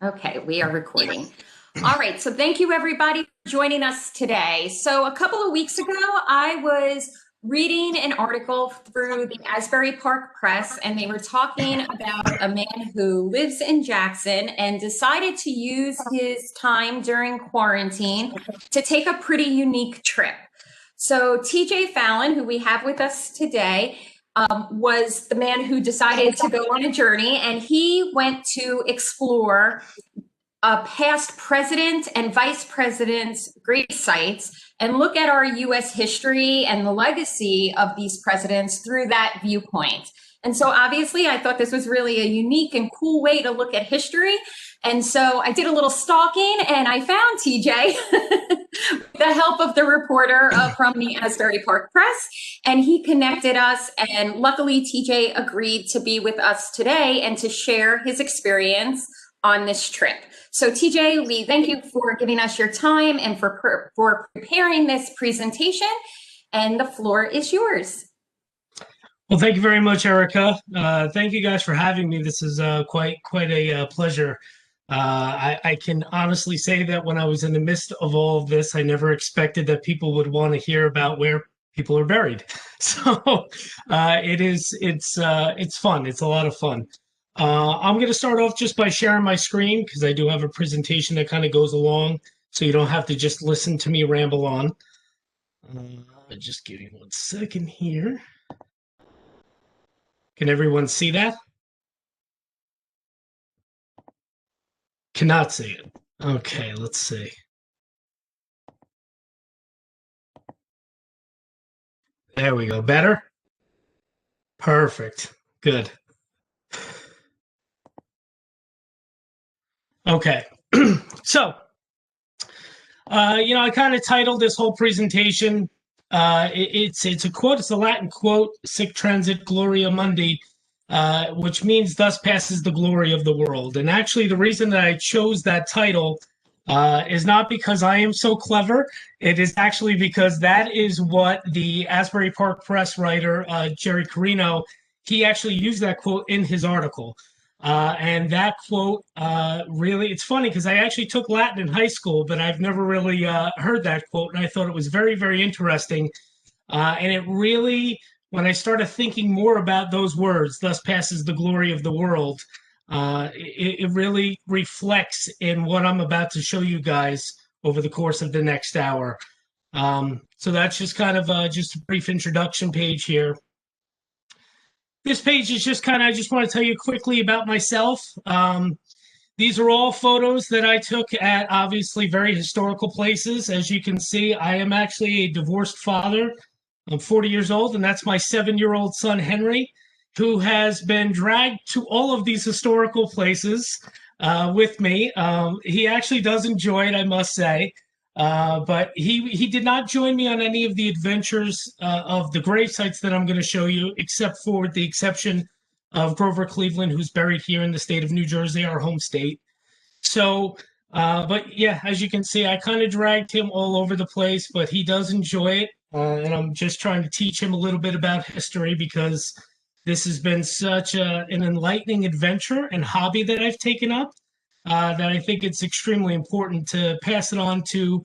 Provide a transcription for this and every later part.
Okay, we are recording. All right, so thank you everybody for joining us today. So a couple of weeks ago, I was reading an article through the Asbury Park Press, and they were talking about a man who lives in Jackson and decided to use his time during quarantine to take a pretty unique trip. So TJ Fallon, who we have with us today, was the man who decided to go on a journey, and he went to explore past president and vice president's Gravesites and look at our U.S. history and the legacy of these presidents through that viewpoint. And so obviously I thought this was really a unique and cool way to look at history. And so I did a little stalking and I found TJ with the help of the reporter from the Asbury Park Press. And he connected us. And luckily, TJ agreed to be with us today and to share his experience on this trip. So TJ, we thank you for giving us your time and for preparing this presentation. And the floor is yours. Well, thank you very much, Erica. Thank you guys for having me. This is quite a pleasure. I can honestly say that when I was in the midst of all of this, I never expected that people would want to hear about where people are buried. So it's fun. It's a lot of fun. I'm going to start off just by sharing my screen because I do have a presentation that kind of goes along, so you don't have to just listen to me ramble on. Just give me 1 second here. Can everyone see that? Cannot see it. Okay, let's see. There we go. Better? Perfect. Good. Okay. So, I kind of titled this whole presentation. It's a quote. It's a Latin quote, "Sic transit gloria mundi," which means "Thus passes the glory of the world." And actually, the reason that I chose that title is not because I am so clever. It is actually because that is what the Asbury Park Press writer, Jerry Carino, he actually used that quote in his article. And that quote really, it's funny because I actually took Latin in high school, but I've never really heard that quote. And I thought it was very interesting. And it really, when I started thinking more about those words, "Thus passes the glory of the world," it really reflects in what I'm about to show you guys over the course of the next hour. So that's just kind of just a brief introduction page here. This page is just kind of, I just want to tell you quickly about myself. These are all photos that I took at obviously very historical places. As you can see, I am actually a divorced father. I'm 40 years old, and that's my 7-year-old son, Henry, who has been dragged to all of these historical places with me. He actually does enjoy it, I must say. But he did not join me on any of the adventures of the grave sites that I'm going to show you, except for the exception of Grover Cleveland, who's buried here in the state of New Jersey, our home state. So, but yeah, as you can see, I kind of dragged him all over the place, but he does enjoy it. And I'm just trying to teach him a little bit about history because this has been such an enlightening adventure and hobby that I've taken up. That I think it's extremely important to pass it on to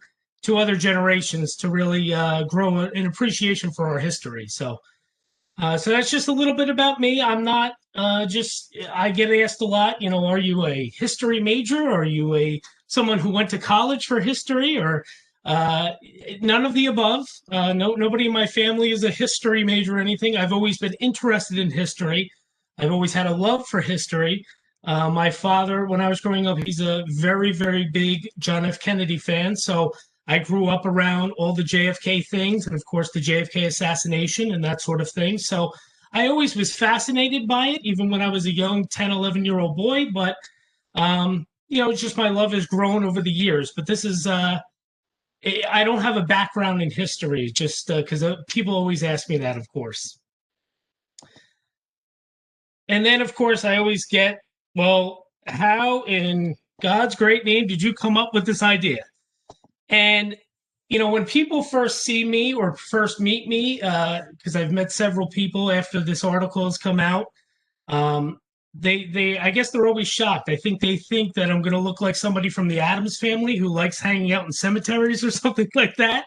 other generations to really grow an appreciation for our history. So that's just a little bit about me. I'm not I get asked a lot, are you a history major? Are you someone who went to college for history? Or none of the above. Nobody in my family is a history major or anything. I've always been interested in history. I've always had a love for history. My father, when I was growing up, he's a very big John F. Kennedy fan. So I grew up around all the JFK things and, of course, the JFK assassination and that sort of thing. So I always was fascinated by it, even when I was a young 10, 11-year-old boy. But, it's just my love has grown over the years. But this is, I don't have a background in history, just because people always ask me that, of course. And then, of course, I always get, well, how in God's great name did you come up with this idea? And, when people first see me or first meet me, because I've met several people after this article has come out, I guess they're always shocked. I think they think that I'm going to look like somebody from the Addams family who likes hanging out in cemeteries or something like that.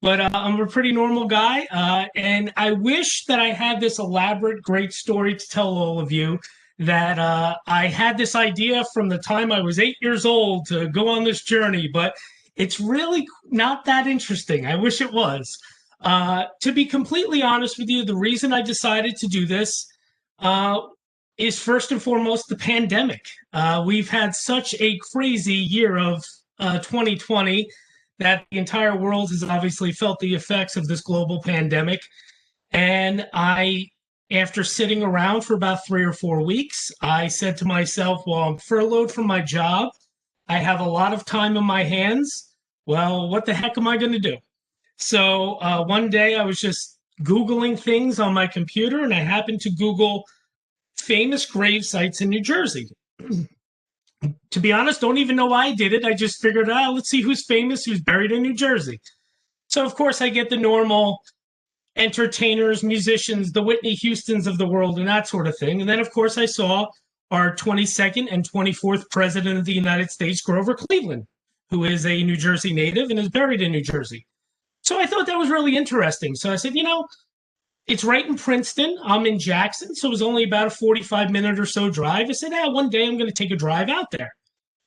But I'm a pretty normal guy, and I wish that I had this elaborate, great story to tell all of you. That I had this idea from the time I was 8 years old to go on this journey, but it's really not that interesting. I wish it was. To be completely honest with you, the reason I decided to do this uh, is first and foremost the pandemic. We've had such a crazy year of 2020 that the entire world has obviously felt the effects of this global pandemic. And after sitting around for about 3 or 4 weeks, I said to myself, well, I'm furloughed from my job. I have a lot of time in my hands. Well, what the heck am I going to do? So one day I was just Googling things on my computer, and I happened to Google famous grave sites in New Jersey. To be honest, don't even know why I did it. I just figured, let's see who's famous, who's buried in New Jersey. So, of course, I get the normal entertainers, musicians, the Whitney Houstons of the world, and that sort of thing. And then, of course, I saw our 22nd and 24th President of the United States, Grover Cleveland, who is a New Jersey native and is buried in New Jersey. So I thought that was really interesting. So I said, it's right in Princeton. I'm in Jackson, so it was only about a 45-minute or so drive. I said, one day I'm going to take a drive out there.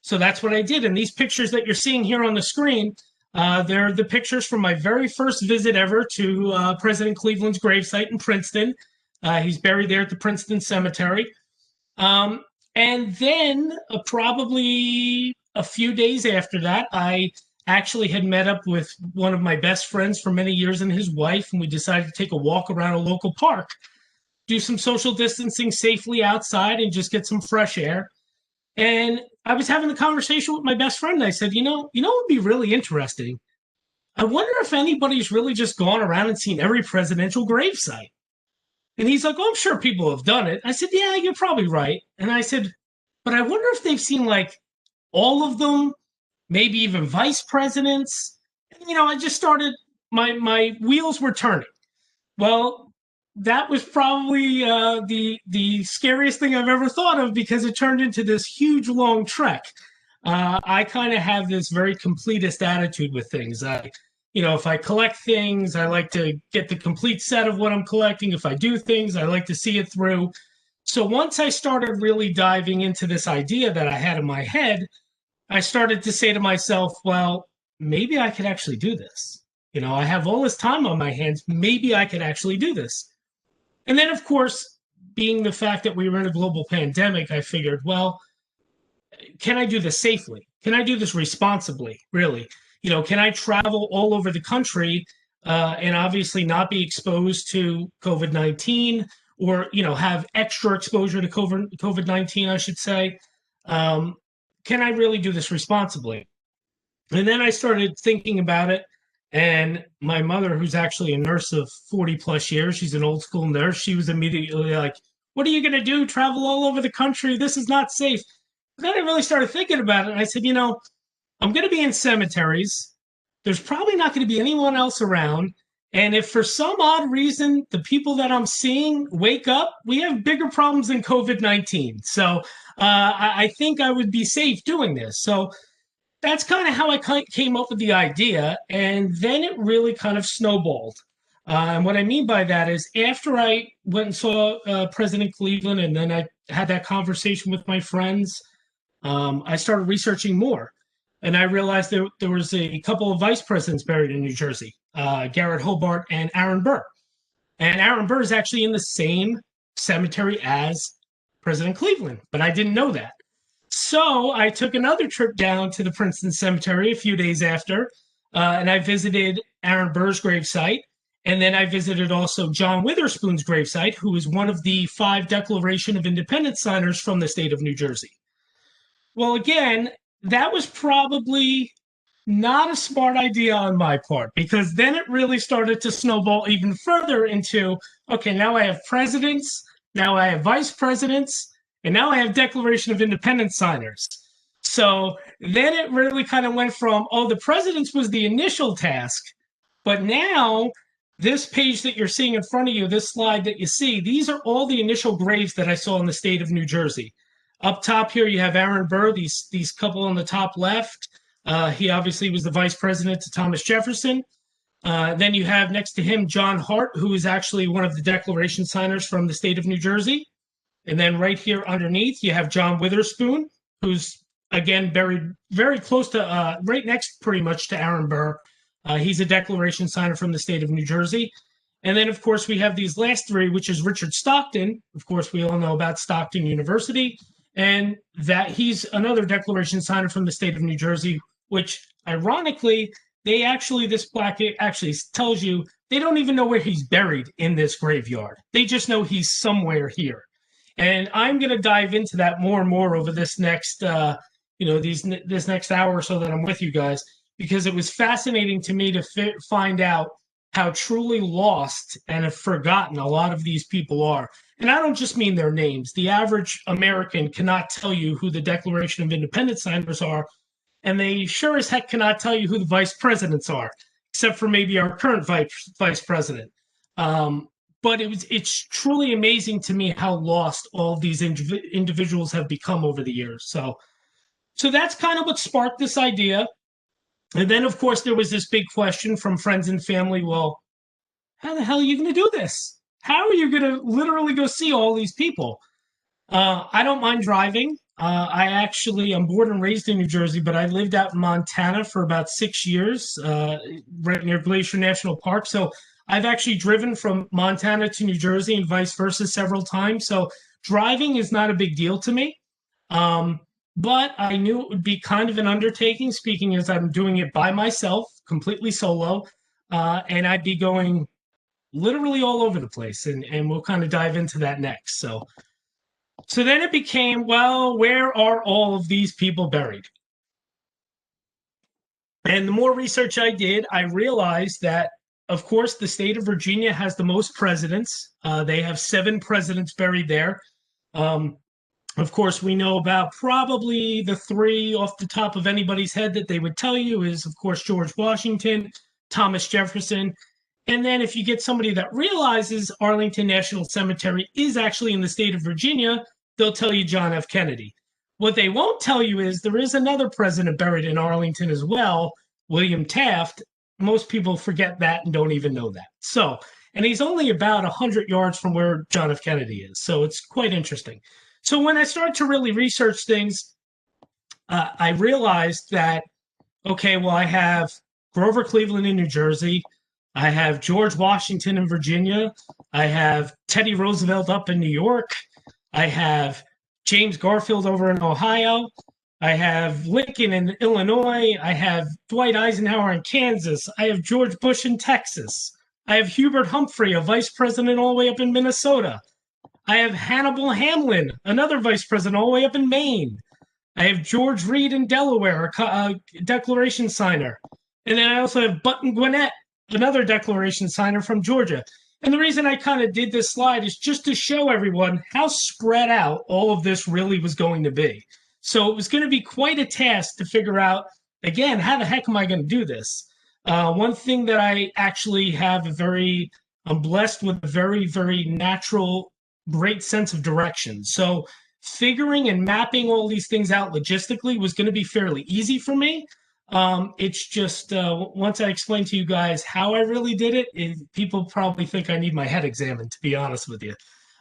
So that's what I did. And these pictures that you're seeing here on the screen, they're the pictures from my very first visit ever to President Cleveland's gravesite in Princeton. He's buried there at the Princeton Cemetery. And then probably a few days after that, I actually had met up with one of my best friends for many years and his wife, and we decided to take a walk around a local park, do some social distancing safely outside, and just get some fresh air. And I was having a conversation with my best friend, and I said, what would be really interesting? I wonder if anybody's really just gone around and seen every presidential gravesite. And he's like, I'm sure people have done it. I said, yeah, you're probably right. And I said, but I wonder if they've seen like all of them, maybe even vice presidents. And, I just started, my wheels were turning. Well, that was probably the scariest thing I've ever thought of, because it turned into this huge long trek. I kind of have this very completist attitude with things. If I collect things, I like to get the complete set of what I'm collecting. If I do things, I like to see it through. So once I started really diving into this idea that I had in my head, I started to say to myself, well, maybe I could actually do this. I have all this time on my hands. Maybe I could actually do this. And then, of course, being the fact that we were in a global pandemic, I figured, well, can I do this safely? Can I do this responsibly, really? Can I travel all over the country and obviously not be exposed to COVID-19, or, have extra exposure to COVID-19, I should say? Can I really do this responsibly? And then I started thinking about it. And my mother, who's actually a nurse of 40 plus years, she's an old school nurse, she was immediately like, what are you going to do? Travel all over the country? This is not safe. And then I really started thinking about it. And I said, I'm going to be in cemeteries. There's probably not going to be anyone else around. And if for some odd reason the people that I'm seeing wake up, we have bigger problems than COVID-19. So I think I would be safe doing this. So that's kind of how I came up with the idea. And then it really kind of snowballed. And what I mean by that is, after I went and saw President Cleveland, and then I had that conversation with my friends, I started researching more. And I realized there was a couple of vice presidents buried in New Jersey, Garrett Hobart and Aaron Burr. And Aaron Burr is actually in the same cemetery as President Cleveland, but I didn't know that. So I took another trip down to the Princeton Cemetery a few days after, and I visited Aaron Burr's gravesite. And then I visited also John Witherspoon's gravesite, who is one of the 5 Declaration of Independence signers from the state of New Jersey. Well, again, that was probably not a smart idea on my part, because then it really started to snowball even further into, okay, now I have presidents, now I have vice presidents, and now I have Declaration of Independence signers. So then it really kind of went from, the presidents was the initial task, but now this page that you're seeing in front of you, this slide that you see, these are all the initial graves that I saw in the state of New Jersey. Up top here, you have Aaron Burr, these couple on the top left. He obviously was the vice president to Thomas Jefferson. Then you have next to him John Hart, who is actually one of the Declaration signers from the state of New Jersey. And then right here underneath, you have John Witherspoon, who's again buried very close to, right next pretty much to Aaron Burr. He's a Declaration signer from the state of New Jersey. And then, of course, we have these last three, which is Richard Stockton. Of course, we all know about Stockton University. And that he's another Declaration signer from the state of New Jersey, which ironically, this plaque actually tells you they don't even know where he's buried in this graveyard. They just know he's somewhere here. And I'm going to dive into that more and more over this next, this next hour or so that I'm with you guys, because it was fascinating to me to find out how truly lost and forgotten a lot of these people are. And I don't just mean their names. The average American cannot tell you who the Declaration of Independence signers are, and they sure as heck cannot tell you who the vice presidents are, except for maybe our current vice president. But it's truly amazing to me how lost all of these individuals have become over the years. So that's kind of what sparked this idea. And then, of course, there was this big question from friends and family. Well, how the hell are you going to do this? How are you going to literally go see all these people? I don't mind driving. I'm born and raised in New Jersey, but I lived out in Montana for about 6 years, right near Glacier National Park. So I've actually driven from Montana to New Jersey and vice versa several times. So driving is not a big deal to me. But I knew it would be kind of an undertaking, speaking as I'm doing it by myself, completely solo, and I'd be going literally all over the place, and we'll kind of dive into that next. So then it became, well, where are all of these people buried? And the more research I did, I realized that, of course, the state of Virginia has the most presidents. They have 7 presidents buried there. Of course, we know about probably the 3 off the top of anybody's head that they would tell you is, of course, George Washington, Thomas Jefferson. And then if you get somebody that realizes Arlington National Cemetery is actually in the state of Virginia, they'll tell you John F. Kennedy. What they won't tell you is there is another president buried in Arlington as well, William Taft. Most people forget that and don't even know that. So, and he's only about 100 yards from where John F. Kennedy is. So it's quite interesting. So when I started to really research things, I realized that, okay, well, I have Grover Cleveland in New Jersey. I have George Washington in Virginia. I have Teddy Roosevelt up in New York. I have James Garfield over in Ohio. I have Lincoln in Illinois. I have Dwight Eisenhower in Kansas. I have George Bush in Texas. I have Hubert Humphrey, a vice president all the way up in Minnesota. I have Hannibal Hamlin, another vice president all the way up in Maine. I have George Reed in Delaware, a Declaration signer. And then I also have Button Gwinnett, another Declaration signer from Georgia. And the reason I kind of did this slide is just to show everyone how spread out all of this really was going to be. So it was going to be quite a task to figure out, again, how the heck am I going to do this? One thing that I actually have I'm blessed with a very, very natural, great sense of direction. So figuring and mapping all these things out logistically was going to be fairly easy for me. It's just once I explain to you guys how I really did it, people probably think I need my head examined, to be honest with you.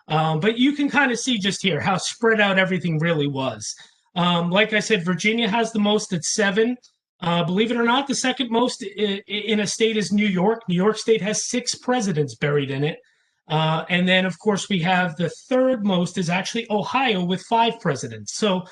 But you can kind of see just here how spread out everything really was. Like I said, Virginia has the most at 7. Believe it or not, the second most in a state is New York. New York State has 6 presidents buried in it. And then, of course, we have the third most is actually Ohio with 5 presidents. So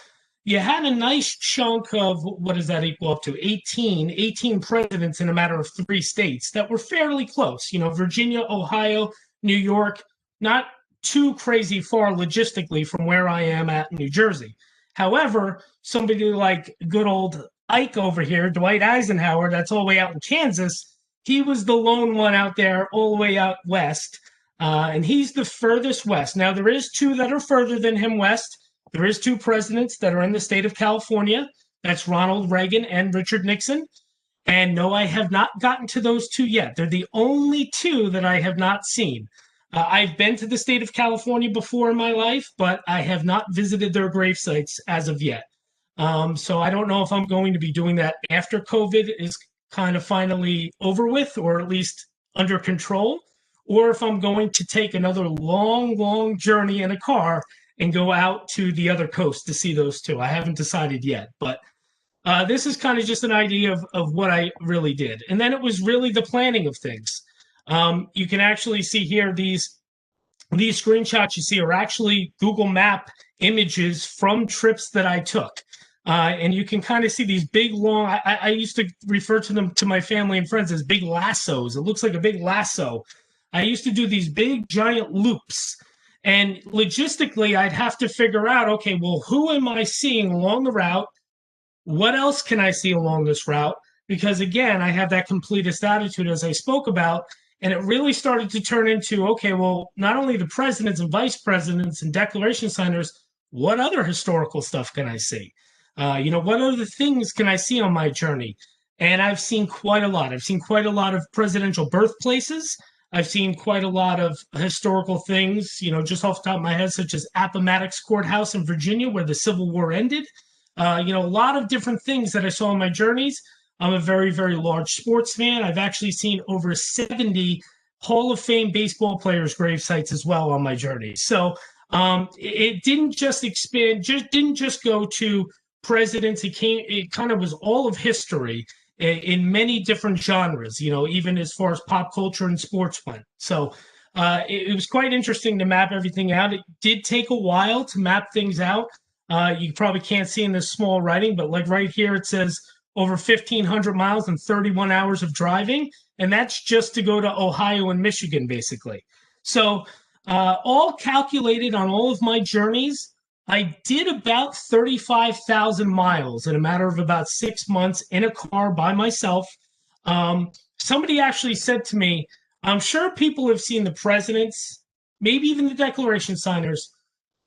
you had a nice chunk of, what does that equal up to? 18 presidents in a matter of 3 states that were fairly close. You know, Virginia, Ohio, New York, not too crazy far logistically from where I am at New Jersey. However, somebody like good old Ike over here, Dwight Eisenhower, that's all the way out in Kansas, he was the lone one out there all the way out west. And he's the furthest west. Now, there is 2 that are further than him west. There is 2 presidents that are in the state of California. That's Ronald Reagan and Richard Nixon. And no, I have not gotten to those two yet. They're the only two that I have not seen. I've been to the state of California before in my life, but I have not visited their grave sites as of yet. So I don't know if I'm going to be doing that after COVID is kind of finally over with, or at least under control, or if I'm going to take another long, long journey in a car and go out to the other coast to see those two. I haven't decided yet, but this is kind of just an idea of what I really did. And then it was really the planning of things. You can actually see here these screenshots you see are actually Google Map images from trips that I took. And you can kind of see these big, long, I used to refer to them to my family and friends as big lassos. It looks like a big lasso. I used to do these big, giant loops. And logistically, I'd have to figure out, okay, well, who am I seeing along the route? What else can I see along this route? Because again, I have that completist attitude as I spoke about, and it really started to turn into, okay, well, not only the presidents and vice presidents and declaration signers, what other historical stuff can I see? What other things can I see on my journey? And I've seen quite a lot. I've seen quite a lot of presidential birthplaces. I've seen quite a lot of historical things, just off the top of my head, such as Appomattox Courthouse in Virginia, where the Civil War ended. A lot of different things that I saw on my journeys. I'm a very, very large sports fan. I've actually seen over 70 Hall of Fame baseball players' grave sites as well on my journey. So it didn't just expand, didn't just go to presidents. It kind of was all of history in many different genres, even as far as pop culture and sports went. So it was quite interesting to map everything out. It did take a while to map things out. You probably can't see in this small writing, but like right here, it says over 1,500 miles and 31 hours of driving. And that's just to go to Ohio and Michigan, basically. So all calculated on all of my journeys, I did about 35,000 miles in a matter of about 6 months in a car by myself. Somebody actually said to me, I'm sure people have seen the presidents, maybe even the declaration signers.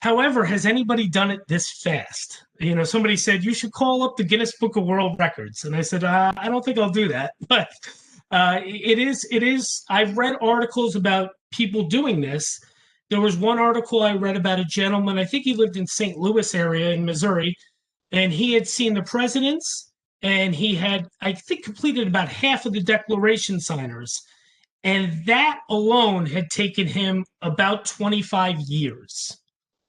However, has anybody done it this fast? Somebody said, you should call up the Guinness Book of World Records. And I said, I don't think I'll do that. But it is, I've read articles about people doing this. There was one article I read about a gentleman, I think he lived in St. Louis area in Missouri, and he had seen the presidents, and he had, I think, completed about half of the declaration signers. And that alone had taken him about 25 years.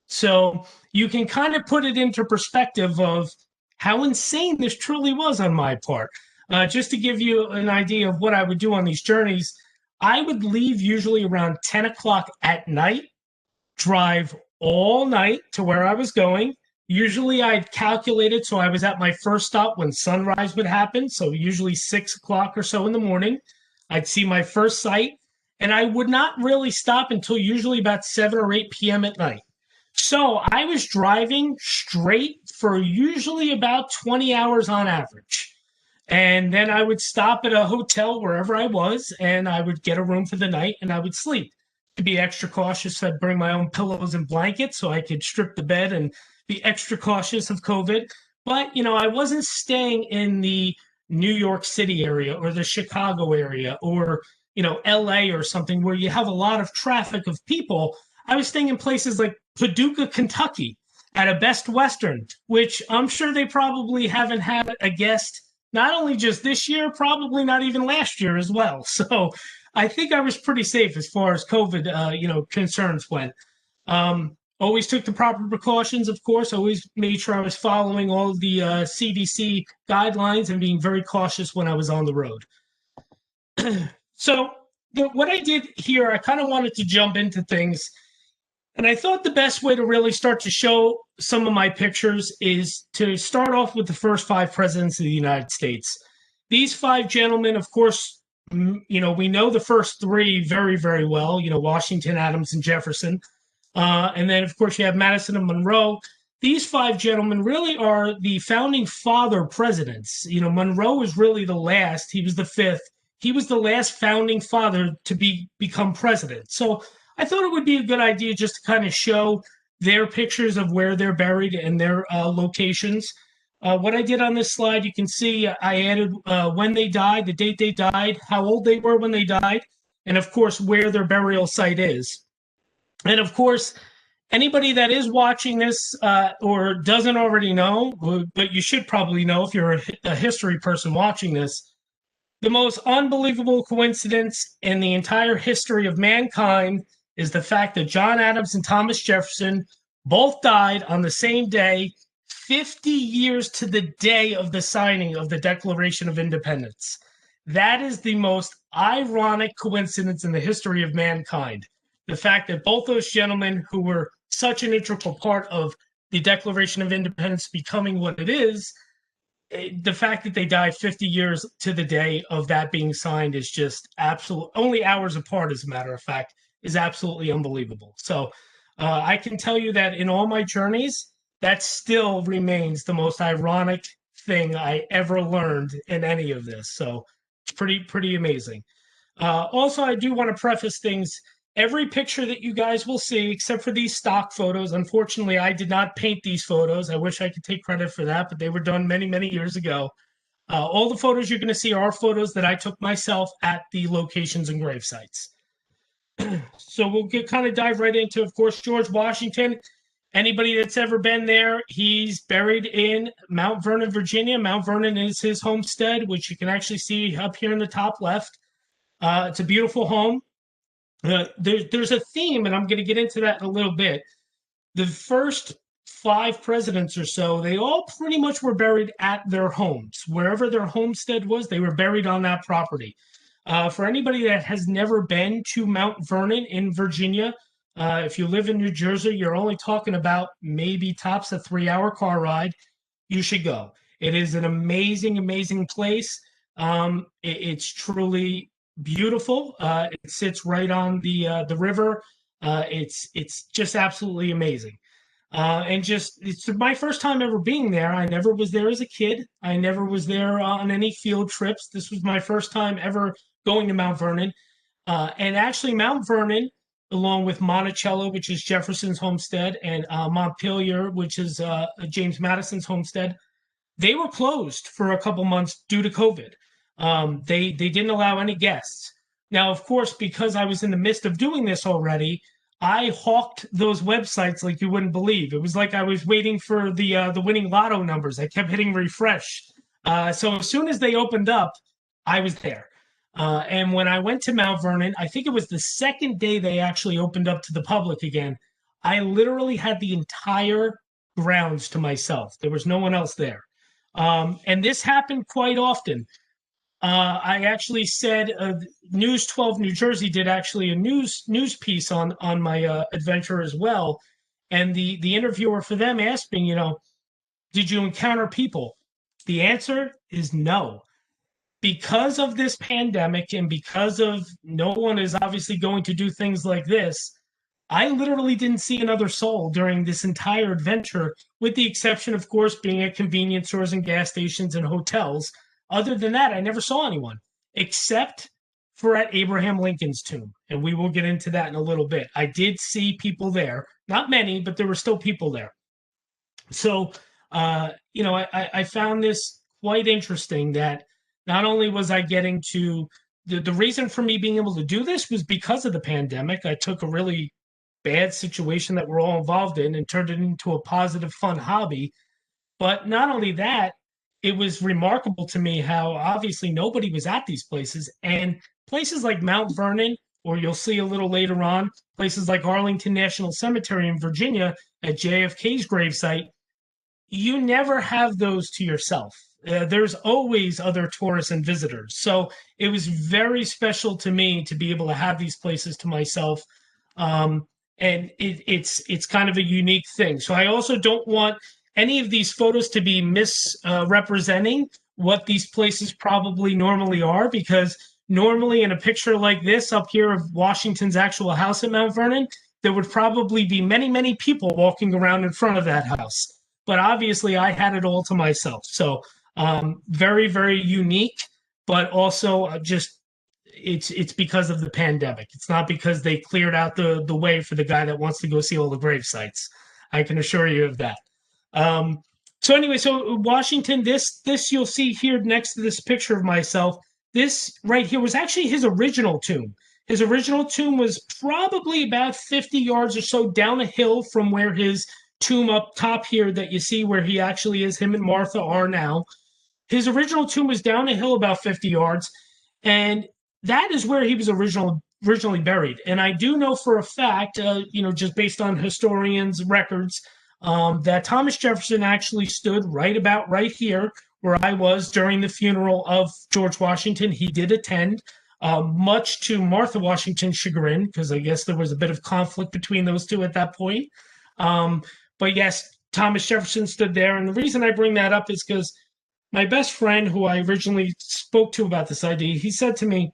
So you can kind of put it into perspective of how insane this truly was on my part. Just to give you an idea of what I would do on these journeys, I would leave usually around 10 o'clock at night, drive all night to where I was going. Usually I'd calculate it so I was at my first stop when sunrise would happen. So usually 6 o'clock or so in the morning, I'd see my first site, and I would not really stop until usually about 7 or 8 p.m. at night. So I was driving straight for usually about 20 hours on average. And then I would stop at a hotel wherever I was, and I would get a room for the night, and I would sleep. To be extra cautious, I'd bring my own pillows and blankets so I could strip the bed and be extra cautious of COVID. But, I wasn't staying in the New York City area or the Chicago area or, LA or something where you have a lot of traffic of people. I was staying in places like Paducah, Kentucky at a Best Western, which I'm sure they probably haven't had a guest, not only just this year, probably not even last year as well. So I think I was pretty safe as far as COVID, concerns went. Always took the proper precautions, of course. Always made sure I was following all the CDC guidelines and being very cautious when I was on the road. So what I did here, I kind of wanted to jump into things. And I thought the best way to really start to show some of my pictures is to start off with the first 5 presidents of the United States. These 5 gentlemen, of course, we know the first 3 very, very well, Washington, Adams, and Jefferson. And then, of course, you have Madison and Monroe. These 5 gentlemen really are the founding father presidents. Monroe was really the last. He was the 5th. He was the last founding father to become president. So I thought it would be a good idea just to kind of show their pictures of where they're buried and their locations. What I did on this slide, you can see I added when they died, the date they died, how old they were when they died, and of course, where their burial site is. And of course, anybody that is watching this or doesn't already know, but you should probably know if you're a history person watching this, the most unbelievable coincidence in the entire history of mankind is the fact that John Adams and Thomas Jefferson both died on the same day, 50 years to the day of the signing of the Declaration of Independence. That is the most ironic coincidence in the history of mankind. The fact that both those gentlemen, who were such an integral part of the Declaration of Independence becoming what it is, the fact that they died 50 years to the day of that being signed is just absolute, only hours apart, as a matter of fact, is absolutely unbelievable. So I can tell you that in all my journeys, that still remains the most ironic thing I ever learned in any of this. So it's pretty amazing. Also, I do want to preface things. Every picture that you guys will see, except for these stock photos, unfortunately, I did not paint these photos. I wish I could take credit for that, but they were done many, many years ago. All the photos you're going to see are photos that I took myself at the locations and grave sites. So we'll kind of dive right into, of course, George Washington. Anybody that's ever been there, he's buried in Mount Vernon, Virginia. Mount Vernon is his homestead, which you can actually see up here in the top left. It's a beautiful home. There's a theme, and I'm going to get into that in a little bit. The first 5 presidents or so, they all pretty much were buried at their homes. Wherever their homestead was, they were buried on that property. For anybody that has never been to Mount Vernon in Virginia, if you live in New Jersey, you're only talking about maybe tops a 3-hour car ride. You should go. It is an amazing, amazing place. It's truly beautiful. It sits right on the river. It's just absolutely amazing. And just it's my first time ever being there. I never was there as a kid. I never was there on any field trips. This was my first time ever going to Mount Vernon. And actually, Mount Vernon, along with Monticello, which is Jefferson's homestead, and Montpelier, which is James Madison's homestead, they were closed for a couple months due to COVID. They didn't allow any guests. Now, of course, because I was in the midst of doing this already, I hawked those websites like you wouldn't believe. It was like I was waiting for the winning lotto numbers. I kept hitting refresh. So as soon as they opened up, I was there. And when I went to Mount Vernon, I think it was the second day they actually opened up to the public again. I literally had the entire grounds to myself. There was no one else there. And this happened quite often. I actually said News 12 New Jersey did actually a news piece on my adventure as well, and the interviewer for them asked me, did you encounter people? The answer is no. Because of this pandemic and because of no one is obviously going to do things like this, I literally didn't see another soul during this entire adventure, with the exception, of course, being at convenience stores and gas stations and hotels. Other than that, I never saw anyone except for at Abraham Lincoln's tomb. And we will get into that in a little bit. I did see people there, not many, but there were still people there. So, I found this quite interesting that not only was I getting to the reason for me being able to do this was because of the pandemic. I took a really bad situation that we're all involved in and turned it into a positive, fun hobby. But not only that, it was remarkable to me how obviously nobody was at these places. And places like Mount Vernon, or you'll see a little later on, places like Arlington National Cemetery in Virginia at JFK's gravesite, you never have those to yourself. There's always other tourists and visitors. So it was very special to me to be able to have these places to myself. And it's kind of a unique thing. So I also don't want any of these photos to be misrepresenting what these places probably normally are, because normally in a picture like this up here of Washington's actual house at Mount Vernon, there would probably be many, many people walking around in front of that house. But obviously I had it all to myself. So very, very unique, but also just it's because of the pandemic. It's not because they cleared out the way for the guy that wants to go see all the grave sites. I can assure you of that. So anyway, so Washington, this you'll see here next to this picture of myself. This right here was actually his original tomb. His original tomb was probably about 50 yards or so down a hill from where his tomb up top here that you see where he actually is, him and Martha are now. His original tomb was down a hill about 50 yards, and that is where he was originally buried. And I do know for a fact, just based on historians' records, that Thomas Jefferson actually stood right about right here where I was during the funeral of George Washington. He did attend, much to Martha Washington's chagrin, because I guess there was a bit of conflict between those two at that point. But yes, Thomas Jefferson stood there. And the reason I bring that up is because my best friend, who I originally spoke to about this idea, he said to me,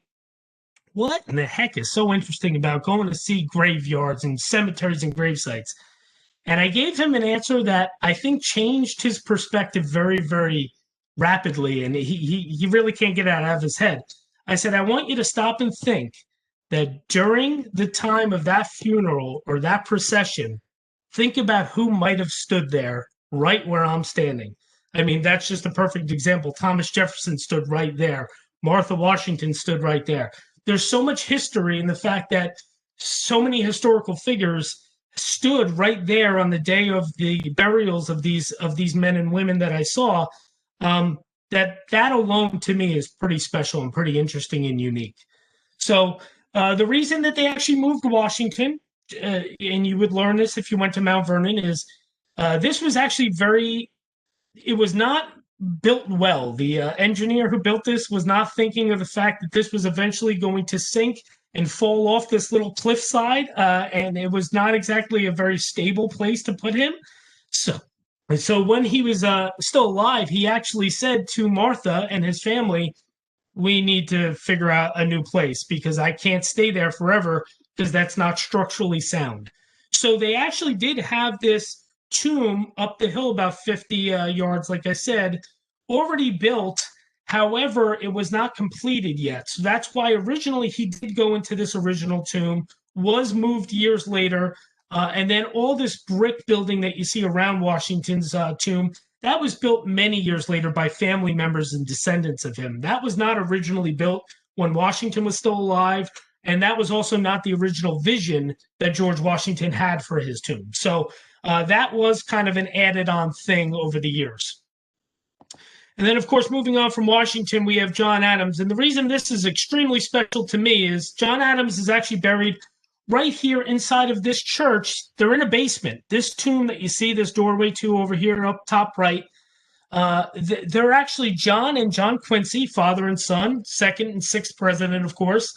what in the heck is so interesting about going to see graveyards and cemeteries and gravesites? And I gave him an answer that I think changed his perspective very, very rapidly. And he really can't get it out of his head. I said, I want you to stop and think that during the time of that funeral or that procession, think about who might have stood there right where I'm standing. I mean, that's just a perfect example. Thomas Jefferson stood right there. Martha Washington stood right there. There's so much history in the fact that so many historical figures stood right there on the day of the burials of these men and women that I saw. That alone to me is pretty special and pretty interesting and unique. So the reason that they actually moved to Washington, and you would learn this if you went to Mount Vernon, is this was actually it was not built well. The engineer who built this was not thinking of the fact that this was eventually going to sink and fall off this little cliffside, and it was not exactly a very stable place to put him. So when he was still alive, he actually said to Martha and his family, we need to figure out a new place because I can't stay there forever because that's not structurally sound. So they actually did have this tomb up the hill about 50 yards, like I said, already built. However, it was not completed yet. So that's why originally he did go into this original tomb, was moved years later. And then all this brick building that you see around Washington's tomb, that was built many years later by family members and descendants of him. That was not originally built when Washington was still alive. And that was also not the original vision that George Washington had for his tomb. So that was kind of an added on thing over the years. And then, of course, moving on from Washington, we have John Adams. And the reason this is extremely special to me is John Adams is actually buried right here inside of this church. They're in a basement. This tomb that you see, this doorway to over here up top right, they're actually John and John Quincy, father and son, second and sixth president, of course.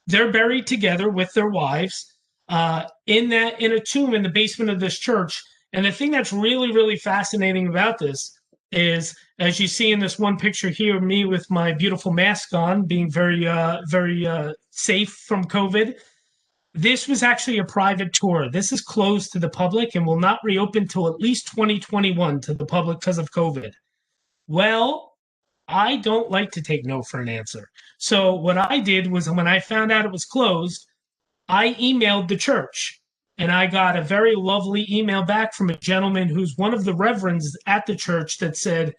They're buried together with their wives in a tomb in the basement of this church. And the thing that's really, really fascinating about this is, as you see in this one picture here, me with my beautiful mask on, being very, very safe from COVID. This was actually a private tour. This is closed to the public and will not reopen till at least 2021 to the public because of COVID. Well, I don't like to take no for an answer. So what I did was when I found out it was closed, I emailed the church and I got a very lovely email back from a gentleman who's one of the reverends at the church that said,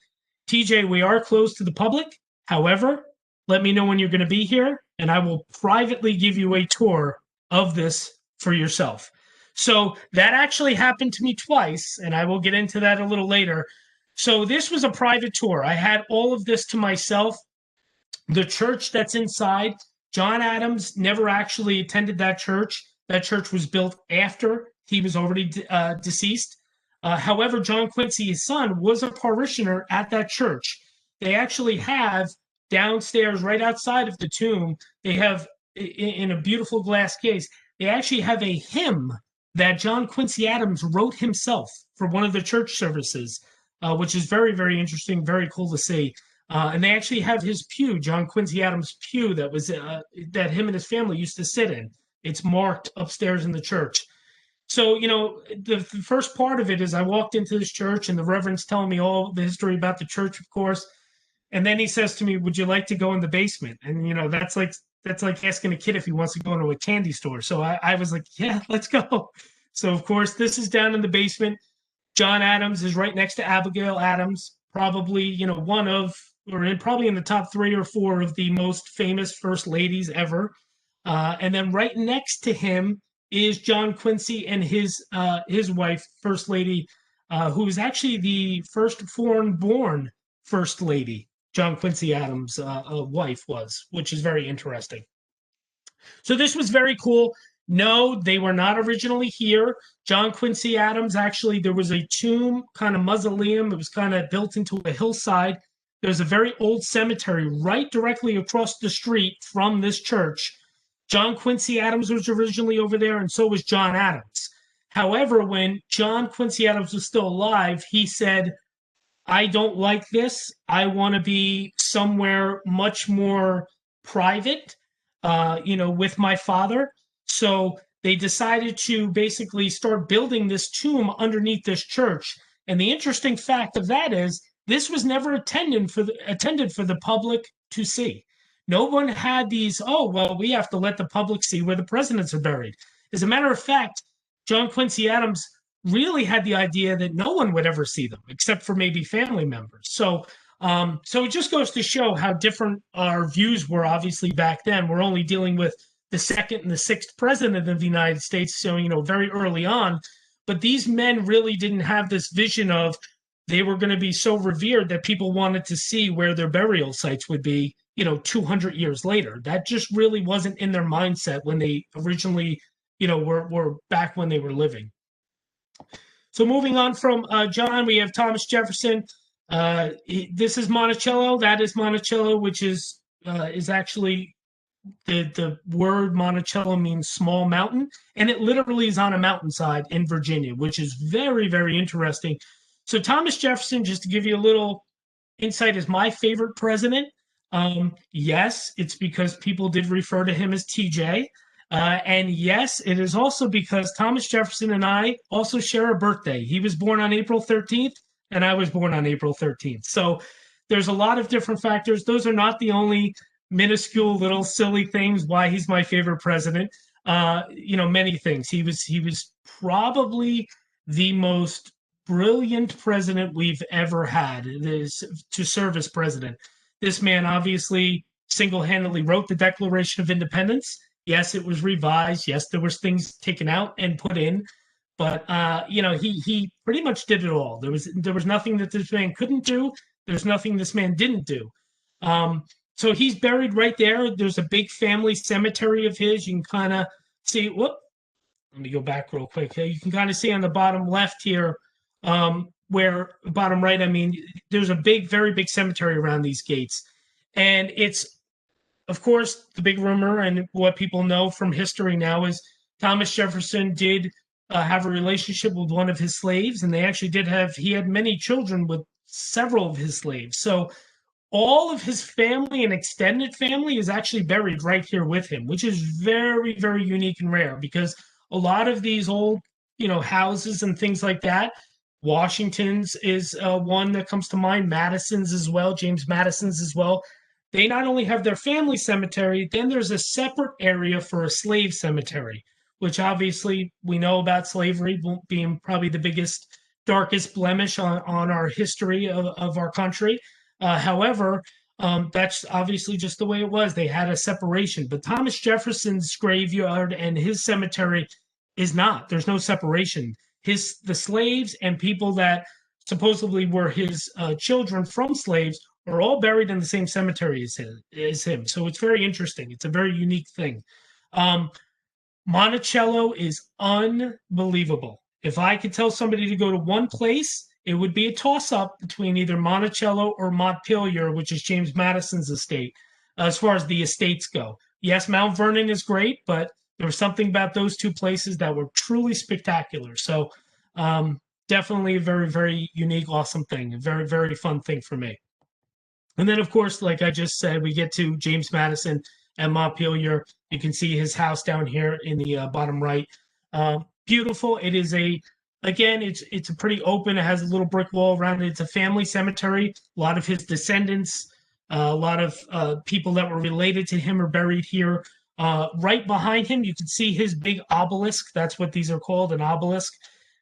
TJ, we are closed to the public. However, let me know when you're going to be here and I will privately give you a tour of this for yourself. So that actually happened to me twice, and I will get into that a little later. So this was a private tour. I had all of this to myself. The church that's inside, John Adams never actually attended that church. That church was built after he was already deceased. However, John Quincy, his son, was a parishioner at that church. They actually have downstairs, right outside of the tomb, they have in a beautiful glass case, they actually have a hymn that John Quincy Adams wrote himself for one of the church services, which is very, very interesting, very cool to see. And they actually have his pew, John Quincy Adams' pew, that that him and his family used to sit in. It's marked upstairs in the church. So, the first part of it is I walked into this church and the reverend's telling me all the history about the church, of course. And then he says to me, would you like to go in the basement? And, that's like asking a kid if he wants to go into a candy store. So I was like, yeah, let's go. So, of course, this is down in the basement. John Adams is right next to Abigail Adams, probably, one of, probably in the top 3 or 4 of the most famous first ladies ever. And then right next to him is John Quincy and his wife, First Lady, who is actually the first foreign born First Lady. John Quincy Adams' wife was, which is very interesting. So this was very cool. No, they were not originally here. John Quincy Adams, actually, there was a tomb, kind of mausoleum. It was kind of built into a hillside. There's a very old cemetery right directly across the street from this church. John Quincy Adams was originally over there, and so was John Adams. However, when John Quincy Adams was still alive, he said, I don't like this. I want to be somewhere much more private, with my father. So they decided to basically start building this tomb underneath this church. And the interesting fact of that is this was never attended for the public to see. No one had these, oh, well, we have to let the public see where the presidents are buried. As a matter of fact, John Quincy Adams really had the idea that no one would ever see them except for maybe family members. So it just goes to show how different our views were obviously back then. We're only dealing with the second and the sixth president of the United States, so, very early on. But these men really didn't have this vision of they were going to be so revered that people wanted to see where their burial sites would be, 200 years later. That just really wasn't in their mindset when they originally, were back when they were living. So moving on from John, we have Thomas Jefferson. This is Monticello. That is Monticello, which is actually the word Monticello means small mountain, and it literally is on a mountainside in Virginia, which is very, very interesting. So Thomas Jefferson, just to give you a little insight, is my favorite president. Yes, it's because people did refer to him as TJ. And yes, it is also because Thomas Jefferson and I also share a birthday. He was born on April 13th, and I was born on April 13th. So there's a lot of different factors. Those are not the only minuscule little silly things why he's my favorite president. Many things. He was probably the most brilliant president we've ever had to serve as president. This man obviously single-handedly wrote the Declaration of Independence. Yes, it was revised. Yes, there was things taken out and put in, but he pretty much did it all. There was nothing that this man couldn't do. There's nothing this man didn't do. So he's buried right there. There's a big family cemetery of his. You can kind of see. Let me go back real quick. You can kind of see on the bottom left here, where bottom right. I mean, there's a very big cemetery around these gates, and it's, of course, the big rumor and what people know from history now is Thomas Jefferson did have a relationship with one of his slaves, and he had many children with several of his slaves. So all of his family and extended family is actually buried right here with him, which is very, very unique and rare because a lot of these old, houses and things like that, Washington's is one that comes to mind, Madison's as well, James Madison's as well. They not only have their family cemetery, then there's a separate area for a slave cemetery, which obviously we know about slavery being probably the biggest, darkest blemish on our history of our country. However, that's obviously just the way it was. They had a separation. But Thomas Jefferson's graveyard and his cemetery is not. There's no separation. The slaves and people that supposedly were his children from slaves are all buried in the same cemetery as him. So it's very interesting. It's a very unique thing. Monticello is unbelievable. If I could tell somebody to go to one place, it would be a toss-up between either Monticello or Montpelier, which is James Madison's estate, as far as the estates go. Yes, Mount Vernon is great, but there was something about those two places that were truly spectacular. So definitely a very, very unique, awesome thing. A very, very fun thing for me. And then, of course, like I just said, we get to James Madison and Montpelier. You can see his house down here in the bottom right. Beautiful. It is it's a pretty open. It has a little brick wall around it. It's a family cemetery. A lot of his descendants, a lot of people that were related to him are buried here. Right behind him, you can see his big obelisk. That's what these are called, an obelisk.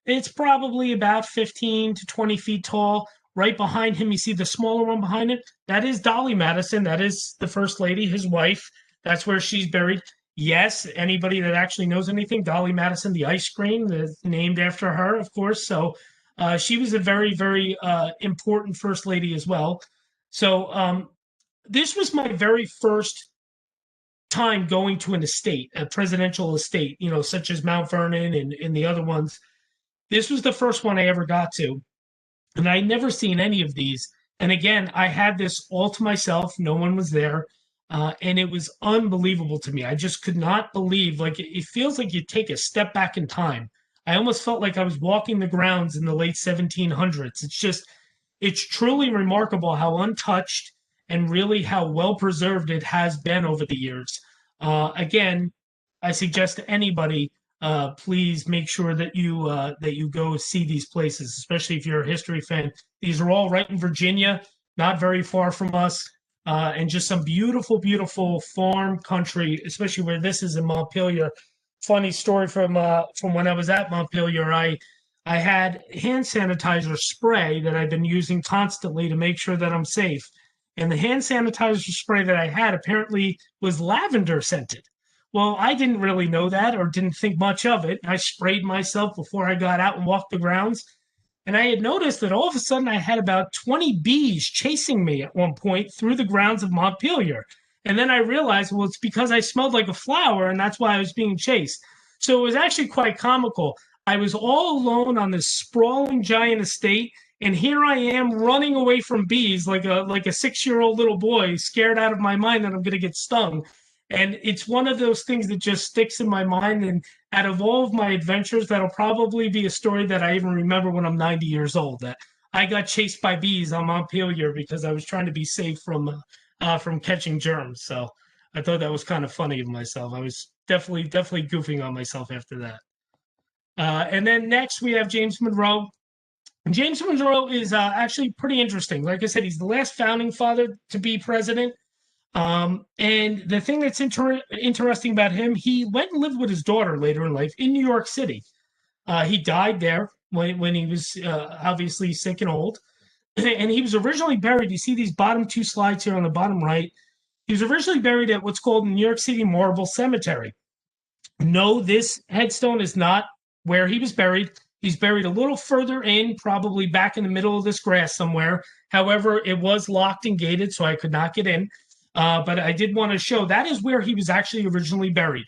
It's probably about 15 to 20 feet tall. Right behind him, you see the smaller one behind him. That is Dolly Madison. That is the first lady, his wife. That's where she's buried. Yes, anybody that actually knows anything, Dolly Madison, the ice cream, is named after her, of course. So she was a very, very important first lady as well. So this was my very first time going to an estate, a presidential estate, such as Mount Vernon and the other ones. This was the first one I ever got to, and I'd never seen any of these. And again, I had this all to myself. No one was there. And it was unbelievable to me. I just could not believe, like, it feels like you take a step back in time. I almost felt like I was walking the grounds in the late 1700s. It's truly remarkable how untouched and really how well preserved it has been over the years. Again, I suggest to anybody, please make sure that you go see these places, especially if you're a history fan. These are all right in Virginia, not very far from us, and just some beautiful, beautiful farm country, especially where this is in Montpelier. Funny story from when I was at Montpelier. I had hand sanitizer spray that I've been using constantly to make sure that I'm safe. And the hand sanitizer spray that I had apparently was lavender scented. Well, I didn't really know that or didn't think much of it. I sprayed myself before I got out and walked the grounds. And I had noticed that all of a sudden I had about 20 bees chasing me at one point through the grounds of Montpelier. And then I realized, well, it's because I smelled like a flower and that's why I was being chased. So it was actually quite comical. I was all alone on this sprawling giant estate, and here I am running away from bees like a 6-year-old little boy, scared out of my mind that I'm going to get stung. And it's one of those things that just sticks in my mind. And out of all of my adventures, that'll probably be a story that I even remember when I'm 90 years old. That I got chased by bees on Montpelier because I was trying to be safe from catching germs. So I thought that was kind of funny of myself. I was definitely goofing on myself after that. And then next we have James Monroe. James Monroe is actually pretty interesting. Like I said, he's the last founding father to be president. And the thing that's interesting about him, he went and lived with his daughter later in life in New York City. He died there when he was obviously sick and old. And he was originally buried. You see these bottom two slides here on the bottom right. He was originally buried at what's called New York City Marble Cemetery. No, this headstone is not where he was buried. He's buried a little further in, probably back in the middle of this grass somewhere. However, it was locked and gated, so I could not get in. But I did want to show that is where he was actually originally buried.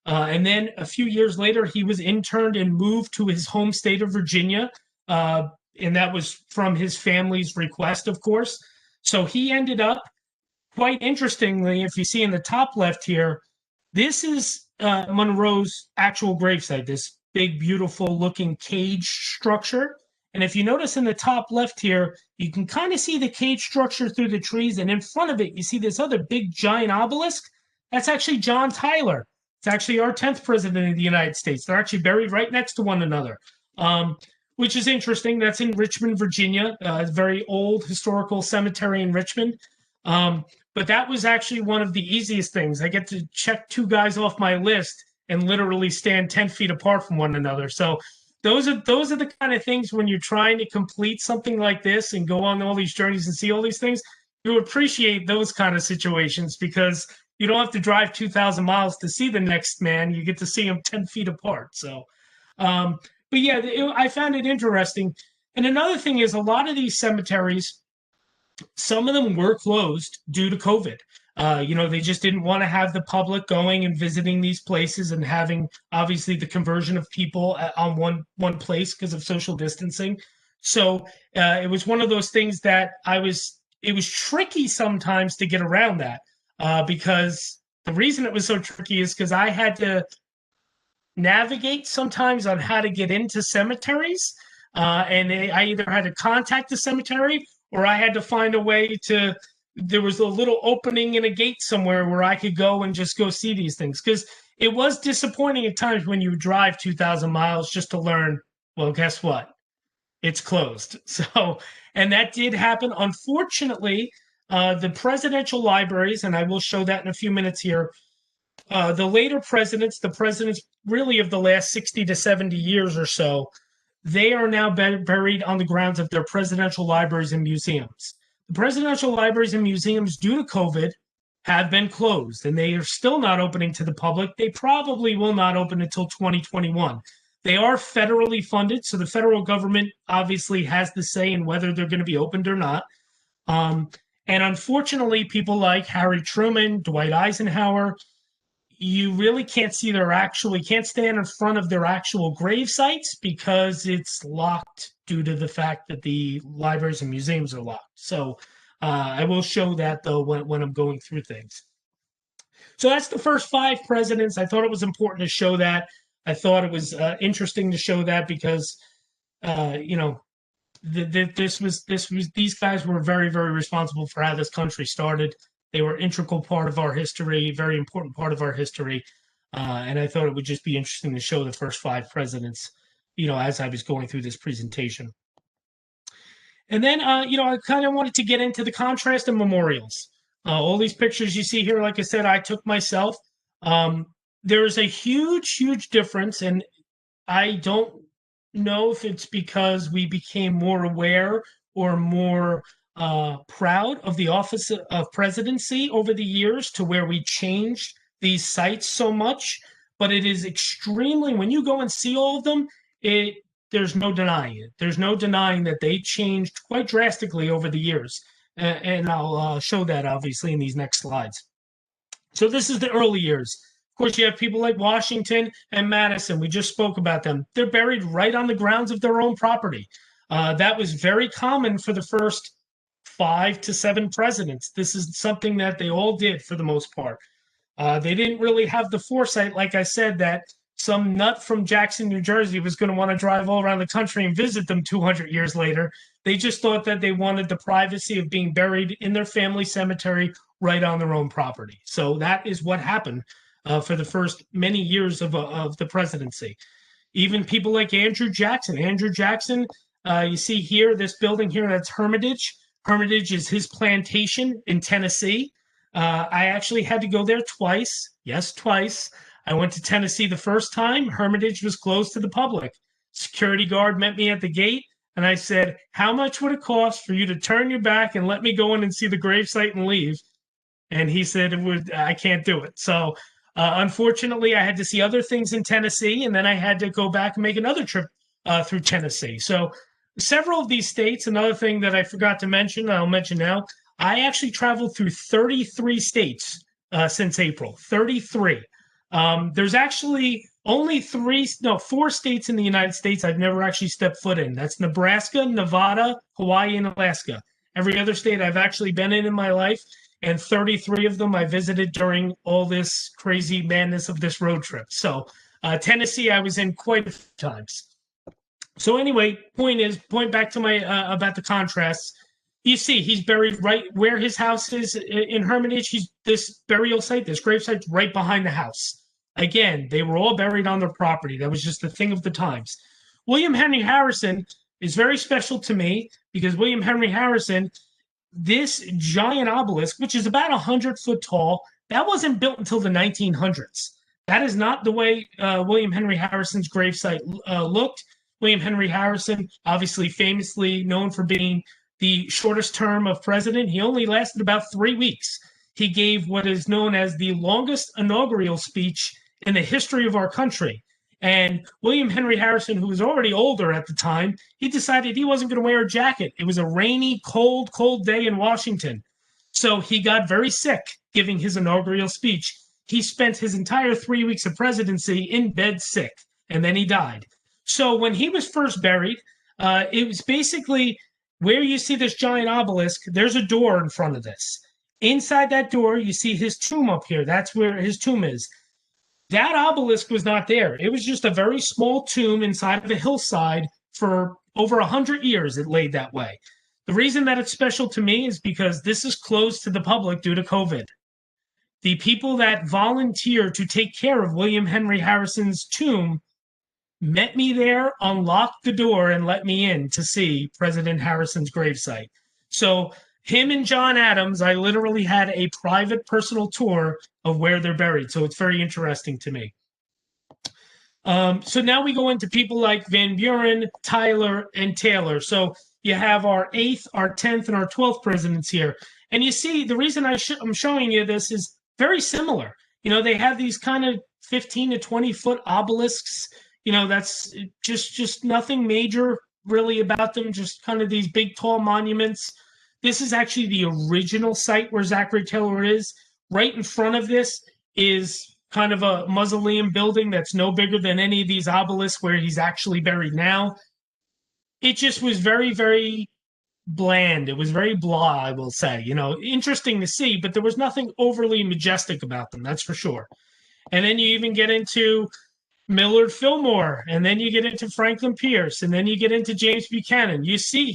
And then a few years later, he was interned and moved to his home state of Virginia. And that was from his family's request, of course. So he ended up, quite interestingly, if you see in the top left here, this is Monroe's actual gravesite, this big, beautiful looking cage structure. And if you notice in the top left here, you can kind of see the cage structure through the trees. And in front of it, you see this other big giant obelisk. That's actually John Tyler. It's actually our 10th president of the United States. They're actually buried right next to one another, which is interesting. That's in Richmond, Virginia, a very old historical cemetery in Richmond. But that was actually one of the easiest things. I get to check two guys off my list and literally stand 10 feet apart from one another. So those are the kind of things when you're trying to complete something like this and go on all these journeys and see all these things, you appreciate those kind of situations because you don't have to drive 2,000 miles to see the next man. You get to see him 10 feet apart. So, but yeah, I found it interesting. And another thing is a lot of these cemeteries, some of them were closed due to COVID. They just didn't want to have the public going and visiting these places and having obviously the conversion of people on one place because of social distancing. So it was one of those things that it was tricky sometimes to get around that because the reason it was so tricky is because I had to navigate sometimes on how to get into cemeteries. And I either had to contact the cemetery or I had to find a way to, there was a little opening in a gate somewhere where I could go and just go see these things. Because it was disappointing at times when you drive 2,000 miles just to learn, well, guess what? It's closed. So, and that did happen. Unfortunately, the presidential libraries, and I will show that in a few minutes here, the presidents really of the last 60 to 70 years or so, they are now buried on the grounds of their presidential libraries and museums. The presidential libraries and museums, due to COVID, have been closed, and they are still not opening to the public. They probably will not open until 2021. They are federally funded, so the federal government obviously has the say in whether they're going to be opened or not. And unfortunately, people like Harry Truman, Dwight Eisenhower, you really can't see their actual, you can't stand in front of their actual grave sites because it's locked due to the fact that the libraries and museums are locked. So I will show that though when I'm going through things. So that's the first 5 presidents. I thought it was important to show that. I thought it was interesting to show that because, you know, these guys were very, very responsible for how this country started. They were integral part of our history, very important part of our history. And I thought it would just be interesting to show the first 5 presidents, you know, as I was going through this presentation. And then, you know, I kind of wanted to get into the contrast of memorials. All these pictures you see here, like I said, I took myself. There is a huge, huge difference, and I don't know if it's because we became more aware or more proud of the office of presidency over the years to where we changed these sites so much, but it is extremely, when you go and see all of them, there's no denying it. There's no denying that they changed quite drastically over the years. And I'll show that obviously in these next slides. So this is the early years. Of course, you have people like Washington and Madison. We just spoke about them. They're buried right on the grounds of their own property. That was very common for the first 5 to 7 presidents. This is something that they all did for the most part. They didn't really have the foresight, like I said, that some nut from Jackson, New Jersey was going to want to drive all around the country and visit them 200 years later. They just thought that they wanted the privacy of being buried in their family cemetery right on their own property. So that is what happened for the first many years of the presidency. Even people like Andrew Jackson. Andrew Jackson, you see here, this building here, that's Hermitage. Hermitage is his plantation in Tennessee. I actually had to go there twice. Yes, twice. I went to Tennessee the first time. Hermitage was closed to the public. Security guard met me at the gate, and I said, "How much would it cost for you to turn your back and let me go in and see the gravesite and leave?" And he said, "I can't do it." So unfortunately, I had to see other things in Tennessee, and then I had to go back and make another trip through Tennessee. So several of these states, another thing that I forgot to mention, I'll mention now, I actually traveled through 33 states since April, 33. There's actually only 4 states in the United States I've never actually stepped foot in. That's Nebraska, Nevada, Hawaii, and Alaska. Every other state I've actually been in my life, and 33 of them I visited during all this crazy madness of this road trip. So Tennessee I was in quite a few times. So anyway, point back to my about the contrasts. You see, he's buried right where his house is in Hermitage. This burial site, this grave site, right behind the house. Again, they were all buried on their property. That was just the thing of the times. William Henry Harrison is very special to me because William Henry Harrison, this giant obelisk, which is about 100 foot tall, that wasn't built until the 1900s. That is not the way William Henry Harrison's gravesite looked. William Henry Harrison, obviously famously known for being the shortest term of president. He only lasted about 3 weeks. He gave what is known as the longest inaugural speech in the history of our country. And William Henry Harrison, who was already older at the time, he decided he wasn't going to wear a jacket. It was a rainy, cold, cold day in Washington. So he got very sick giving his inaugural speech. He spent his entire 3 weeks of presidency in bed sick, and then he died. So when he was first buried, it was basically where you see this giant obelisk, there's a door in front of this. Inside that door, you see his tomb up here. That's where his tomb is. That obelisk was not there. It was just a very small tomb inside of a hillside for over 100 years. It laid that way. The reason that it's special to me is because this is closed to the public due to COVID. The people that volunteered to take care of William Henry Harrison's tomb met me there, unlocked the door, and let me in to see President Harrison's gravesite. So him and John Adams, I literally had a private personal tour of where they're buried. So it's very interesting to me. So now we go into people like Van Buren, Tyler, and Taylor. So you have our 8th, our 10th, and our 12th presidents here. And you see, the reason I'm showing you this is very similar. They have these kind of 15 to 20-foot obelisks. That's just nothing major really about them, just kind of these big, tall monuments. This is actually the original site where Zachary Taylor is. Right in front of this is kind of a mausoleum building that's no bigger than any of these obelisks where he's actually buried now. It just was very, very bland. It was very blah, I will say. Interesting to see, but there was nothing overly majestic about them, that's for sure. And then you even get into Millard Fillmore, and then you get into Franklin Pierce, and then you get into James Buchanan. You see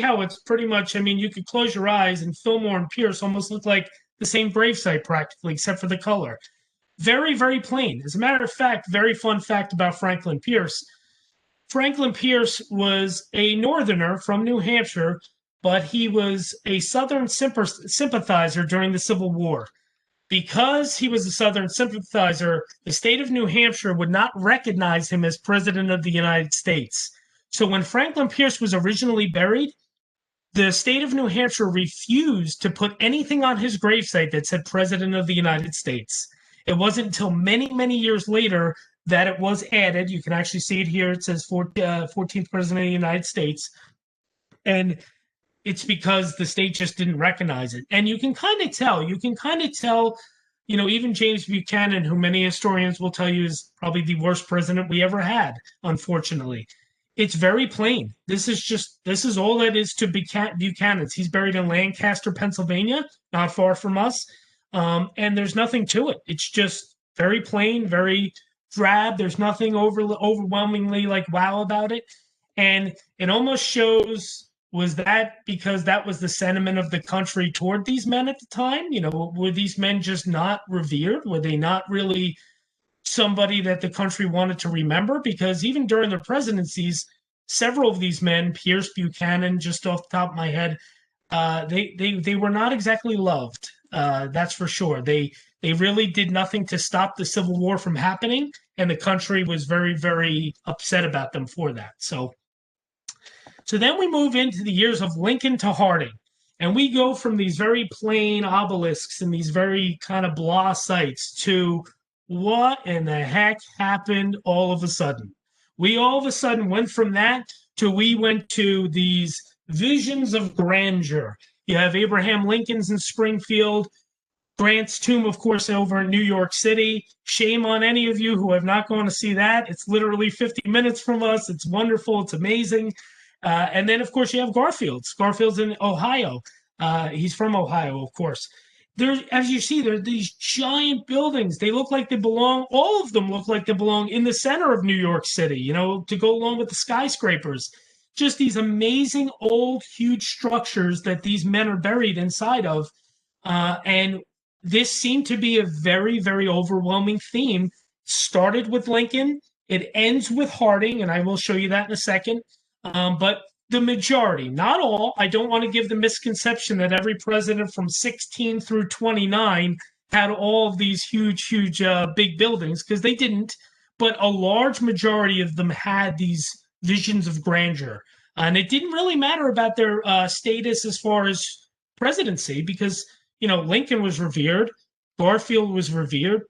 how it's pretty much, you could close your eyes and Fillmore and Pierce almost look like the same gravesite practically, except for the color. Very, very plain. As a matter of fact, very fun fact about Franklin Pierce. Franklin Pierce was a northerner from New Hampshire, but he was a Southern sympathizer during the Civil War. Because he was a Southern sympathizer, the state of New Hampshire would not recognize him as President of the United States. So when Franklin Pierce was originally buried, the state of New Hampshire refused to put anything on his gravesite that said President of the United States. It wasn't until many, many years later that it was added. You can actually see it here. It says 14th President of the United States. And it's because the state just didn't recognize it. And you can kind of tell, even James Buchanan, who many historians will tell you is probably the worst president we ever had, unfortunately. It's very plain. This is all that is to Buchanan's. He's buried in Lancaster, Pennsylvania, not far from us. And there's nothing to it. It's just very plain, very drab. There's nothing overwhelmingly like wow about it. And it almost shows, was that because that was the sentiment of the country toward these men at the time? Were these men just not revered? Were they not really somebody that the country wanted to remember? Because even during their presidencies, several of these men, Pierce, Buchanan, just off the top of my head, they were not exactly loved. That's for sure. They really did nothing to stop the Civil War from happening, and the country was very, very upset about them for that. So then we move into the years of Lincoln to Harding, and we go from these very plain obelisks and these very kind of blah sites to what in the heck happened all of a sudden. We all of a sudden went from that to we went to these visions of grandeur. You have Abraham Lincoln's in Springfield, Grant's tomb, of course, over in New York City. Shame on any of you who have not gone to see that. It's literally 50 minutes from us. It's wonderful. It's amazing. And then, of course, you have Garfield's. Garfield's in Ohio. He's from Ohio, of course. As you see, there are these giant buildings. They look like they belong, all of them look like they belong in the center of New York City, to go along with the skyscrapers. Just these amazing old, huge structures that these men are buried inside of. And this seemed to be a very, very overwhelming theme. Started with Lincoln. It ends with Harding, and I will show you that in a second. But the majority, not all, I don't want to give the misconception that every president from 16 through 29 had all of these huge, huge big buildings, because they didn't. But a large majority of them had these visions of grandeur. And it didn't really matter about their status as far as presidency, because, Lincoln was revered, Garfield was revered,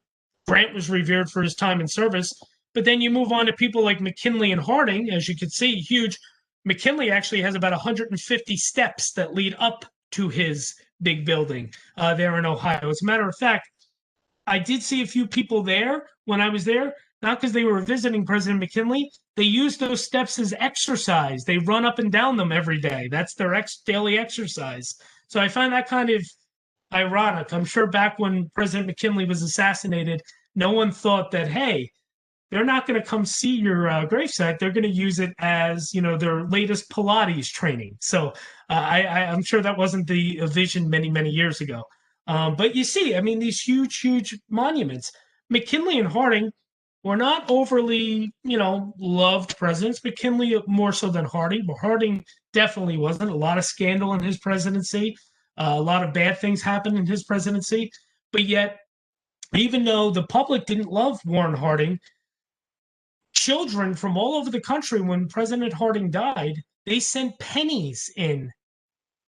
Grant was revered for his time in service. But then you move on to people like McKinley and Harding, as you can see, huge. McKinley actually has about 150 steps that lead up to his big building there in Ohio. As a matter of fact, I did see a few people there when I was there, not because they were visiting President McKinley. They use those steps as exercise. They run up and down them every day. That's their daily exercise. So I find that kind of ironic. I'm sure back when President McKinley was assassinated, no one thought that, hey, they're not going to come see your gravesite. They're going to use it as, their latest Pilates training. So I'm sure that wasn't the vision many, many years ago. But you see, these huge, huge monuments. McKinley and Harding were not overly, loved presidents. McKinley more so than Harding, but Harding definitely wasn't. A lot of scandal in his presidency. A lot of bad things happened in his presidency. But yet, even though the public didn't love Warren Harding, children from all over the country, when President Harding died, they sent pennies in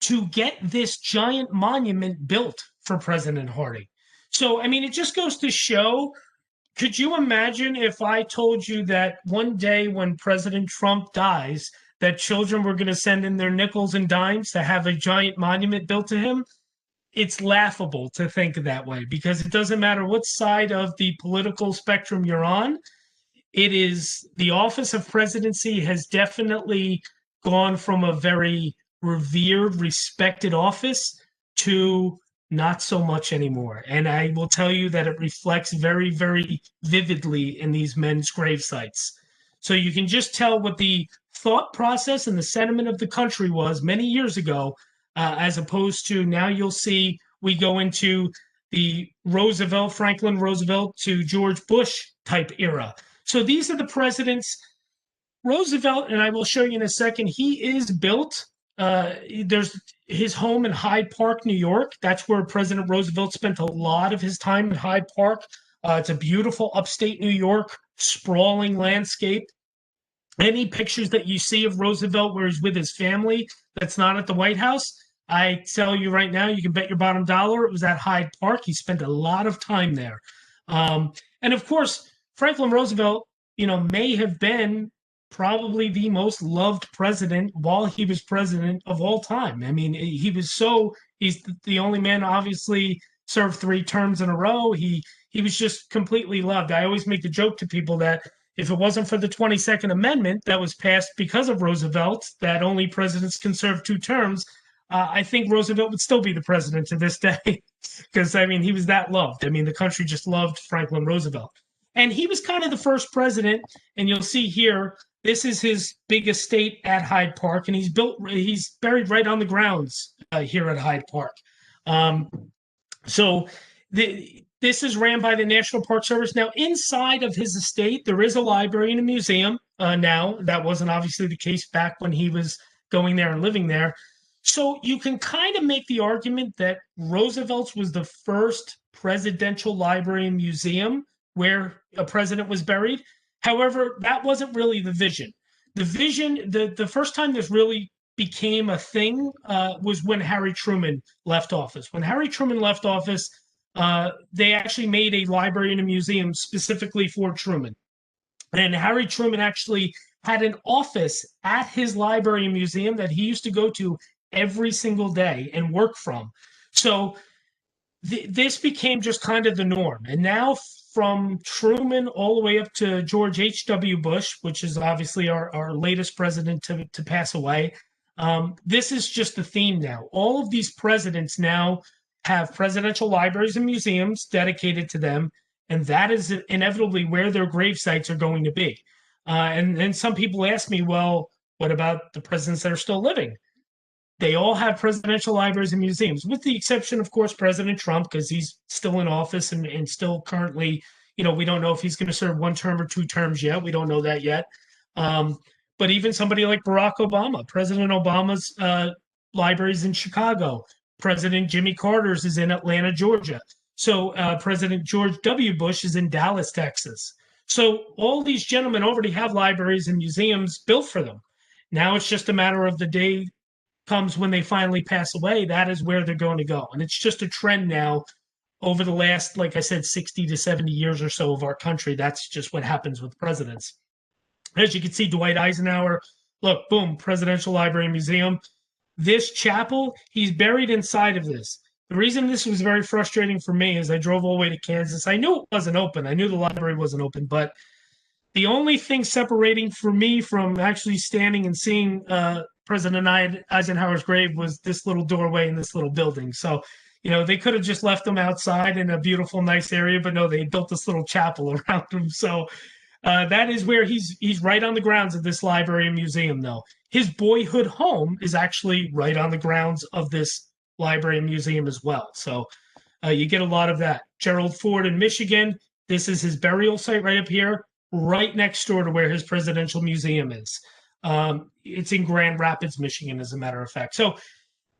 to get this giant monument built for President Harding. So, I mean, it just goes to show. Could you imagine if I told you that one day when President Trump dies, that children were going to send in their nickels and dimes to have a giant monument built to him? It's laughable to think that way, because it doesn't matter what side of the political spectrum you're on. It is, the office of presidency has definitely gone from a very revered, respected office to not so much anymore. And I will tell you that it reflects very, very vividly in these men's grave sites. So you can just tell what the thought process and the sentiment of the country was many years ago, as opposed to now. You'll see we go into the Roosevelt, Franklin Roosevelt to George Bush type era. So these are the presidents. Roosevelt, and I will show you in a second, he is built. There's his home in Hyde Park, New York. That's where President Roosevelt spent a lot of his time in Hyde Park. It's a beautiful upstate New York, sprawling landscape. Any pictures that you see of Roosevelt where he's with his family that's not at the White House, I tell you right now, you can bet your bottom dollar it was at Hyde Park. He spent a lot of time there. And of course, Franklin Roosevelt, may have been probably the most loved president while he was president of all time. I mean, he's the only man, obviously, served 3 terms in a row. He was just completely loved. I always make the joke to people that if it wasn't for the 22nd Amendment that was passed because of Roosevelt, that only presidents can serve 2 terms, I think Roosevelt would still be the president to this day, because, I mean, he was that loved. I mean, the country just loved Franklin Roosevelt. And he was kind of the first president, and you'll see here, this is his big estate at Hyde Park, and he's buried right on the grounds here at Hyde Park. This is ran by the National Park Service. Now, inside of his estate, there is a library and a museum now. That wasn't obviously the case back when he was going there and living there. So you can kind of make the argument that Roosevelt's was the first presidential library and museum where a president was buried. However, that wasn't really the vision. The first time this really became a thing was when Harry Truman left office. When Harry Truman left office, they actually made a library and a museum specifically for Truman. And Harry Truman actually had an office at his library and museum that he used to go to every single day and work from. So this became just kind of the norm. And now from Truman all the way up to George H.W. Bush, which is obviously our latest president to pass away, this is just the theme now. All of these presidents now have presidential libraries and museums dedicated to them, and that is inevitably where their grave sites are going to be. And some people ask me, well, what about the presidents that are still living? They all have presidential libraries and museums, with the exception, of course, President Trump, because he's still in office and still currently, we don't know if he's going to serve 1 term or 2 terms yet. We don't know that yet. But even somebody like Barack Obama, President Obama's libraries in Chicago, President Jimmy Carter's is in Atlanta, Georgia. So President George W. Bush is in Dallas, Texas. So all these gentlemen already have libraries and museums built for them. Now it's just a matter of the day comes when they finally pass away. That is where they're going to go. And it's just a trend now over the last, like I said, 60 to 70 years or so of our country. That's just what happens with presidents. As you can see, Dwight Eisenhower, look, boom, Presidential Library and Museum. This chapel, he's buried inside of this. The reason this was very frustrating for me is I drove all the way to Kansas. I knew it wasn't open. I knew the library wasn't open, but the only thing separating for me from actually standing and seeing President Eisenhower's grave was this little doorway in this little building. So, they could have just left him outside in a beautiful, nice area, but no, they built this little chapel around him. So that is where he's right on the grounds of this library and museum, though. His boyhood home is actually right on the grounds of this library and museum as well. So you get a lot of that. Gerald Ford in Michigan, this is his burial site right up here, right next door to where his presidential museum is. It's in Grand Rapids, Michigan, as a matter of fact. So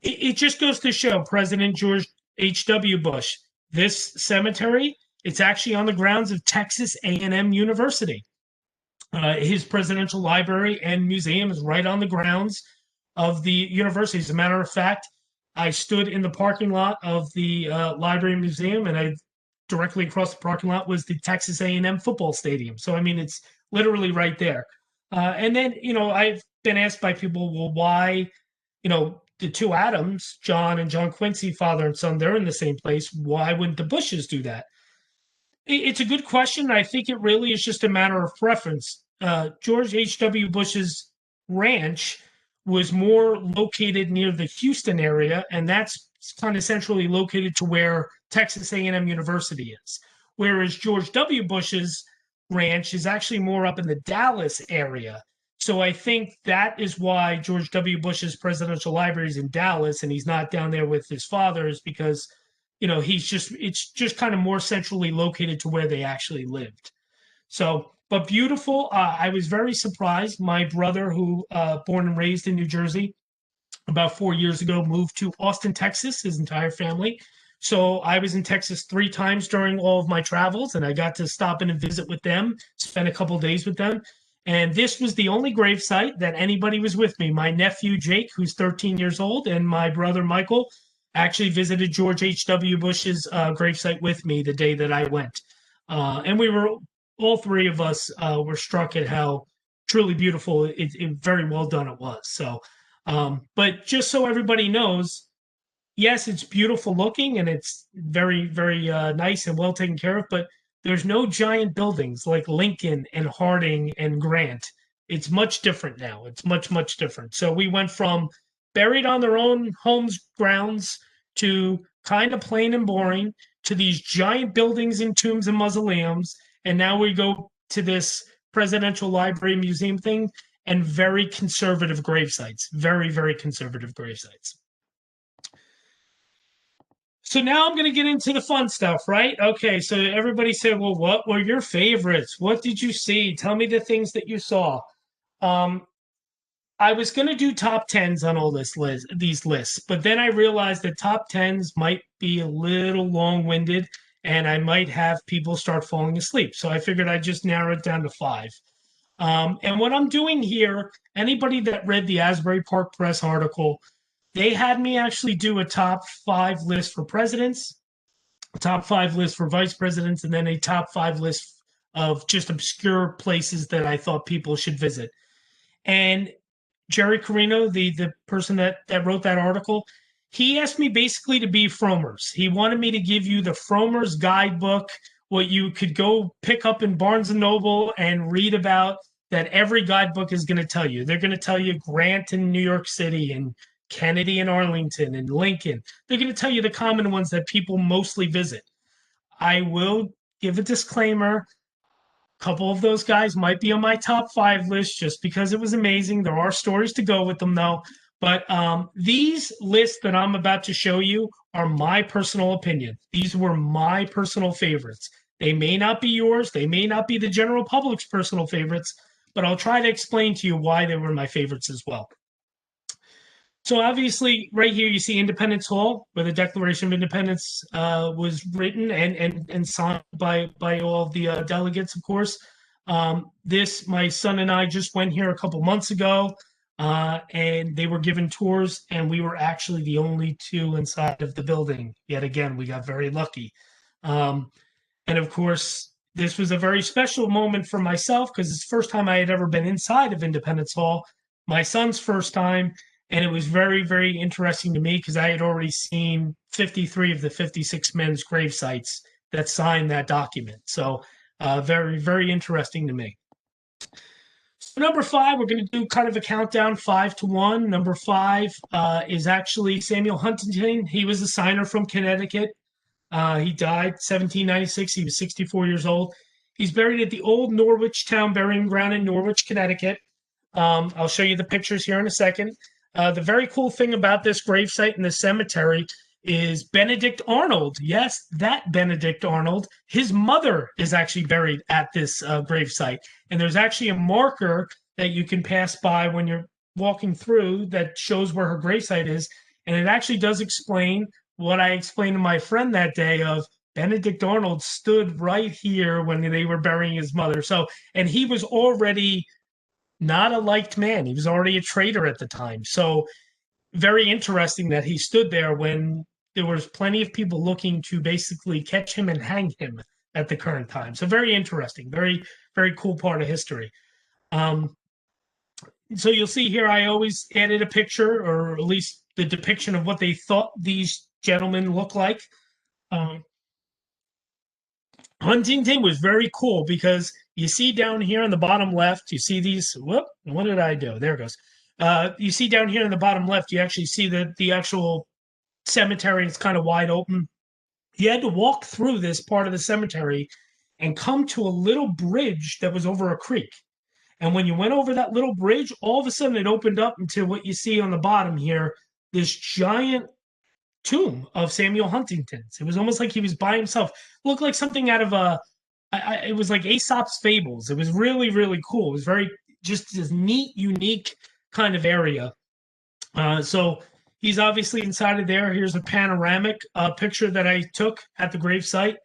it just goes to show President George H.W. Bush, this cemetery, it's actually on the grounds of Texas A&M University. His presidential library and museum is right on the grounds of the university. As a matter of fact, I stood in the parking lot of the library and museum, and I directly across the parking lot was the Texas A&M football stadium. So I mean, it's literally right there. And then I've been asked by people, well, why the two Adams, John and John Quincy, father and son, they're in the same place. Why wouldn't the Bushes do that? It's a good question. I think it really is just a matter of preference. George H.W. Bush's ranch was more located near the Houston area, and that's kind of centrally located to where Texas A&M University is. Whereas George W. Bush's ranch is actually more up in the Dallas area. So I think that is why George W. Bush's presidential library is in Dallas and he's not down there with his father, is because it's just kind of more centrally located to where they actually lived. So, but beautiful. I was very surprised. My brother, who born and raised in New Jersey, about 4 years ago, moved to Austin, Texas, his entire family. So I was in Texas 3 times during all of my travels, and I got to stop in and visit with them, spend a couple of days with them. And this was the only gravesite that anybody was with me. My nephew, Jake, who's 13 years old, and my brother, Michael, actually visited George H.W. Bush's gravesite with me the day that I went. And we were, all three of us were struck at how truly beautiful it very well done it was. So, but just so everybody knows, yes, it's beautiful looking and it's very, very nice and well taken care of, but there's no giant buildings like Lincoln and Harding and Grant. It's much different now. It's much, much different. So we went from buried on their own homes grounds to kind of plain and boring to these giant buildings and tombs and mausoleums. And now we go to this presidential library museum thing and very conservative gravesites, very, very conservative gravesites. So now I'm going to get into the fun stuff, right? Okay, so everybody said, well, what were your favorites? What did you see? Tell me the things that you saw. I was going to do top tens on all these lists, but then I realized that top tens might be a little long-winded, and I might have people start falling asleep. So I figured I'd just narrow it down to 5. And what I'm doing here, anybody that read the Asbury Park Press article, they had me actually do a top 5 list for presidents, a top 5 list for vice presidents, and then a top 5 list of just obscure places that I thought people should visit. And Jerry Carino, the person that wrote that article, he asked me basically to be Frommer's. He wanted me to give you the Frommer's guidebook, what you could go pick up in Barnes and Noble and read about, that every guidebook is going to tell you. They're going to tell you Grant in New York City and Kennedy and Arlington and Lincoln. They're going to tell you the common ones that people mostly visit. I will give a disclaimer. A couple of those guys might be on my top 5 list just because it was amazing. There are stories to go with them, though. But these lists that I'm about to show you are my personal opinion. These were my personal favorites. They may not be yours. They may not be the general public's personal favorites, but I'll try to explain to you why they were my favorites as well. So obviously, right here you see Independence Hall, where the Declaration of Independence was written and signed by all of the delegates, of course. My son and I just went here a couple months ago, and they were given tours, and we were actually the only 2 inside of the building. Yet again, we got very lucky. And of course, this was a very special moment for myself because it's the first time I had ever been inside of Independence Hall, my son's first time. And it was very, very interesting to me because I had already seen 53 of the 56 men's grave sites that signed that document. So very, very interesting to me. So number 5, we're going to do kind of a countdown 5 to 1. Number 5 is actually Samuel Huntington. He was a signer from Connecticut. He died 1796. He was 64 years old. He's buried at the old Norwich Town Burying Ground in Norwich, Connecticut. I'll show you the pictures here in a second. The very cool thing about this gravesite in the cemetery is Benedict Arnold. Yes, that Benedict Arnold. His mother is actually buried at this gravesite. And there's actually a marker that you can pass by when you're walking through that shows where her gravesite is. And it actually does explain what I explained to my friend that day of Benedict Arnold stood right here when they were burying his mother. So, and he was already not a liked man. He was already a traitor at the time. So, very interesting that he stood there when there was plenty of people looking to basically catch him and hang him at the current time. So, very interesting, very, very cool part of history. Um, so you'll see here, I always added a picture, or at least the depiction of what they thought these gentlemen looked like. Um, Huntington was very cool because you see down here in the bottom left, you see these. Whoop, what did I do? There it goes. You see down here in the bottom left, you actually see the actual cemetery. It's kind of wide open. You had to walk through this part of the cemetery and come to a little bridge that was over a creek. And when you went over that little bridge, all of a sudden it opened up into what you see on the bottom here, this giant tomb of Samuel Huntington's. It was almost like he was by himself. It looked like something out of it was like Aesop's Fables. It was really, really cool. It was very, just this neat, unique kind of area. So he's obviously inside of there. Here's a panoramic picture that I took at the gravesite.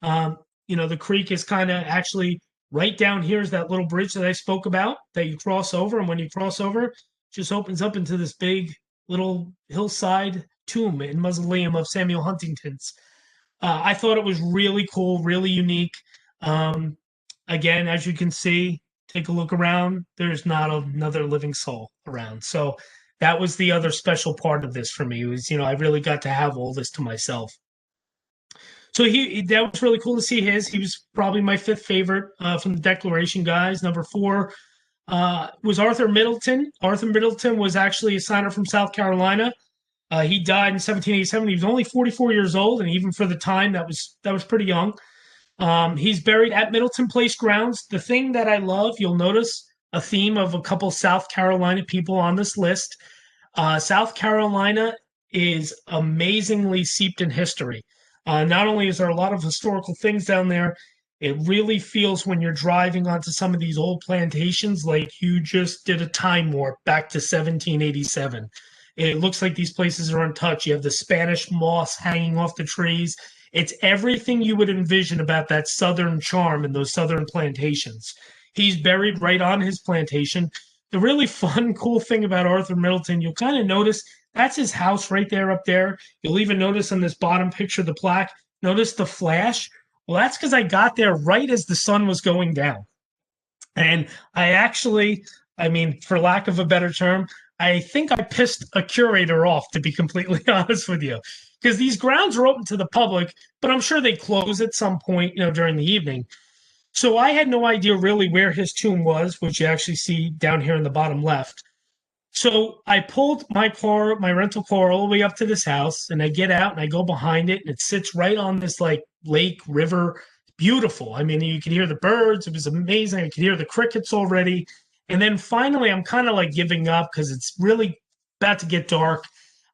The creek is kind of actually right down here is that little bridge that I spoke about that you cross over. And when you cross over, it just opens up into this big little hillside tomb and mausoleum of Samuel Huntington's. I thought it was really cool, really unique. Again, as you can see, take a look around. There's not another living soul around. So that was the other special part of this for me. Was, I really got to have all this to myself. So that was really cool to see his. He was probably my fifth favorite from the Declaration guys. Number 4 was Arthur Middleton. Arthur Middleton was actually a signer from South Carolina. He died in 1787. He was only 44 years old, and even for the time, that was pretty young. He's buried at Middleton Place grounds. The thing that I love, you'll notice a theme of a couple South Carolina people on this list. South Carolina is amazingly steeped in history. Not only is there a lot of historical things down there, it really feels when you're driving onto some of these old plantations like you just did a time warp back to 1787. It looks like these places are untouched. You have the Spanish moss hanging off the trees. It's everything you would envision about that southern charm and those southern plantations. He's buried right on his plantation. The really fun, cool thing about Arthur Middleton, you'll kind of notice that's his house right there up there. You'll even notice on this bottom picture, the plaque, notice the flash. Well, that's because I got there right as the sun was going down. And I actually, for lack of a better term, I think I pissed a curator off, to be completely honest with you, because these grounds are open to the public, but I'm sure they close at some point, during the evening. So I had no idea really where his tomb was, which you actually see down here in the bottom left. So I pulled my rental car, all the way up to this house, and I get out and I go behind it, and it sits right on this like lake, river, beautiful. You could hear the birds. It was amazing. I could hear the crickets already. And then finally, I'm kind of like giving up because it's really about to get dark.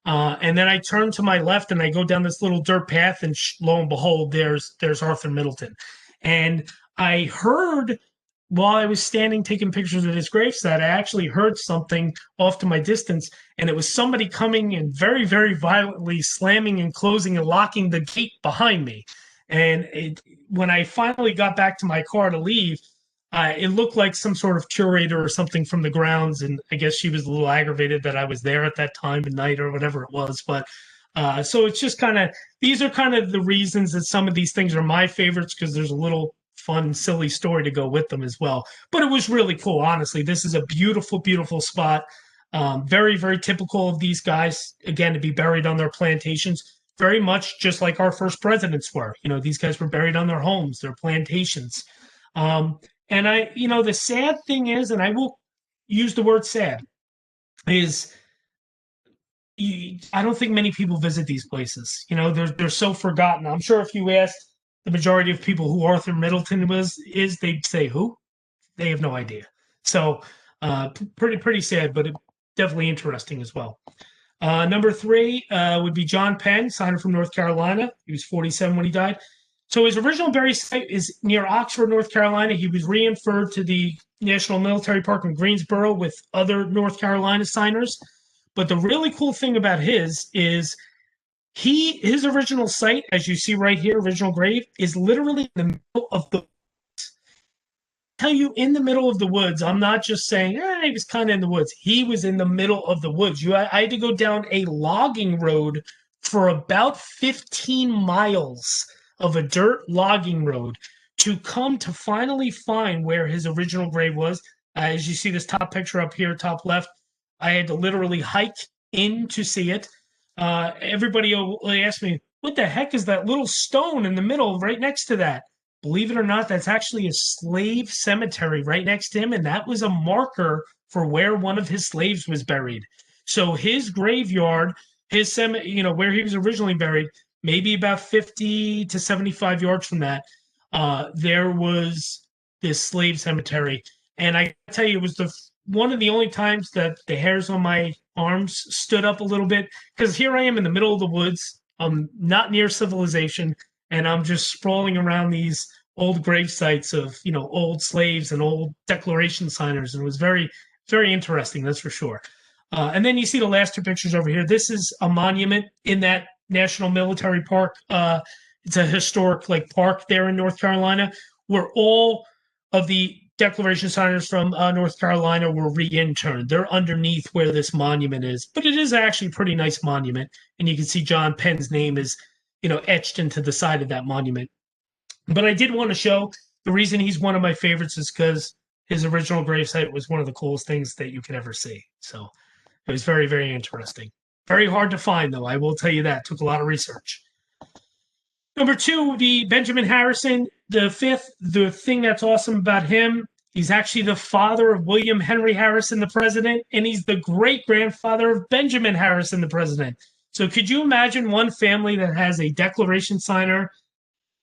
And then I turn to my left and I go down this little dirt path, and lo and behold, there's Arthur Middleton. And I heard, while I was standing taking pictures of his gravesite, I actually heard something off to my distance, and it was somebody coming and very, very violently slamming and closing and locking the gate behind me. And when I finally got back to my car to leave, it looked like some sort of curator or something from the grounds, and I guess she was a little aggravated that I was there at that time of night or whatever it was. But so it's just these are kind of the reasons that some of these things are my favorites, because there's a little fun, silly story to go with them as well. But it was really cool, honestly. This is a beautiful, beautiful spot. Very, very typical of these guys, again, to be buried on their plantations, very much just like our first presidents were. These guys were buried on their homes, their plantations. And the sad thing is, and I will use the word sad, is I don't think many people visit these places. They're so forgotten. I'm sure if you asked the majority of people who Arthur Middleton is, they'd say who? They have no idea. So pretty sad, but definitely interesting as well. Number 3 would be John Penn, signer from North Carolina. He was 47 when he died. So his original burial site is near Oxford, North Carolina. He was reinferred to the National Military Park in Greensboro with other North Carolina signers. But the really cool thing about his is His original site, as you see right here, original grave, is literally in the middle of the tell you in the middle of the woods. I'm not just saying he was kind of in the woods. He was in the middle of the woods. I had to go down a logging road for about 15 miles of a dirt logging road to come to finally find where his original grave was. As you see this top picture up here, top left, I had to literally hike in to see it. Everybody will ask me, what the heck is that little stone in the middle right next to that? Believe it or not, that's actually a slave cemetery right next to him, and that was a marker for where one of his slaves was buried. So his graveyard, where he was originally buried, maybe about 50 to 75 yards from that, there was this slave cemetery. And I tell you, it was one of the only times that the hairs on my arms stood up a little bit, because here I am in the middle of the woods. I'm not near civilization, and I'm just sprawling around these old grave sites of old slaves and old declaration signers, and it was very, very interesting, that's for sure. And then you see the last two pictures over here. This is a monument in that National Military Park. It's a historic park there in North Carolina, where all of the declaration signers from North Carolina were re-interned. They're underneath where this monument is, but it is actually a pretty nice monument, and you can see John Penn's name is etched into the side of that monument. But I did want to show the reason he's one of my favorites is because his original gravesite was one of the coolest things that you could ever see. So it was very, very interesting. Very hard to find, though. I will tell you that. Took a lot of research. Number two would be Benjamin Harrison. The thing that's awesome about him, he's actually the father of William Henry Harrison, the president, and he's the great-grandfather of Benjamin Harrison, the president. So could you imagine one family that has a declaration signer,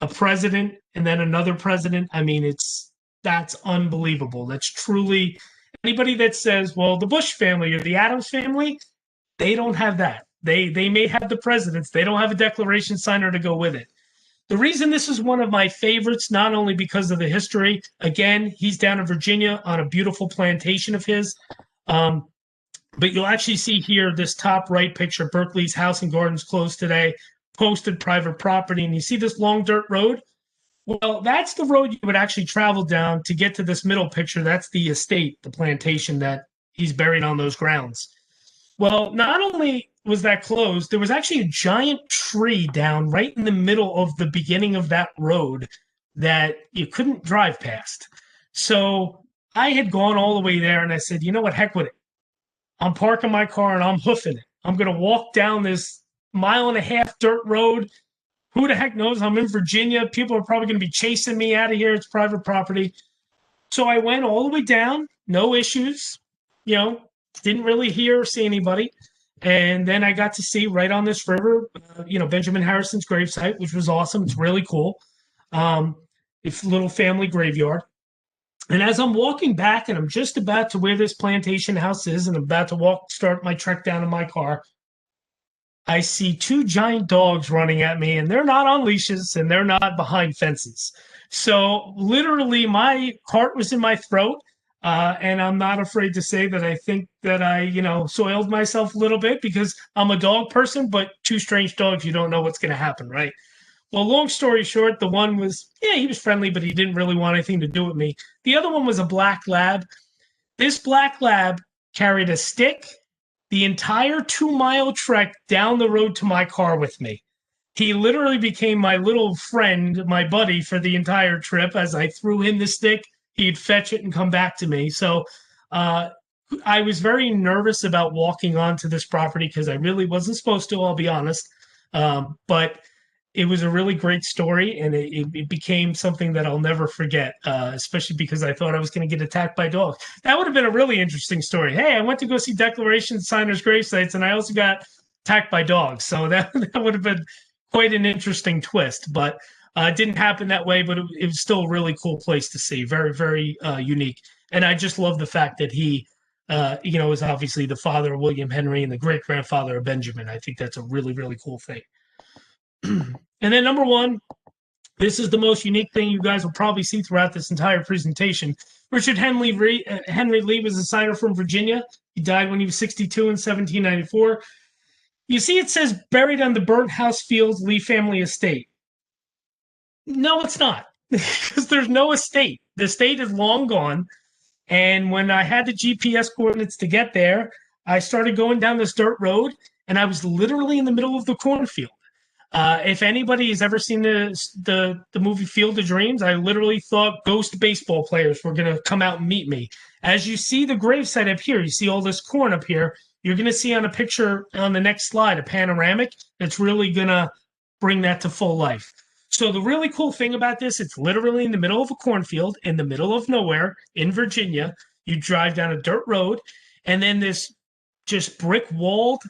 a president, and then another president? I mean, that's unbelievable. That's truly, anybody that says, well, the Bush family or the Adams family, they don't have that. They may have the presidents. They don't have a declaration signer to go with it. The reason this is one of my favorites, not only because of the history, again, he's down in Virginia on a beautiful plantation of his, but you'll actually see here this top right picture, Berkeley's House and Gardens closed today, posted private property, and you see this long dirt road? Well, that's the road you would actually travel down to get to this middle picture. That's the estate, the plantation that he's buried on those grounds. Well, not only was that closed, there was actually a giant tree down right in the middle of the beginning of that road that you couldn't drive past. So I had gone all the way there, and I said, you know what, heck with it. I'm parking my car and I'm hoofing it. I'm going to walk down this 1.5-mile dirt road. Who the heck knows? I'm in Virginia. People are probably going to be chasing me out of here. It's private property. So I went all the way down, no issues, didn't really hear or see anybody. And then I got to see right on this river, Benjamin Harrison's gravesite, which was awesome. It's really cool. It's a little family graveyard. And as I'm walking back and I'm just about to where this plantation house is and I'm about to start my trek down in my car, I see two giant dogs running at me, and they're not on leashes and they're not behind fences. So literally my heart was in my throat. And I'm not afraid to say that I think that I, soiled myself a little bit because I'm a dog person, but two strange dogs, you don't know what's going to happen, right? Well, long story short, the one was, he was friendly, but he didn't really want anything to do with me. The other one was a black lab. This black lab carried a stick the entire 2-mile trek down the road to my car with me. He literally became my little friend, my buddy for the entire trip. As I threw him the stick, he'd fetch it and come back to me. So I was very nervous about walking onto this property because I really wasn't supposed to, I'll be honest. But it was a really great story, and it became something that I'll never forget, especially because I thought I was going to get attacked by dogs. That would have been a really interesting story. Hey, I went to go see declaration signers' gravesites, and I also got attacked by dogs. So that would have been quite an interesting twist. But it didn't happen that way, but it was still a really cool place to see. Very, very unique. And I just love the fact that he, is obviously the father of William Henry and the great-grandfather of Benjamin. I think that's a really, really cool thing. And then number one, this is the most unique thing you guys will probably see throughout this entire presentation. Richard Henry Lee was a signer from Virginia. He died when he was 62 in 1794. You see, it says buried on the Burnt House Fields Lee family estate. No, it's not, because there's no estate. The estate is long gone. And when I had the GPS coordinates to get there, I started going down this dirt road, and I was literally in the middle of the cornfield. If anybody has ever seen the movie Field of Dreams, I literally thought ghost baseball players were going to come out and meet me. As you see the gravesite up here, you see all this corn up here. You're going to see on a picture on the next slide a panoramic that's really going to bring that to full life. So the really cool thing about this, it's literally in the middle of a cornfield, in the middle of nowhere in Virginia. You drive down a dirt road, and then this just brick walled,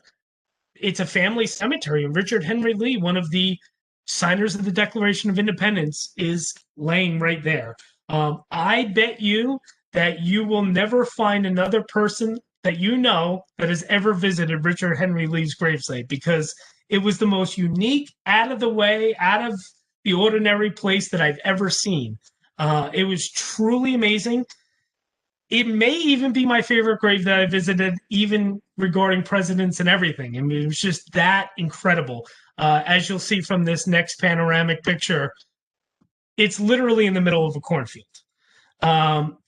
it's a family cemetery. And Richard Henry Lee, one of the signers of the Declaration of Independence, is laying right there. I bet you that you will never find another person that you know that has ever visited Richard Henry Lee's gravesite, because it was the most unique, out of the way, out of the ordinary place that I've ever seen. It was truly amazing. It may even be my favorite grave that I visited, even regarding presidents and everything. I mean, it was just that incredible. As you'll see from this next panoramic picture, it's literally in the middle of a cornfield.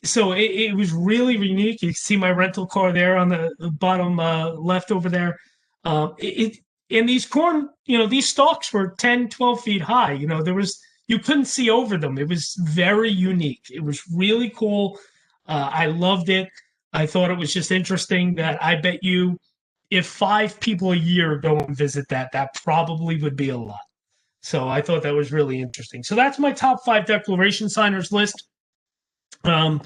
So it was really unique. You can see my rental car there on the bottom left over there. And these corn, these stalks were 10, 12 feet high. You couldn't see over them. It was very unique. It was really cool. I loved it. I thought it was just interesting that I bet you if 5 people a year go and visit that probably would be a lot. So I thought that was really interesting. So that's my top 5 declaration signers list. Then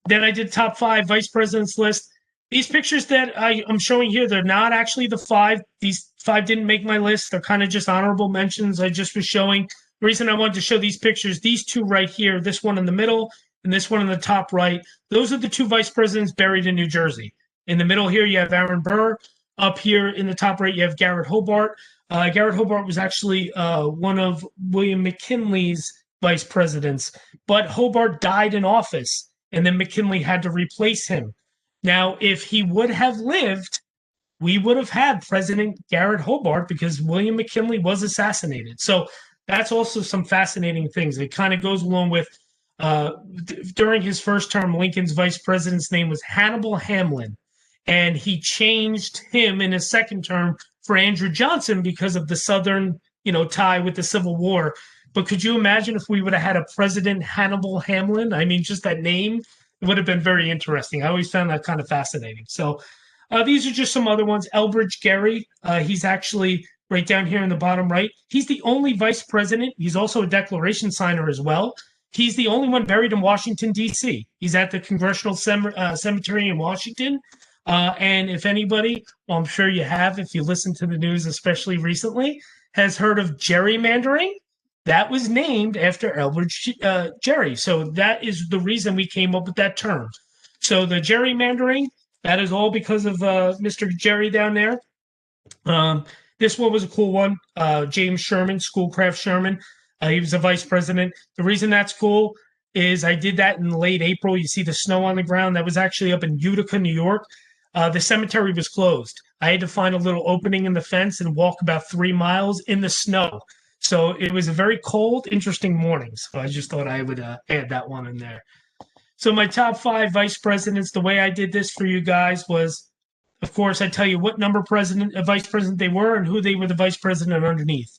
I did top 5 vice presidents list. These pictures that I'm showing here, they're not actually the 5. These 5 didn't make my list. They're kind of just honorable mentions. I just was showing. The reason I wanted to show these pictures, these 2 right here, this one in the middle and this one in the top right, those are the 2 vice presidents buried in New Jersey. In the middle here, you have Aaron Burr. Up here in the top right, you have Garrett Hobart. Garrett Hobart was actually one of William McKinley's vice presidents, but Hobart died in office, and then McKinley had to replace him. Now, if he would have lived, we would have had President Garrett Hobart, because William McKinley was assassinated. So that's also some fascinating things. It kind of goes along with during his first term, Lincoln's vice president's name was Hannibal Hamlin, and he changed him in his second term for Andrew Johnson because of the Southern, tie with the Civil War. But could you imagine if we would have had a President Hannibal Hamlin? I mean, just that name, it would have been very interesting. I always found that kind of fascinating. So these are just some other ones. Elbridge Gerry, he's actually right down here in the bottom right. He's the only vice president. He's also a declaration signer as well. He's the only one buried in Washington, D.C. He's at the Congressional Cemetery in Washington. And if anybody, well, I'm sure you have, if you listen to the news, especially recently, has heard of gerrymandering, that was named after Elbridge Gerry. So that is the reason we came up with that term. So the gerrymandering, that is all because of Mr. Gerry down there. This one was a cool one. James Sherman, Schoolcraft Sherman. He was a vice president. The reason that's cool is I did that in late April. You see the snow on the ground. That was actually up in Utica, New York. The cemetery was closed. I had to find a little opening in the fence and walk about 3 miles in the snow. So it was a very cold, interesting morning. So I just thought I would add that one in there. So my top 5 vice presidents, the way I did this for you guys was, of course, I tell you what number vice president they were and who they were the vice president underneath.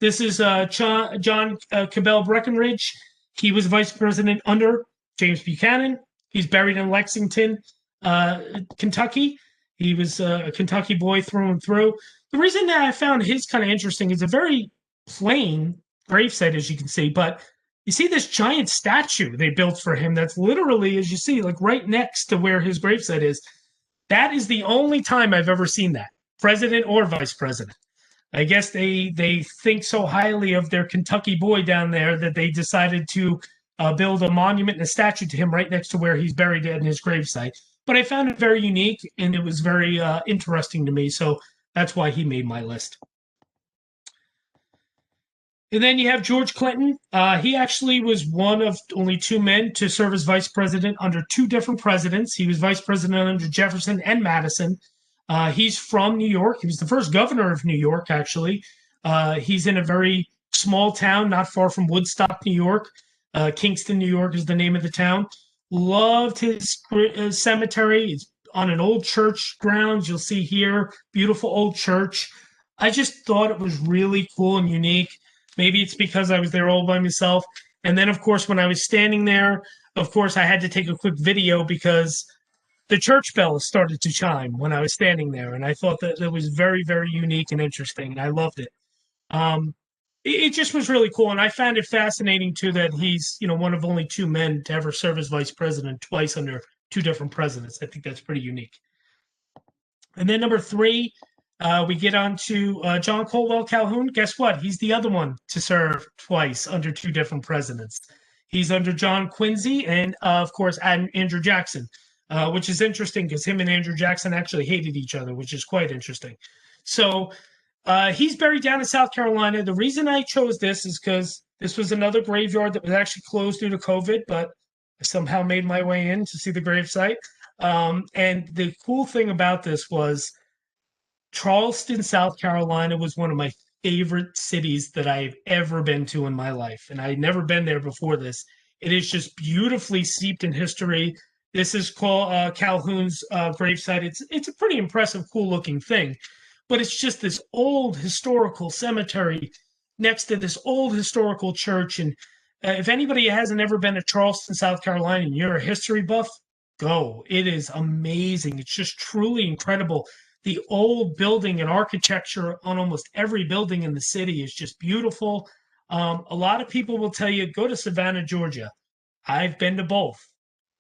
This is John Cabell Breckinridge. He was vice president under James Buchanan. He's buried in Lexington, Kentucky. He was a Kentucky boy through and through. The reason that I found his kind of interesting is a very plain gravesite, as you can see, but you see this giant statue they built for him that's literally, as you see, like right next to where his gravesite is. That is the only time I've ever seen that, president or vice president. I guess they think so highly of their Kentucky boy down there that they decided to build a monument and a statue to him right next to where he's buried in his gravesite. But I found it very unique, and it was very interesting to me, so that's why he made my list. And then you have George Clinton. He actually was one of only 2 men to serve as vice president under 2 different presidents. He was vice president under Jefferson and Madison. He's from New York. He was the first governor of New York, actually. He's in a very small town not far from Woodstock, New York. Kingston, New York is the name of the town. Loved his cemetery. It's on an old church grounds. You'll see here, beautiful old church. I just thought it was really cool and unique. Maybe it's because I was there all by myself. And then, of course, when I was standing there, of course, I had to take a quick video because the church bell started to chime when I was standing there. And I thought that it was very, very unique and interesting. And I loved it. Um, it just was really cool. And I found it fascinating, too, that he's, one of only two men to ever serve as vice president twice under two different presidents. I think that's pretty unique. And then number three, we get on to John Colwell Calhoun. Guess what? He's the other one to serve twice under two different presidents. He's under John Quincy and, of course, Andrew Jackson, which is interesting because him and Andrew Jackson actually hated each other, which is quite interesting. So he's buried down in South Carolina. The reason I chose this is because this was another graveyard that was actually closed due to COVID, but I somehow made my way in to see the gravesite. And the cool thing about this was Charleston, South Carolina was one of my favorite cities that I've ever been to in my life. And I'd never been there before this. It is just beautifully steeped in history. This is called Calhoun's gravesite. It's a pretty impressive, cool looking thing. But it's just this old historical cemetery next to this old historical church. And if anybody hasn't ever been to Charleston, South Carolina, and you're a history buff, go. It is amazing. It's just truly incredible. The old building and architecture on almost every building in the city is just beautiful. A lot of people will tell you, go to Savannah, Georgia. I've been to both.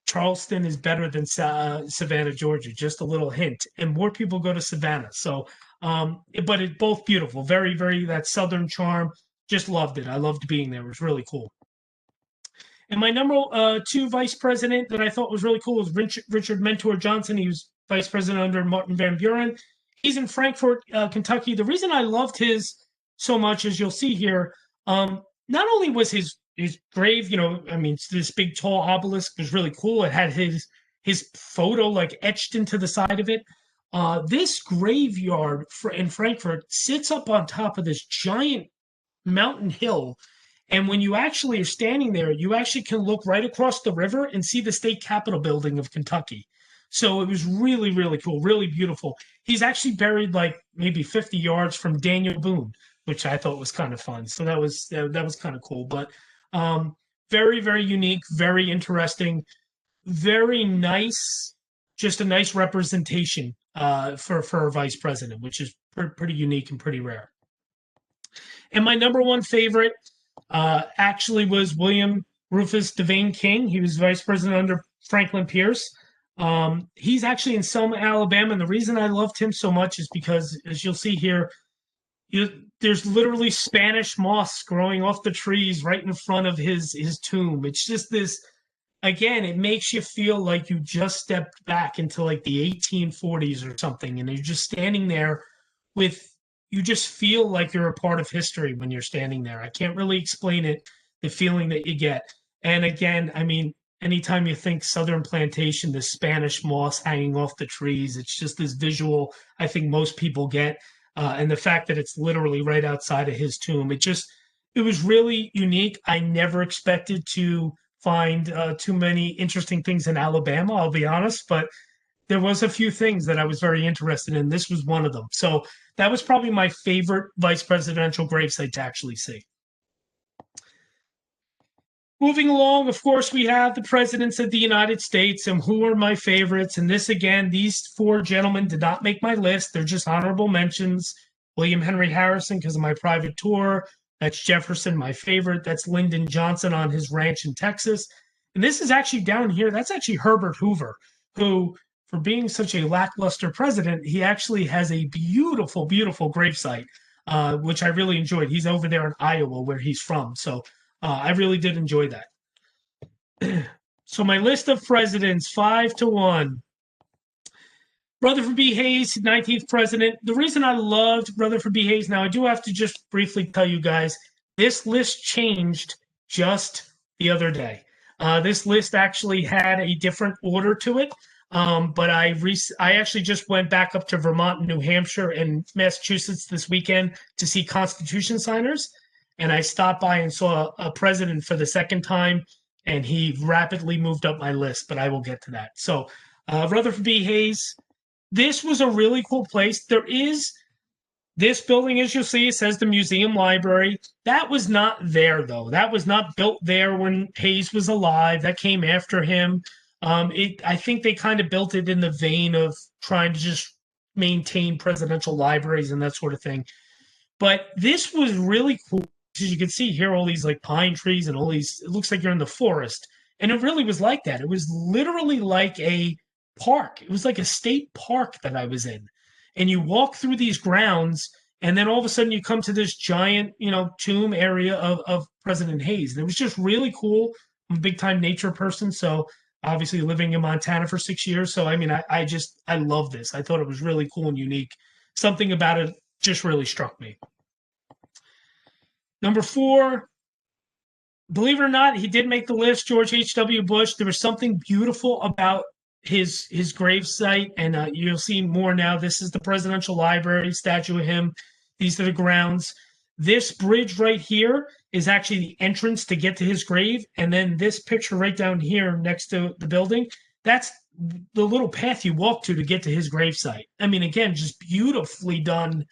Charleston is better than Savannah, Georgia. Just a little hint. And more people go to Savannah. So, but it's both beautiful. Very, very, that Southern charm. Just loved it. I loved being there. It was really cool. And my number two vice president that I thought was really cool was Richard Mentor Johnson. He was vice president under Martin Van Buren. He's in Frankfort, Kentucky. The reason I loved his so much, as you'll see here, not only was his grave, this big tall obelisk was really cool. It had his photo like etched into the side of it. This graveyard in Frankfort sits up on top of this giant mountain hill. And when you actually are standing there, you actually can look right across the river and see the state capitol building of Kentucky. So it was really, really cool, really beautiful. He's actually buried like maybe 50 yards from Daniel Boone, which I thought was kind of fun. So that was kind of cool. But very, very unique, very interesting, very nice, just a nice representation for a vice president, which is pretty unique and pretty rare. And my number one favorite actually was William Rufus Devane King. He was vice president under Franklin Pierce. He's actually in Selma, Alabama. And the reason I loved him so much is because, as you'll see here, there's literally Spanish moss growing off the trees right in front of his tomb. It's just this, again, it makes you feel like you just stepped back into like the 1840s or something. And you're just standing there you just feel like you're a part of history when you're standing there. I can't really explain it, the feeling that you get. And again, anytime you think Southern plantation, the Spanish moss hanging off the trees, it's just this visual I think most people get. And the fact that it's literally right outside of his tomb, it was really unique. I never expected to find too many interesting things in Alabama, I'll be honest, but there was a few things that I was very interested in. This was one of them. So that was probably my favorite vice presidential gravesite to actually see. Moving along, of course, we have the presidents of the United States and who are my favorites. And this, again, these four gentlemen did not make my list. They're just honorable mentions. William Henry Harrison, because of my private tour. That's Jefferson, my favorite. That's Lyndon Johnson on his ranch in Texas. And this is actually down here. That's actually Herbert Hoover, who, for being such a lackluster president, he actually has a beautiful, beautiful gravesite, which I really enjoyed. He's over there in Iowa, where he's from. So I really did enjoy that. So my list of presidents, 5-1. Rutherford B. Hayes, 19th president. The reason I loved Rutherford B. Hayes, now I do have to just briefly tell you guys, this list changed just the other day. This list actually had a different order to it. But I actually just went back up to Vermont, New Hampshire, and Massachusetts this weekend to see Constitution signers, and I stopped by and saw a president for the second time, and he rapidly moved up my list. But I will get to that. So, Rutherford B. Hayes, this was a really cool place. There is this building, as you'll see, it says the museum library. That was not there, though. That was not built there when Hayes was alive. That came after him. I think they kind of built it in the vein of trying to just maintain presidential libraries and that sort of thing. But this was really cool because you can see here all these like pine trees and all these. It looks like you're in the forest, and it really was like that. It was literally like a park. It was like a state park that I was in, and you walk through these grounds, and then all of a sudden you come to this giant, tomb area of President Hayes. And it was just really cool. I'm a big time nature person, so obviously living in Montana for 6 years. So I mean, I love this. I thought it was really cool and unique. Something about it just really struck me. Number 4, believe it or not, he did make the list. George H.W. Bush. There was something beautiful about his gravesite, and you'll see more now. This is the Presidential Library, statue of him. These are the grounds. This bridge right here is actually the entrance to get to his grave, and then this picture right down here next to the building, that's the little path you walk to get to his gravesite. I mean, again, just beautifully done.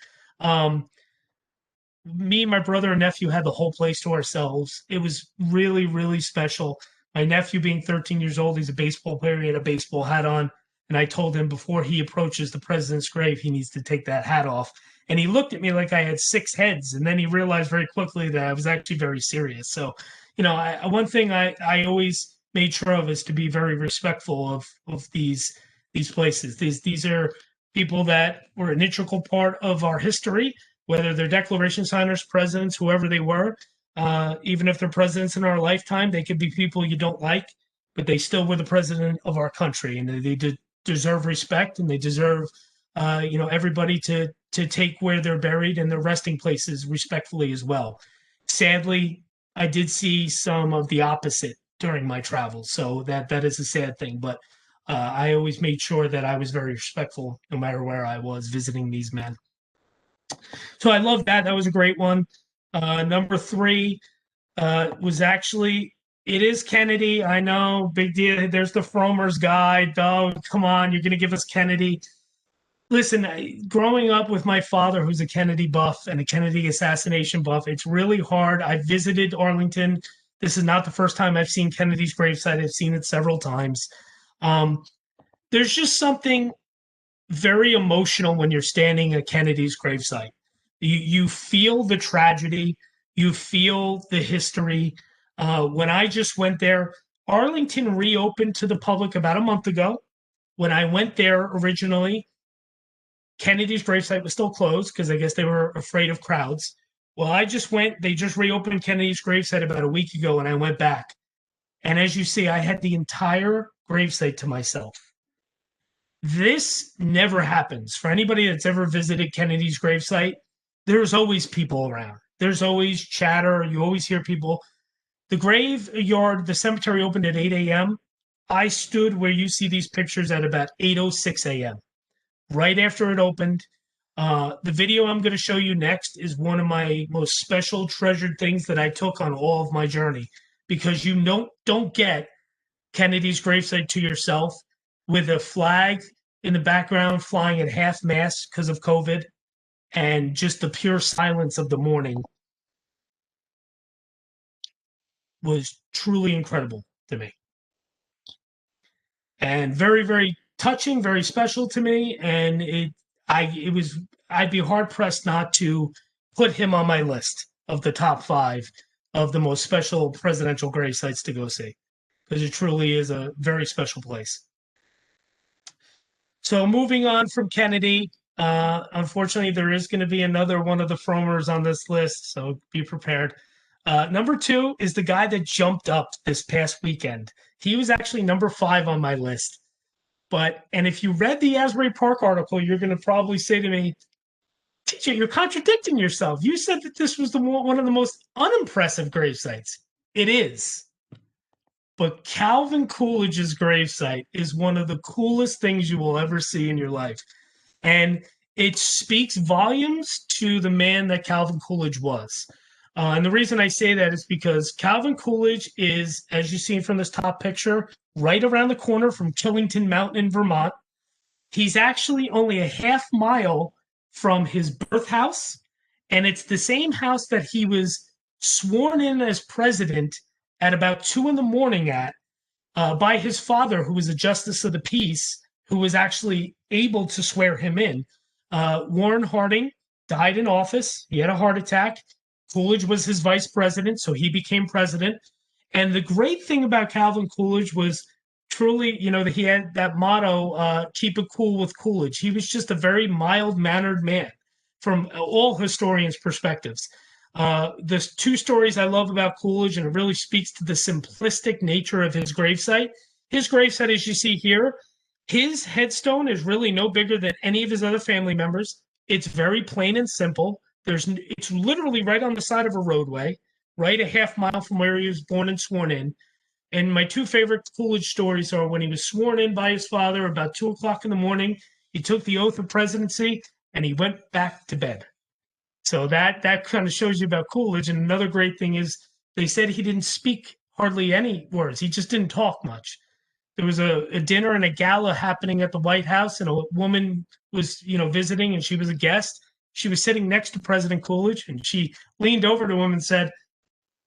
Me, my brother, and nephew had the whole place to ourselves. It was really, really special. My nephew, being 13 years old, he's a baseball player. He had a baseball hat on. And I told him before he approaches the president's grave, he needs to take that hat off. And he looked at me like I had 6 heads. And then he realized very quickly that I was actually very serious. So, one thing I always made sure of is to be very respectful of these places. These are people that were an integral part of our history, whether they're declaration signers, presidents, whoever they were. Even if they're presidents in our lifetime, they could be people you don't like, but they still were the president of our country, and they deserve respect, and they deserve, everybody to take where they're buried and their resting places respectfully as well. Sadly, I did see some of the opposite during my travels, so that is a sad thing. But I always made sure that I was very respectful, no matter where I was visiting these men. So I love that. That was a great one. Number 3 was actually, it is Kennedy. I know, big deal. There's the Frommer's Guide. Oh, come on, you're going to give us Kennedy. Listen, growing up with my father, who's a Kennedy buff and a Kennedy assassination buff, it's really hard. I visited Arlington. This is not the first time I've seen Kennedy's gravesite. I've seen it several times. There's just something very emotional when you're standing at Kennedy's gravesite. You feel the tragedy, you feel the history. When I just went there, Arlington reopened to the public about a month ago. When I went there originally, Kennedy's gravesite was still closed because I guess they were afraid of crowds. Well, I just went, they just reopened Kennedy's gravesite about a week ago, and I went back. And as you see, I had the entire gravesite to myself. This never happens. For anybody that's ever visited Kennedy's gravesite, there's always people around. There's always chatter. You always hear people. The graveyard, the cemetery opened at 8 a.m. I stood where you see these pictures at about 8:06 a.m. right after it opened. The video I'm going to show you next is one of my most special, treasured things that I took on all of my journey, because you don't get Kennedy's gravesite to yourself with a flag in the background flying at half mast because of COVID, and just the pure silence of the morning was truly incredible to me. And very, very touching, very special to me. And I'd be hard pressed not to put him on my list of the top 5 of the most special presidential grave sites to go see, because it truly is a very special place. So moving on from Kennedy, unfortunately, there is going to be another one of the Frommers on this list, so be prepared. Number 2 is the guy that jumped up this past weekend. He was actually number 5 on my list. And if you read the Asbury Park article, you're going to probably say to me, teacher, you're contradicting yourself. You said that this was one of the most unimpressive grave sites. It is. but Calvin Coolidge's gravesite is one of the coolest things you will ever see in your life. And it speaks volumes to the man that Calvin Coolidge was. And the reason I say that is because Calvin Coolidge is, as you see from this top picture, right around the corner from Killington Mountain in Vermont. He's actually only a half mile from his birth house, and it's the same house that he was sworn in as president at about 2 in the morning by his father, who was a justice of the peace, who was actually able to swear him in. Warren Harding died in office. He had a heart attack. Coolidge was his vice president, so he became president. And the great thing about Calvin Coolidge was truly, that he had that motto, keep it cool with Coolidge. He was just a very mild mannered man from all historians' perspectives. The two stories I love about Coolidge, and it really speaks to the simplistic nature of his gravesite. His gravesite, as you see here, his headstone is really no bigger than any of his other family members. It's very plain and simple. It's literally right on the side of a roadway, right a half mile from where he was born and sworn in. And my two favorite Coolidge stories are when he was sworn in by his father about 2 o'clock in the morning. He took the oath of presidency and he went back to bed. So that kind of shows you about Coolidge. And another great thing is they said he didn't speak hardly any words. He just didn't talk much. There was a dinner and a gala happening at the White House, and a woman was, visiting, and she was a guest. She was sitting next to President Coolidge, and she leaned over to him and said,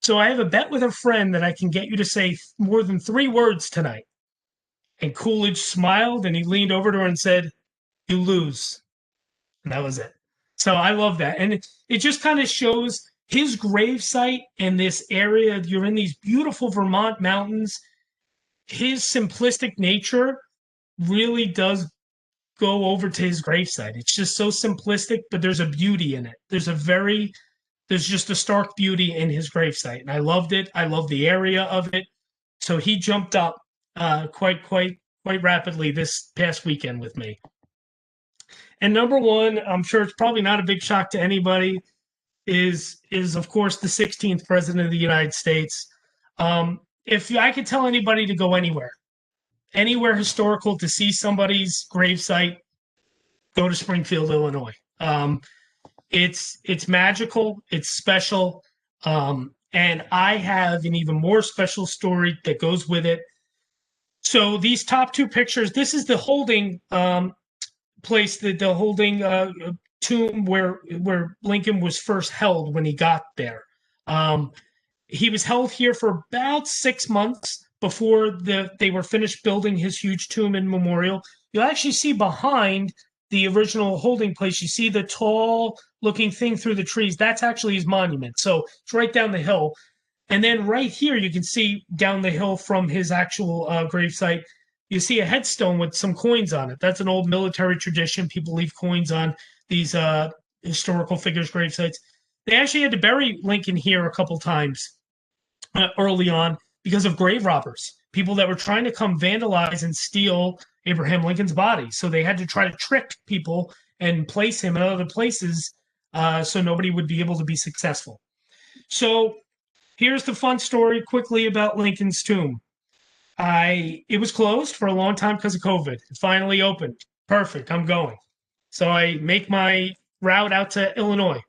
"So I have a bet with a friend that I can get you to say more than 3 words tonight." And Coolidge smiled, and he leaned over to her and said, "You lose." And that was it. So I love that. And it just kind of shows his gravesite and this area. You're in these beautiful Vermont mountains. His simplistic nature really does go over to his gravesite. It's just so simplistic, but there's a beauty in it. There's just a stark beauty in his gravesite. And I loved it. I love the area of it. So he jumped up quite rapidly this past weekend with me. And number one, I'm sure it's probably not a big shock to anybody, is of course the 16th president of the United States. If I could tell anybody to go anywhere historical to see somebody's gravesite, go to Springfield, Illinois. It's magical, it's special, and I have an even more special story that goes with it. So these top two pictures, this is the holding place, the holding tomb where Lincoln was first held when he got there. He was held here for about 6 months before they were finished building his huge tomb and memorial. You'll actually see behind the original holding place, you see the tall looking thing through the trees. That's actually his monument. So it's right down the hill. And then right here, you can see down the hill from his actual gravesite, you see a headstone with some coins on it. That's an old military tradition. People leave coins on these historical figures' gravesites. They actually had to bury Lincoln here a couple times early on because of grave robbers, people that were trying to come vandalize and steal Abraham Lincoln's body. So they had to try to trick people and place him in other places so nobody would be able to be successful. So here's the fun story quickly about Lincoln's tomb. It was closed for a long time because of COVID. It finally opened. Perfect. I'm going. So I make my route out to Illinois.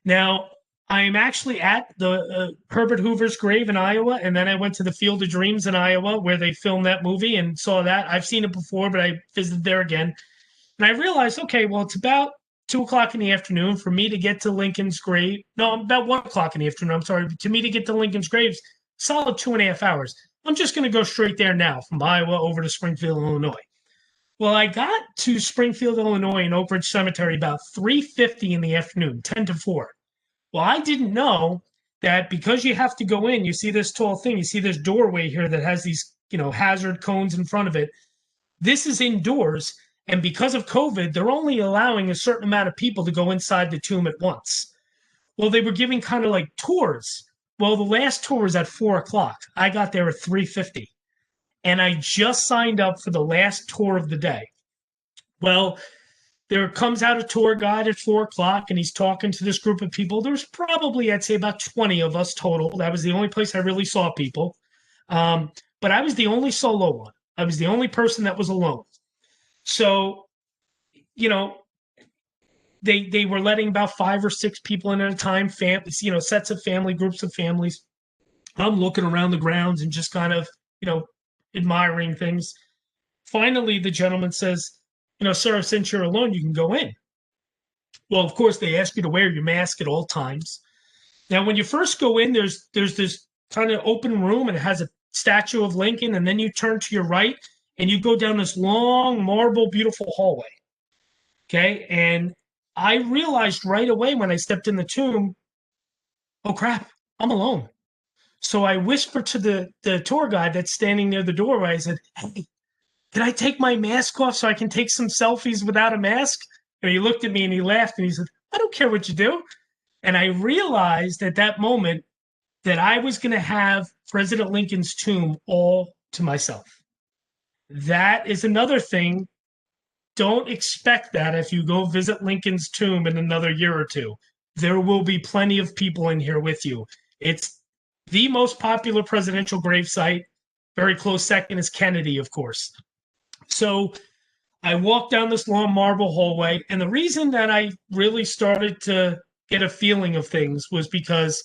Now, I am actually at the Herbert Hoover's grave in Iowa, and then I went to the Field of Dreams in Iowa where they filmed that movie and saw that. I've seen it before, but I visited there again. And I realized, okay, well, it's about 2 o'clock in the afternoon for me to get to Lincoln's grave. No, about 1 o'clock in the afternoon. I'm sorry. To me to get to Lincoln's grave, solid 2.5 hours. I'm just going to go straight there now from Iowa over to Springfield, Illinois. Well, I got to Springfield, Illinois in Oak Ridge Cemetery about 3:50 in the afternoon, 10 to 4. Well, I didn't know that because you have to go in, you see this tall thing, you see this doorway here that has these, hazard cones in front of it. This is indoors, and because of COVID, they're only allowing a certain amount of people to go inside the tomb at once. Well, they were giving kind of like tours. Well, the last tour was at 4 o'clock. I got there at 3:50, and I just signed up for the last tour of the day. Well, there comes out a tour guide at 4 o'clock, and he's talking to this group of people. There's probably, I'd say, about 20 of us total. That was the only place I really saw people. But I was the only solo one. I was the only person that was alone. So, you know, they were letting about 5 or 6 people in at a time, sets of family, groups of families. I'm looking around the grounds and just kind of, you know, admiring things. Finally, the gentleman says, sir, since you're alone, you can go in. Well, of course, they ask you to wear your mask at all times. Now, when you first go in, there's this kind of open room and it has a statue of Lincoln, and then you turn to your right and you go down this long marble, beautiful hallway. Okay. And I realized right away when I stepped in the tomb, oh crap, I'm alone. So I whispered to the tour guide that's standing near the doorway. I said, hey, can I take my mask off so I can take some selfies without a mask? And he looked at me and he laughed and he said, I don't care what you do. And I realized at that moment that I was going to have President Lincoln's tomb all to myself. That is another thing. Don't expect that if you go visit Lincoln's tomb in another year or two. There will be plenty of people in here with you. It's the most popular presidential gravesite. Very close second is Kennedy, of course. So I walked down this long marble hallway, and the reason that I really started to get a feeling of things was because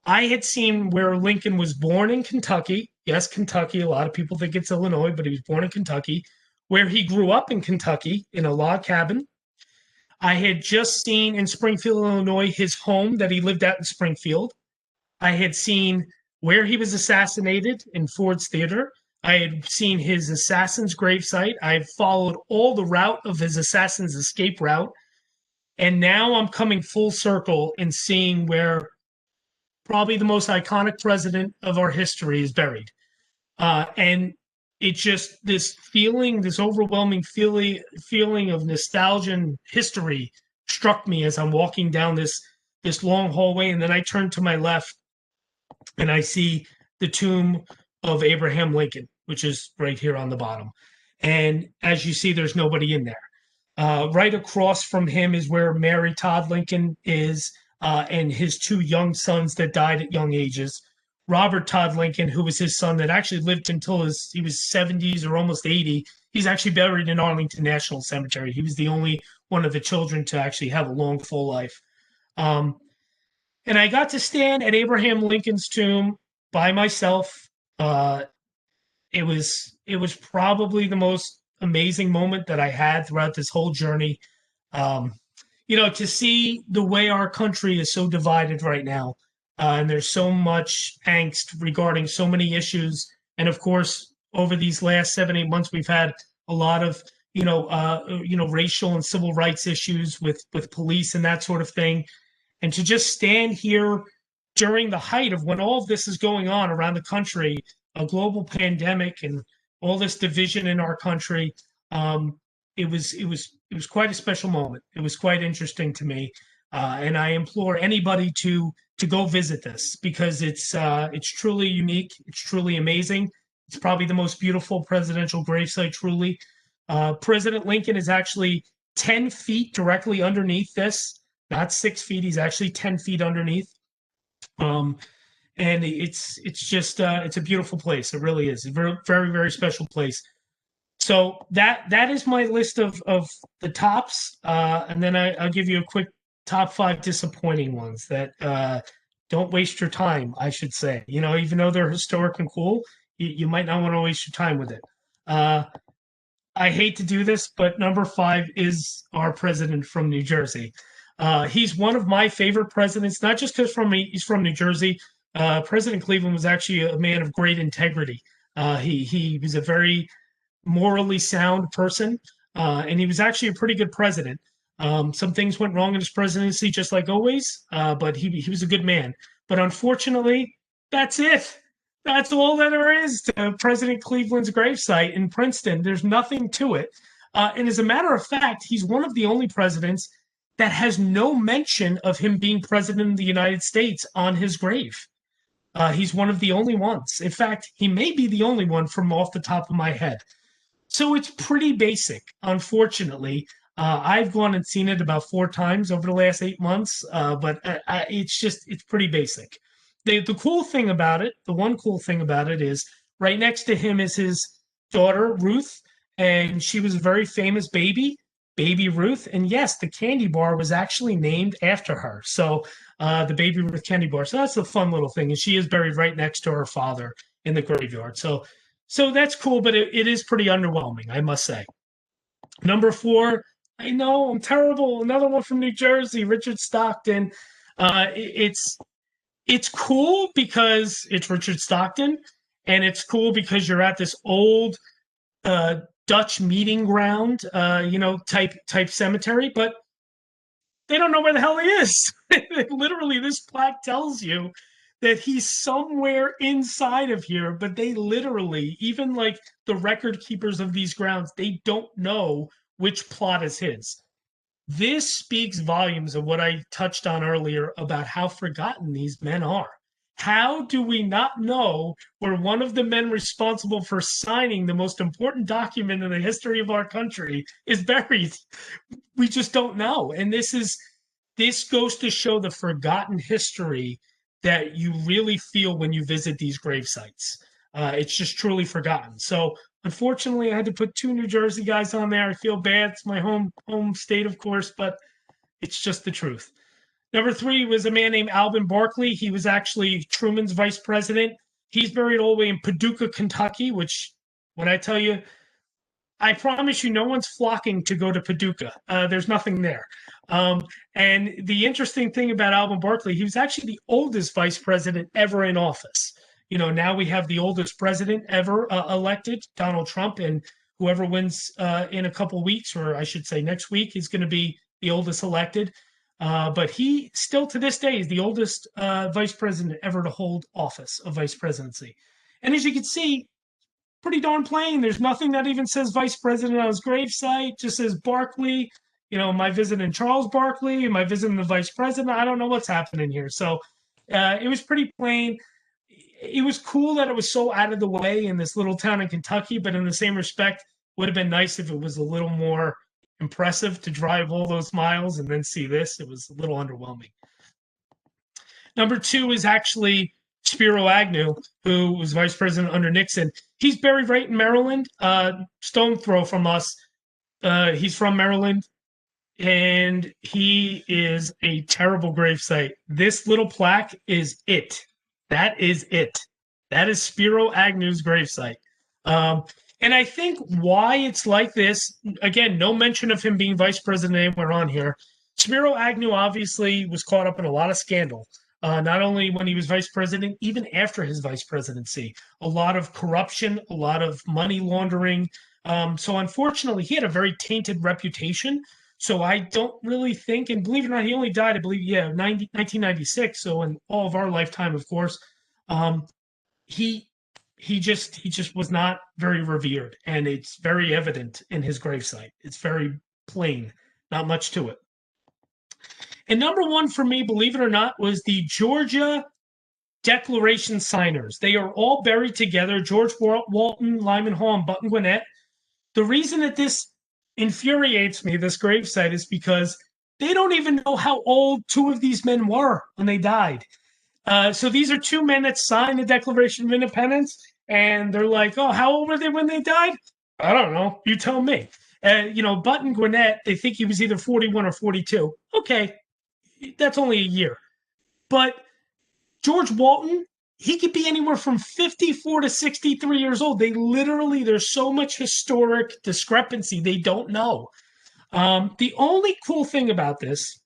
I had seen where Lincoln was born in Kentucky. Yes, Kentucky. A lot of people think it's Illinois, but he was born in Kentucky, where he grew up in Kentucky in a log cabin. I had just seen in Springfield, Illinois, his home that he lived at in Springfield. I had seen where he was assassinated in Ford's Theater. I had seen his assassin's gravesite. I've followed all the route of his assassin's escape route. And now I'm coming full circle in seeing where probably the most iconic president of our history is buried. And it just, this feeling, this overwhelming feeling of nostalgia and history struck me as I'm walking down this long hallway. And then I turn to my left and I see the tomb of Abraham Lincoln, which is right here on the bottom. And as you see, there's nobody in there. Right across from him is where Mary Todd Lincoln is, and his 2 young sons that died at young ages. Robert Todd Lincoln, who was his son that actually lived until he was 70s or almost 80. He's actually buried in Arlington National Cemetery. He was the only one of the children to actually have a long, full life. And I got to stand at Abraham Lincoln's tomb by myself. It was probably the most amazing moment that I had throughout this whole journey. To see the way our country is so divided right now, and there's so much angst regarding so many issues. And of course, over these last 7-8 months, we've had a lot of racial and civil rights issues with police and that sort of thing. And to just stand here during the height of when all of this is going on around the country, a global pandemic and all this division in our country, it was quite a special moment. It was quite interesting to me, and I implore anybody to go visit this because it's truly unique. It's truly amazing. It's probably the most beautiful presidential gravesite. Truly, President Lincoln is actually 10 feet directly underneath this. Not 6 feet. He's actually 10 feet underneath. And it's just it's a beautiful place. It really is a very, very, very special place. So that is my list of the tops. And then I'll give you a quick top 5 disappointing ones that don't waste your time, I should say. Even though they're historic and cool, you might not want to waste your time with it. I hate to do this, but number 5 is our president from New Jersey. He's one of my favorite presidents, not just because he's from New Jersey. President Cleveland was actually a man of great integrity. He was a very morally sound person, and he was actually a pretty good president. Some things went wrong in his presidency, just like always, but he was a good man. But unfortunately, that's it. That's all that there is to President Cleveland's gravesite in Princeton. There's nothing to it. And as a matter of fact, he's one of the only presidents that has no mention of him being president of the United States on his grave. He's one of the only ones. In fact, he may be the only one from off the top of my head. So it's pretty basic, unfortunately. I've gone and seen it about 4 times over the last 8 months, but it's pretty basic. the cool thing about it, the one cool thing about it is right next to him is his daughter Ruth, and she was a very famous baby Ruth. And yes, the candy bar was actually named after her. So the Baby Ruth candy bar. So that's a fun little thing. And she is buried right next to her father in the graveyard. So that's cool, but it is pretty underwhelming, I must say. Number four, I know I'm terrible. Another one from New Jersey, Richard Stockton. It's cool because it's Richard Stockton, and it's cool because you're at this old Dutch meeting ground, type cemetery, but they don't know where the hell he is. Literally, this plaque tells you that he's somewhere inside of here, but they literally, even like the record keepers of these grounds, they don't know which plot is his. This speaks volumes of what I touched on earlier about how forgotten these men are. How do we not know where one of the men responsible for signing the most important document in the history of our country is buried? We just don't know. And this goes to show the forgotten history that you really feel when you visit these grave sites. It's just truly forgotten. So unfortunately, I had to put two New Jersey guys on there. I feel bad. It's my home state, of course, but it's just the truth. Number three was a man named Alvin Barkley. He was actually Truman's vice president. He's buried all the way in Paducah, Kentucky, which when I tell you, I promise you, no one's flocking to go to Paducah. There's nothing there. And the interesting thing about Alvin Barkley, he was actually the oldest vice president ever in office. Now we have the oldest president ever elected, Donald Trump, and whoever wins in a couple weeks, or I should say next week, is going to be the oldest elected. But he still to this day is the oldest vice president ever to hold office of vice presidency. And as you can see, pretty darn plain. There's nothing that even says vice president on his gravesite. Just says Barkley. Am I visiting Charles Barkley? Am I visiting the vice president? I don't know what's happening here. So it was pretty plain. It was cool that it was so out of the way in this little town in Kentucky, but in the same respect, would have been nice if it was a little more impressive to drive all those miles and then see this. It was a little underwhelming. Number two is actually Spiro Agnew, who was vice president under Nixon. He's buried right in Maryland, stone throw from us. He's from Maryland, and he is a terrible gravesite. This little plaque is it. That is it. That is Spiro Agnew's gravesite. And I think why it's like this, again, no mention of him being vice president anywhere on here. Spiro Agnew obviously was caught up in a lot of scandal, not only when he was vice president, even after his vice presidency. A lot of corruption, a lot of money laundering. So unfortunately, he had a very tainted reputation. So I don't really think, and believe it or not, he only died, I believe, 1996. So in all of our lifetime, of course, he just was not very revered, and it's very evident in his gravesite. It's very plain, not much to it. And number one for me, believe it or not, was the Georgia Declaration signers. They are all buried together, George Walton, Lyman Hall, and Button Gwinnett. The reason that this infuriates me, this gravesite, is because they don't even know how old two of these men were when they died. So these are two men that signed the Declaration of Independence, and they're like, oh, how old were they when they died? I don't know. You tell me. Button Gwinnett, they think he was either 41 or 42. Okay, that's only a year. But George Walton, he could be anywhere from 54 to 63 years old. There's so much historic discrepancy, they don't know. The only cool thing about this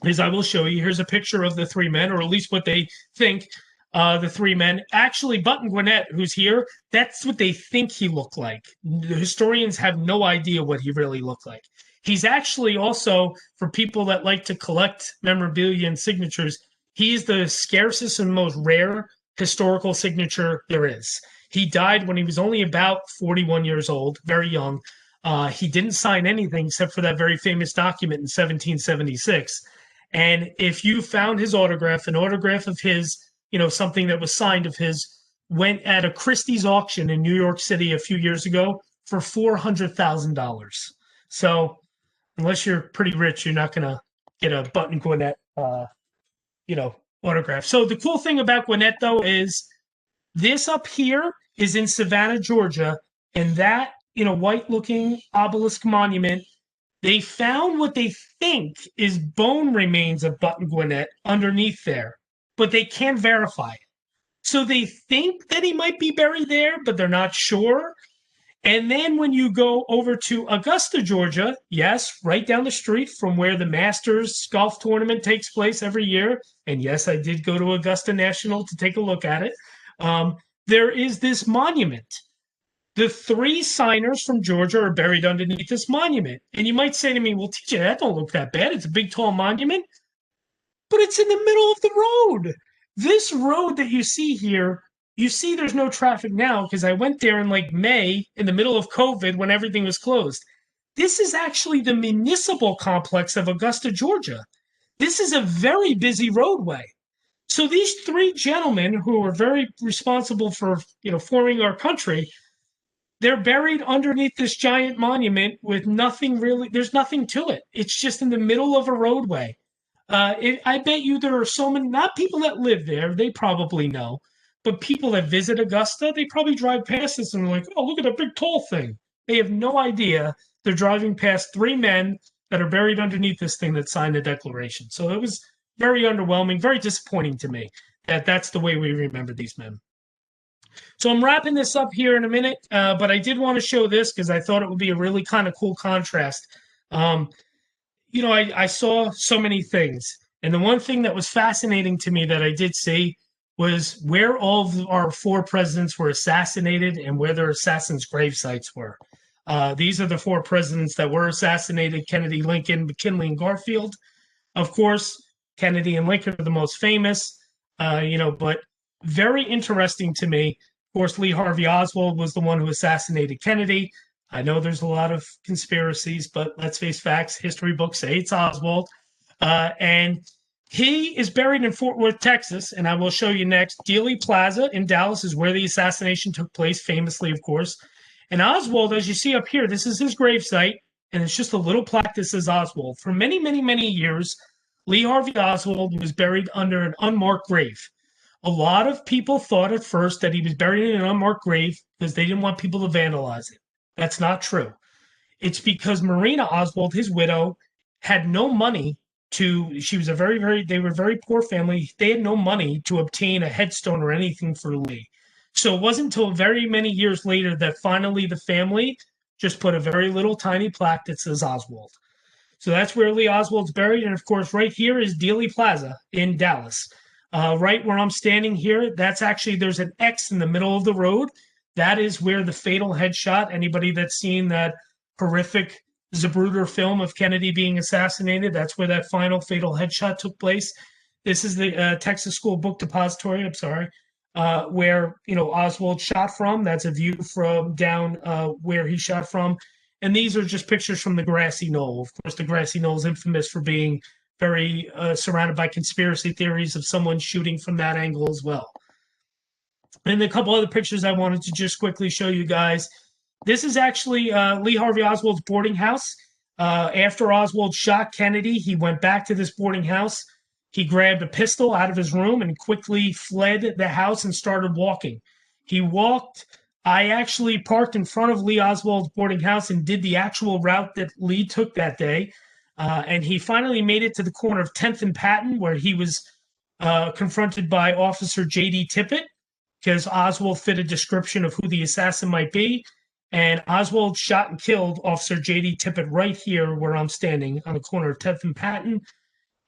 is I will show you. Here's a picture of the three men, or at least what they think the three men. Actually, Button Gwinnett, who's here, that's what they think he looked like. The historians have no idea what he really looked like. He's actually also, for people that like to collect memorabilia and signatures, he's the scarcest and most rare historical signature there is. He died when he was only about 41 years old, very young. He didn't sign anything except for that very famous document in 1776. And if you found his autograph, an autograph of his, something that was signed of his, went at a Christie's auction in New York City a few years ago for $400,000. So unless you're pretty rich, you're not going to get a Button Gwinnett, autograph. So the cool thing about Gwinnett, though, is this up here is in Savannah, Georgia, and that, white-looking obelisk monument, they found what they think is bone remains of Button Gwinnett underneath there, but they can't verify it. So they think that he might be buried there, but they're not sure. And then when you go over to Augusta, Georgia, yes, right down the street from where the Masters golf tournament takes place every year, and yes, I did go to Augusta National to take a look at it, there is this monument. The three signers from Georgia are buried underneath this monument. And you might say to me, well, TJ, that don't look that bad. It's a big, tall monument, but it's in the middle of the road. This road that you see here, you see there's no traffic now because I went there in like May in the middle of COVID when everything was closed. This is actually the municipal complex of Augusta, Georgia. This is a very busy roadway. So these three gentlemen who are very responsible for, forming our country, they're buried underneath this giant monument with nothing really, there's nothing to it. It's just in the middle of a roadway. I bet you there are so many, not people that live there, they probably know, but people that visit Augusta, they probably drive past this and are like, oh, look at that big tall thing. They have no idea they're driving past three men that are buried underneath this thing that signed the Declaration. So it was very underwhelming, very disappointing to me that that's the way we remember these men. So I'm wrapping this up here in a minute, but I did want to show this because I thought it would be a really kind of cool contrast. I saw so many things. And the one thing that was fascinating to me that I did see was where all of our four presidents were assassinated and where their assassins' grave sites were. These are the four presidents that were assassinated: Kennedy, Lincoln, McKinley, and Garfield. Of course, Kennedy and Lincoln are the most famous, but very interesting to me. Of course, Lee Harvey Oswald was the one who assassinated Kennedy. I know there's a lot of conspiracies, but let's face facts. History books say it's Oswald. And he is buried in Fort Worth, Texas, and I will show you next. Dealey Plaza in Dallas is where the assassination took place, famously, of course. And Oswald, as you see up here, this is his gravesite, and it's just a little plaque that says Oswald. For many, many, many years, Lee Harvey Oswald was buried under an unmarked grave. A lot of people thought at first that he was buried in an unmarked grave because they didn't want people to vandalize it. That's not true. It's because Marina Oswald, his widow, had no money she was they were a very poor family. They had no money to obtain a headstone or anything for Lee. So it wasn't until very many years later that finally the family just put a very little tiny plaque that says Oswald. So that's where Lee Oswald's buried. And of course, right here is Dealey Plaza in Dallas. Right where I'm standing here, there's an X in the middle of the road. That is where the fatal headshot, anybody that's seen that horrific Zapruder film of Kennedy being assassinated, that's where that final fatal headshot took place. This is the Texas School Book Depository, where, Oswald shot from. That's a view from down where he shot from. And these are just pictures from the grassy knoll. Of course, the grassy knoll is infamous for being very surrounded by conspiracy theories of someone shooting from that angle as well. And a couple other pictures I wanted to just quickly show you guys. This is actually Lee Harvey Oswald's boarding house. After Oswald shot Kennedy, he went back to this boarding house. He grabbed a pistol out of his room and quickly fled the house and started walking. He walked. I actually parked in front of Lee Oswald's boarding house and did the actual route that Lee took that day. And he finally made it to the corner of 10th and Patton, where he was confronted by Officer J.D. Tippit, because Oswald fit a description of who the assassin might be. And Oswald shot and killed Officer J.D. Tippit right here where I'm standing on the corner of 10th and Patton.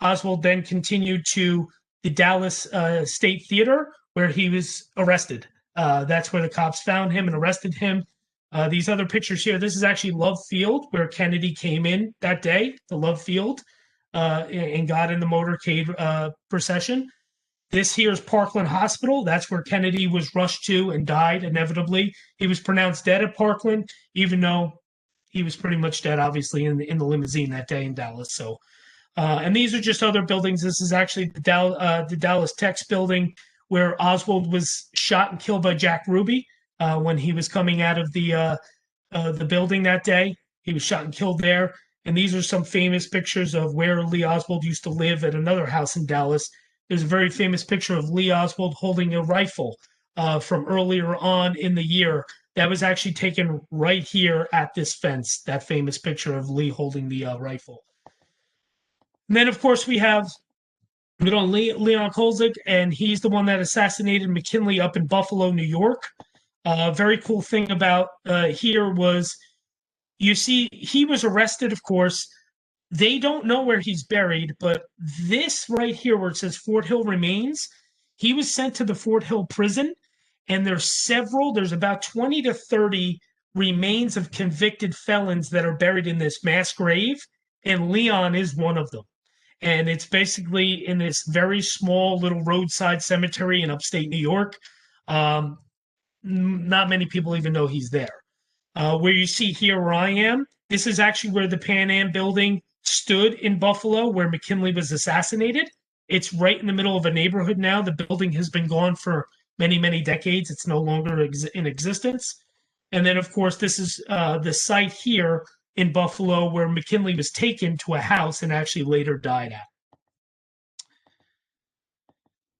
Oswald then continued to the Dallas State Theater, where he was arrested. That's where the cops found him and arrested him. These other pictures here, this is actually Love Field, where Kennedy came in that day, the Love Field, and got in the motorcade procession. This here is Parkland Hospital. That's where Kennedy was rushed to and died inevitably. He was pronounced dead at Parkland, even though he was pretty much dead, obviously, in the limousine that day in Dallas. So, and these are just other buildings. This is actually the Dallas Tech's building, where Oswald was shot and killed by Jack Ruby when he was coming out of the building that day. He was shot and killed there. And these are some famous pictures of where Lee Oswald used to live at another house in Dallas, there's a very famous picture of Lee Oswald holding a rifle from earlier on in the year. That was actually taken right here at this fence, that famous picture of Lee holding the rifle. And then, of course, we have Leon Kolzig, and he's the one that assassinated McKinley up in Buffalo, New York. Very cool thing about here was, you see, he was arrested, of course. They don't know where he's buried, but this right here, where it says Fort Hill remains, he was sent to the Fort Hill prison, and there's about 20 to 30 remains of convicted felons that are buried in this mass grave, and Leon is one of them. And it's basically in this very small little roadside cemetery in upstate New York. Not many people even know he's there. Where you see here where I am, this is actually where the Pan Am building stood in Buffalo, where McKinley was assassinated. It's right in the middle of a neighborhood now. The building has been gone for many, many decades. It's no longer in existence. And then, of course, this is the site here in Buffalo where McKinley was taken to a house and actually later died at.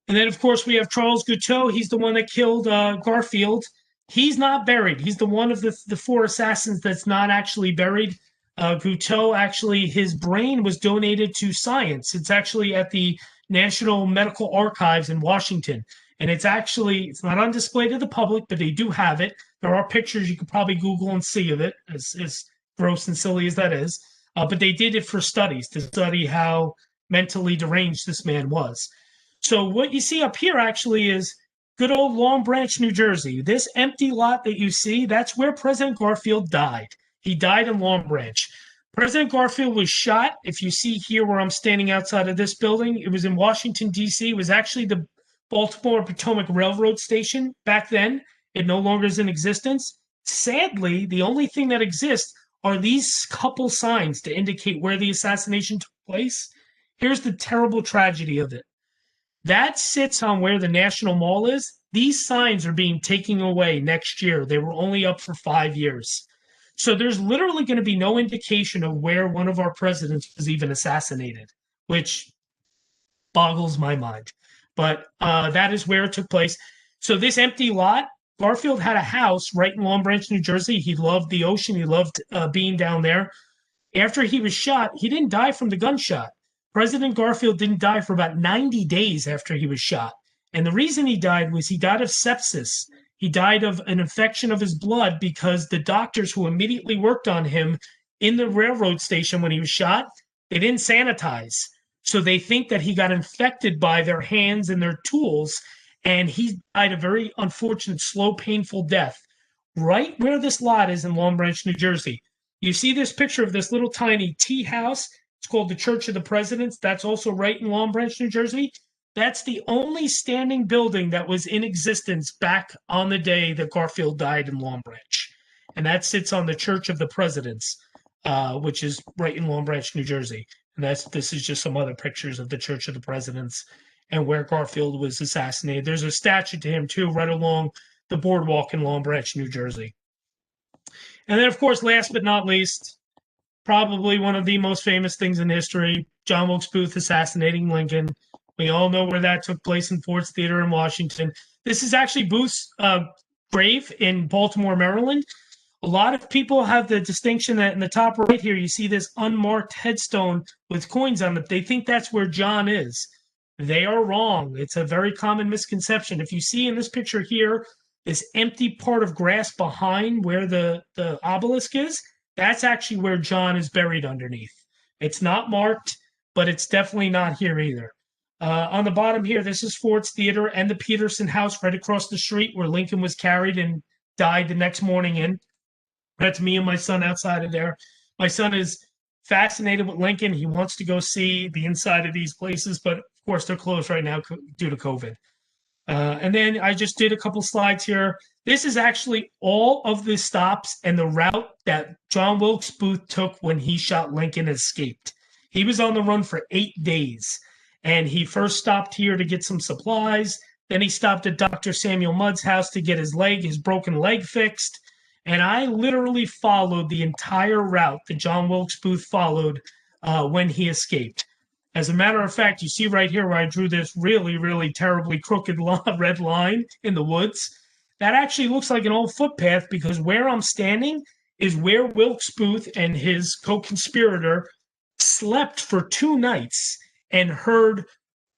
And then, of course, we have Charles Guiteau. He's the one that killed Garfield. He's not buried. He's the one of the four assassins that's not actually buried. Guiteau, actually, his brain was donated to science. It's actually at the National Medical Archives in Washington. And it's not on display to the public, but they do have it. There are pictures you could probably Google and see of it, as gross and silly as that is. But they did it for studies, to study how mentally deranged this man was. So what you see up here actually is good old Long Branch, New Jersey. This empty lot that you see, that's where President Garfield died. He died in Long Branch. President Garfield was shot. If you see here where I'm standing outside of this building, it was in Washington, D.C. It was actually the Baltimore Potomac Railroad Station back then. It no longer is in existence. Sadly, the only thing that exists are these couple signs to indicate where the assassination took place. Here's the terrible tragedy of it. That sits on where the National Mall is. These signs are being taken away next year. They were only up for 5 years. So there's literally going to be no indication of where one of our presidents was even assassinated, which boggles my mind. But that is where it took place. So this empty lot, Garfield had a house right in Long Branch, New Jersey. He loved the ocean. He loved being down there. After he was shot, he didn't die from the gunshot. President Garfield didn't die for about 90 days after he was shot. And the reason he died was he died of sepsis. He died of an infection of his blood because the doctors who immediately worked on him in the railroad station when he was shot, they didn't sanitize. So they think that he got infected by their hands and their tools, and he died a very unfortunate, slow, painful death right where this lot is in Long Branch, New Jersey. You see this picture of this little tiny tea house. It's called the Church of the Presidents. That's also right in Long Branch, New Jersey. That's the only standing building that was in existence back on the day that Garfield died in Long Branch. And that sits on the Church of the Presidents, which is right in Long Branch, New Jersey. And this is just some other pictures of the Church of the Presidents and where Garfield was assassinated. There's a statue to him, too, right along the boardwalk in Long Branch, New Jersey. And then, of course, last but not least, probably one of the most famous things in history, John Wilkes Booth assassinating Lincoln. We all know where that took place in Ford's Theater in Washington. This is actually Booth's grave in Baltimore, Maryland. A lot of people have the distinction that in the top right here, you see this unmarked headstone with coins on it. They think that's where John is. They are wrong. It's a very common misconception. If you see in this picture here, this empty part of grass behind where the obelisk is, that's actually where John is buried underneath. It's not marked, but it's definitely not here either. On the bottom here, this is Ford's Theater and the Peterson House right across the street where Lincoln was carried and died the next morning in. That's me and my son outside of there. My son is fascinated with Lincoln. He wants to go see the inside of these places, but of course they're closed right now due to COVID. And then I just did a couple slides here. This is actually all of the stops and the route that John Wilkes Booth took when he shot Lincoln and escaped. He was on the run for 8 days, and he first stopped here to get some supplies. Then he stopped at Dr. Samuel Mudd's house to get his broken leg fixed. And I literally followed the entire route that John Wilkes Booth followed when he escaped. As a matter of fact, you see right here where I drew this really, really terribly crooked red line in the woods. That actually looks like an old footpath because where I'm standing is where Wilkes Booth and his co-conspirator slept for 2 nights and heard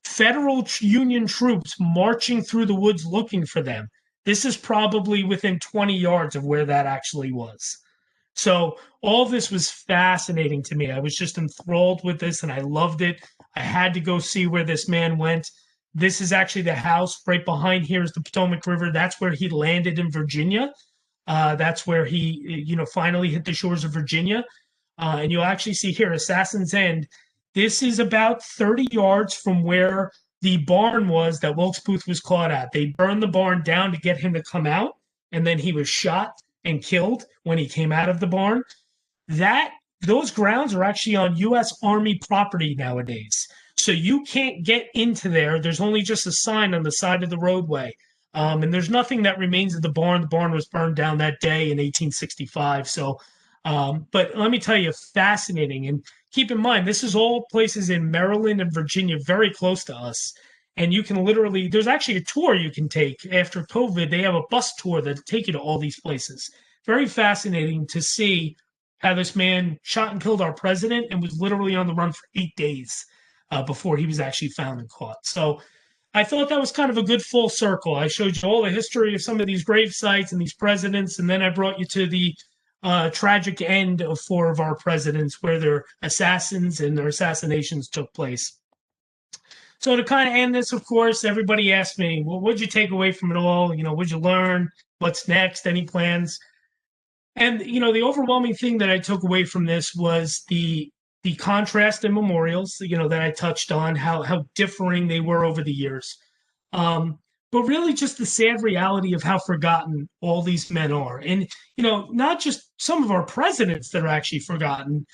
federal Union troops marching through the woods looking for them. This is probably within 20 yards of where that actually was. So all of this was fascinating to me. I was just enthralled with this and I loved it. I had to go see where this man went. This is actually the house right behind here is the Potomac River. That's where he landed in Virginia. That's where he, finally hit the shores of Virginia. And you'll actually see here, Assassin's End. This is about 30 yards from where the barn was that Wilkes Booth was caught at. They burned the barn down to get him to come out, and then he was shot and killed when he came out of the barn. Those grounds are actually on U.S. Army property nowadays. So you can't get into there. There's only just a sign on the side of the roadway. And there's nothing that remains of the barn. The barn was burned down that day in 1865. So, but let me tell you, fascinating. And keep in mind, this is all places in Maryland and Virginia, very close to us. And you can literally, there's actually a tour you can take after COVID. They have a bus tour that take you to all these places. Very fascinating to see how this man shot and killed our president and was literally on the run for 8 days before he was actually found and caught. So I thought that was kind of a good full circle. I showed you all the history of some of these grave sites and these presidents, and then I brought you to the tragic end of 4 of our presidents where their assassins and their assassinations took place. So to kind of end this, of course, everybody asked me, well, what'd you take away from it all? What'd you learn? What's next? Any plans? And, the overwhelming thing that I took away from this was the contrast in memorials, that I touched on, how differing they were over the years. But really just the sad reality of how forgotten all these men are. And, not just some of our presidents that are actually forgotten,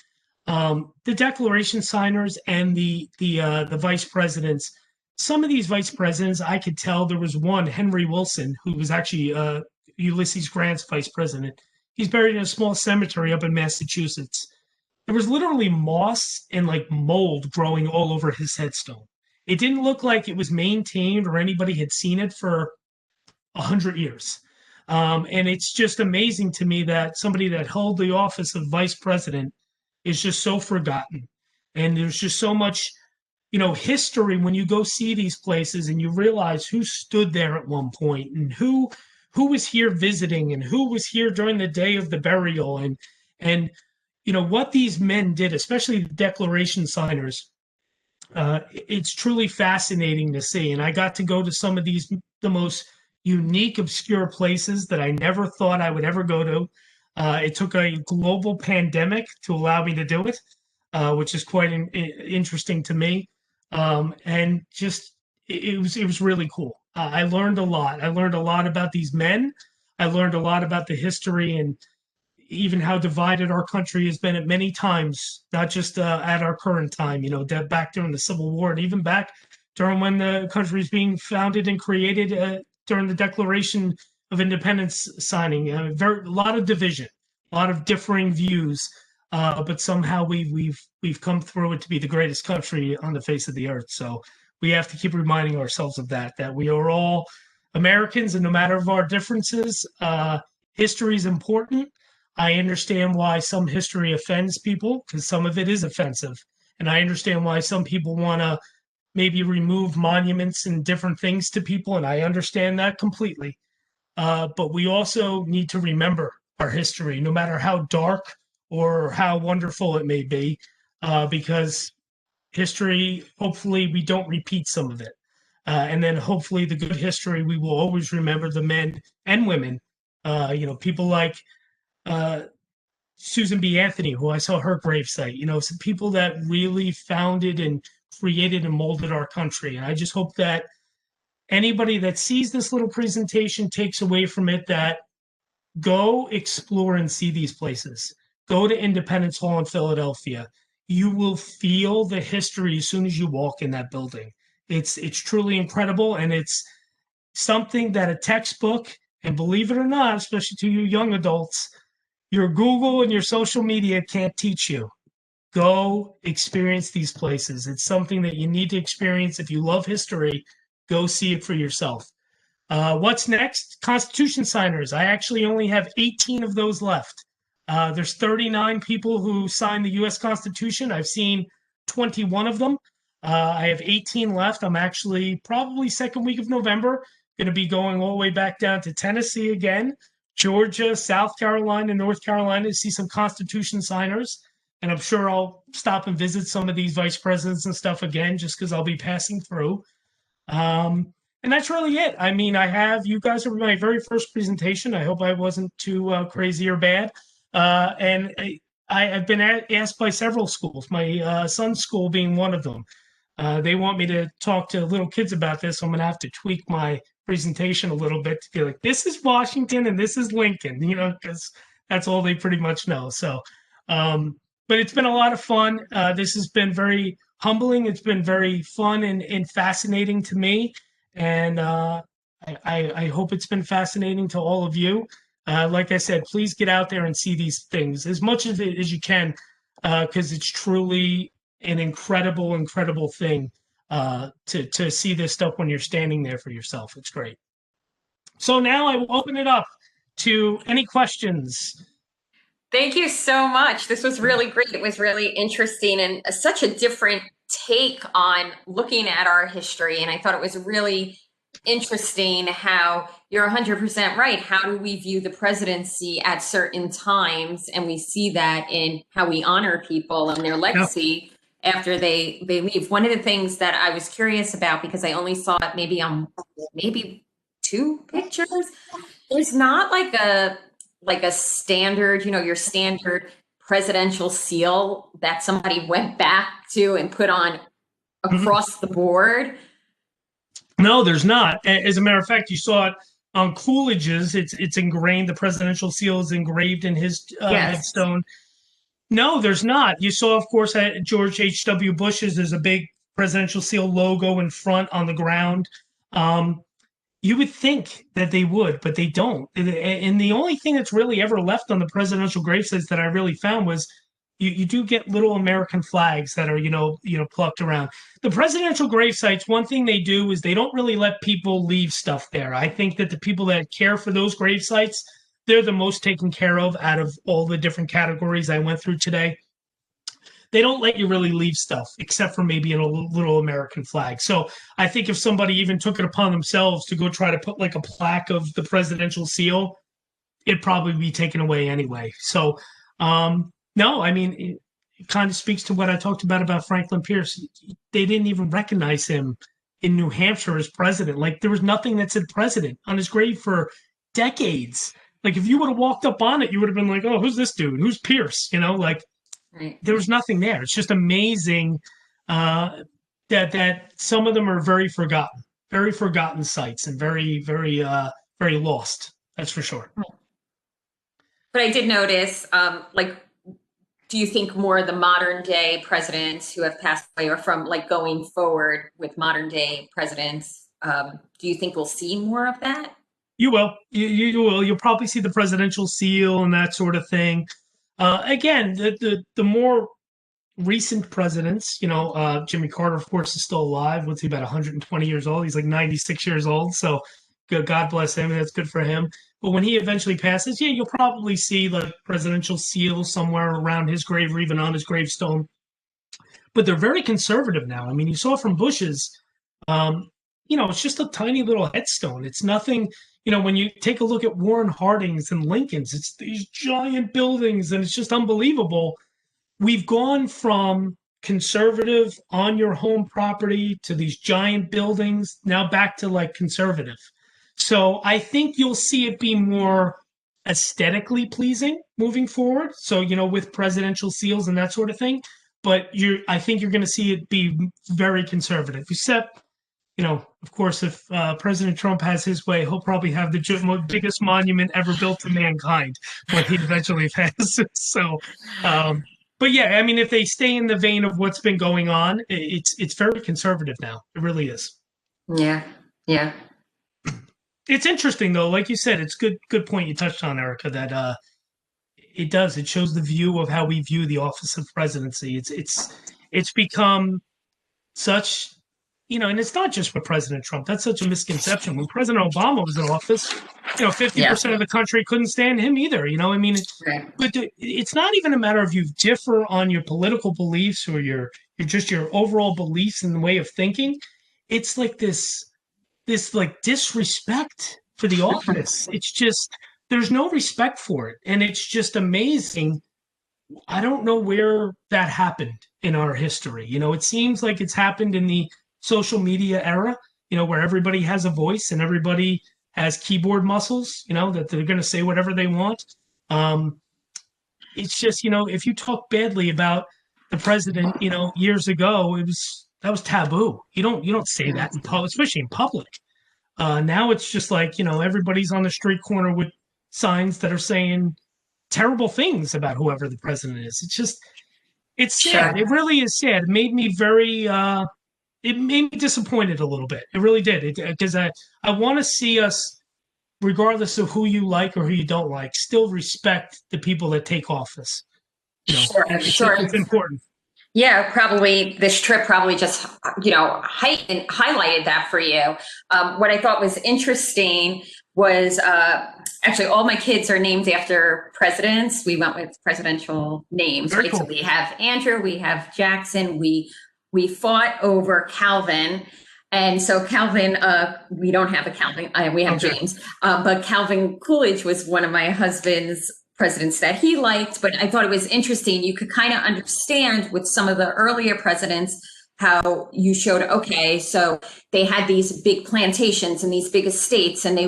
the declaration signers and the vice presidents. Some of these vice presidents, I could tell there was one, Henry Wilson, who was actually Ulysses Grant's vice president. He's buried in a small cemetery up in Massachusetts. There was literally moss and like mold growing all over his headstone. It didn't look like it was maintained or anybody had seen it for 100 years. And it's just amazing to me that somebody that held the office of vice president is just so forgotten. And there's just so much, history when you go see these places and you realize who stood there at one point and who was here visiting and who was here during the day of the burial and what these men did, especially the declaration signers. It's truly fascinating to see. And I got to go to some of the most unique, obscure places that I never thought I would ever go to. It took a global pandemic to allow me to do it, which is quite interesting to me. And just it was really cool. I learned a lot. I learned a lot about these men. I learned a lot about the history and even how divided our country has been at many times, not just at our current time, back during the Civil War and even back during when the country was being founded and created during the Declaration of Independence signing. A lot of division, a lot of differing views, but somehow we've come through it to be the greatest country on the face of the earth. So we have to keep reminding ourselves of that we are all Americans, and no matter of our differences, history is important. I understand why some history offends people because some of it is offensive. And I understand why some people want to maybe remove monuments and different things to people. And I understand that completely. But we also need to remember our history, no matter how dark or how wonderful it may be, because history, hopefully, we don't repeat some of it. And then hopefully, the good history, we will always remember the men and women, people like Susan B. Anthony, who I saw her gravesite, some people that really founded and created and molded our country. And I just hope that anybody that sees this little presentation takes away from it that go explore and see these places. Go to Independence Hall in Philadelphia. You will feel the history as soon as you walk in that building. It's truly incredible, and it's something that a textbook, and believe it or not, especially to you young adults, your Google and your social media can't teach you. Go experience these places. It's something that you need to experience. If you love history, go see it for yourself. What's next? Constitution signers. I actually only have 18 of those left. There's 39 people who signed the U.S. Constitution. I've seen 21 of them. I have 18 left. I'm actually probably second week of November going to be going all the way back down to Tennessee again, Georgia, South Carolina, North Carolina to see some Constitution signers. And I'm sure I'll stop and visit some of these vice presidents and stuff again, just because I'll be passing through. And that's really it. I mean, you guys are my very first presentation. I hope I wasn't too crazy or bad. And I've been asked by several schools, my son's school being one of them. They want me to talk to little kids about this. So I'm going to have to tweak my presentation a little bit to be like, this is Washington and this is Lincoln, because that's all they pretty much know. So, but it's been a lot of fun. This has been very humbling. It's been very fun and fascinating to me. And I hope it's been fascinating to all of you. Like I said, please get out there and see these things as much of it as you can, because it's truly an incredible, incredible thing to see this stuff when you're standing there for yourself. It's great. So now I will open it up to any questions. Thank you so much. This was really great. It was really interesting and such a different take on looking at our history. And I thought it was really interesting how you're 100% right. How do we view the presidency at certain times? And we see that in how we honor people and their legacy after they leave. One of the things that I was curious about, because I only saw it maybe on two pictures, there's not like a standard, your standard presidential seal that somebody went back to and put on across the board. No, there's not. As a matter of fact, you saw it on Coolidge's. It's ingrained. The presidential seal is engraved in his headstone. No, there's not. You saw, of course, at George H.W. Bush's. There's a big presidential seal logo in front on the ground. You would think that they would, but they don't. And the only thing that's really ever left on the presidential gravesites that I really found was you do get little American flags that are, plucked around. The presidential gravesites, one thing they do is they don't really let people leave stuff there. I think that the people that care for those gravesites, they're the most taken care of out of all the different categories I went through today. They don't let you really leave stuff except for maybe a little American flag. So I think if somebody even took it upon themselves to go try to put like a plaque of the presidential seal, it'd probably be taken away anyway. So, no, I mean, it kind of speaks to what I talked about Franklin Pierce. They didn't even recognize him in New Hampshire as president. Like there was nothing that said president on his grave for decades. Like if you would have walked up on it, you would have been like, oh, who's this dude? Who's Pierce? Right. There was nothing there. It's just amazing that some of them are very forgotten sites and very, very, very lost. That's for sure. But I did notice, do you think more of the modern day presidents who have passed away or from going forward with modern day presidents, do you think we'll see more of that? You will. You will. You'll probably see the presidential seal and that sort of thing. Again, the more recent presidents, Jimmy Carter, of course, is still alive. What's he, about 120 years old? He's like 96 years old. So God bless him. That's good for him. But when he eventually passes, you'll probably see the presidential seal somewhere around his grave or even on his gravestone. But they're very conservative now. I mean, you saw from Bush's, it's just a tiny little headstone. It's nothing. When you take a look at Warren Harding's and Lincoln's, it's these giant buildings and it's just unbelievable. We've gone from conservative on your home property to these giant buildings, now back to conservative. So I think you'll see it be more aesthetically pleasing moving forward. So, with presidential seals and that sort of thing. But I think you're going to see it be very conservative, except of course, if President Trump has his way, he'll probably have the biggest monument ever built to mankind when he eventually passes. So, but yeah, I mean, if they stay in the vein of what's been going on, it's very conservative now. It really is. Yeah, yeah. It's interesting though, like you said, it's good point you touched on, Erica. That it does. It shows the view of how we view the office of presidency. It's become such, and it's not just for President Trump. That's such a misconception. When President Obama was in office, Yeah. 50% of the country couldn't stand him either. I mean, Right. but it's not even a matter of you differ on your political beliefs or your overall beliefs and the way of thinking. It's like this like disrespect for the office. It's just there's no respect for it, and it's just amazing. I don't know where that happened in our history. It seems like it's happened in the social media era, where everybody has a voice and everybody has keyboard muscles, that they're going to say whatever they want. Um, it's just, if you talk badly about the president, years ago, that was taboo. You don't say that in public, especially in public. Now it's just like, everybody's on the street corner with signs that are saying terrible things about whoever the president is. It's sad. Sure. It really is sad. It made me it made me disappointed a little bit. It really did. Because I want to see us, regardless of who you like or who you don't like, still respect the people that take office. Sure. Sure. It's important. Yeah, probably this trip probably just, highlighted that for you. What I thought was interesting was actually all my kids are named after presidents. We went with presidential names, Very right? So cool. we have Andrew, we have Jackson, we fought over Calvin. And so Calvin, we don't have a Calvin, we have Okay. James, but Calvin Coolidge was one of my husband's presidents that he liked. But I thought it was interesting. You could kind of understand with some of the earlier presidents how you showed, okay, so they had these big plantations and these big estates, and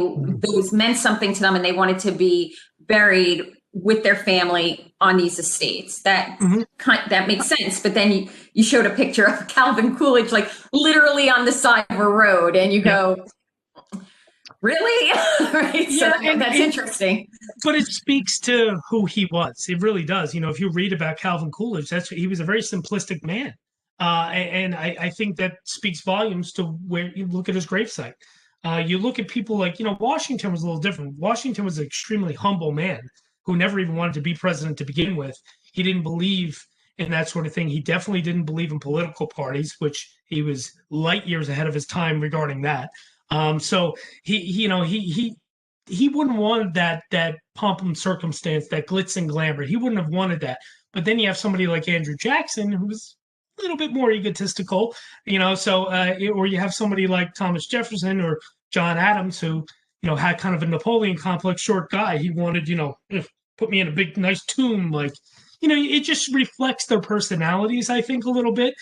those meant something to them, and they wanted to be buried with their family on these estates. That Mhm. that makes sense. But then you showed a picture of Calvin Coolidge, like literally on the side of a road, and you go, really? Right. So Yeah, and that's interesting. but it speaks to who he was. It really does. If you read about Calvin Coolidge, he was a very simplistic man, and I think that speaks volumes to where you look at his gravesite. You look at people like Washington was a little different. Washington was an extremely humble man who never even wanted to be president to begin with. He didn't believe in that sort of thing. He definitely didn't believe in political parties, which he was light years ahead of his time regarding that. So he wouldn't want that pomp and circumstance, that glitz and glamour. He wouldn't have wanted that. But then you have somebody like Andrew Jackson, who was a little bit more egotistical, So, or you have somebody like Thomas Jefferson or John Adams, who had kind of a Napoleon complex, short guy. He wanted, put me in a big, nice tomb, like, it just reflects their personalities, I think, a little bit.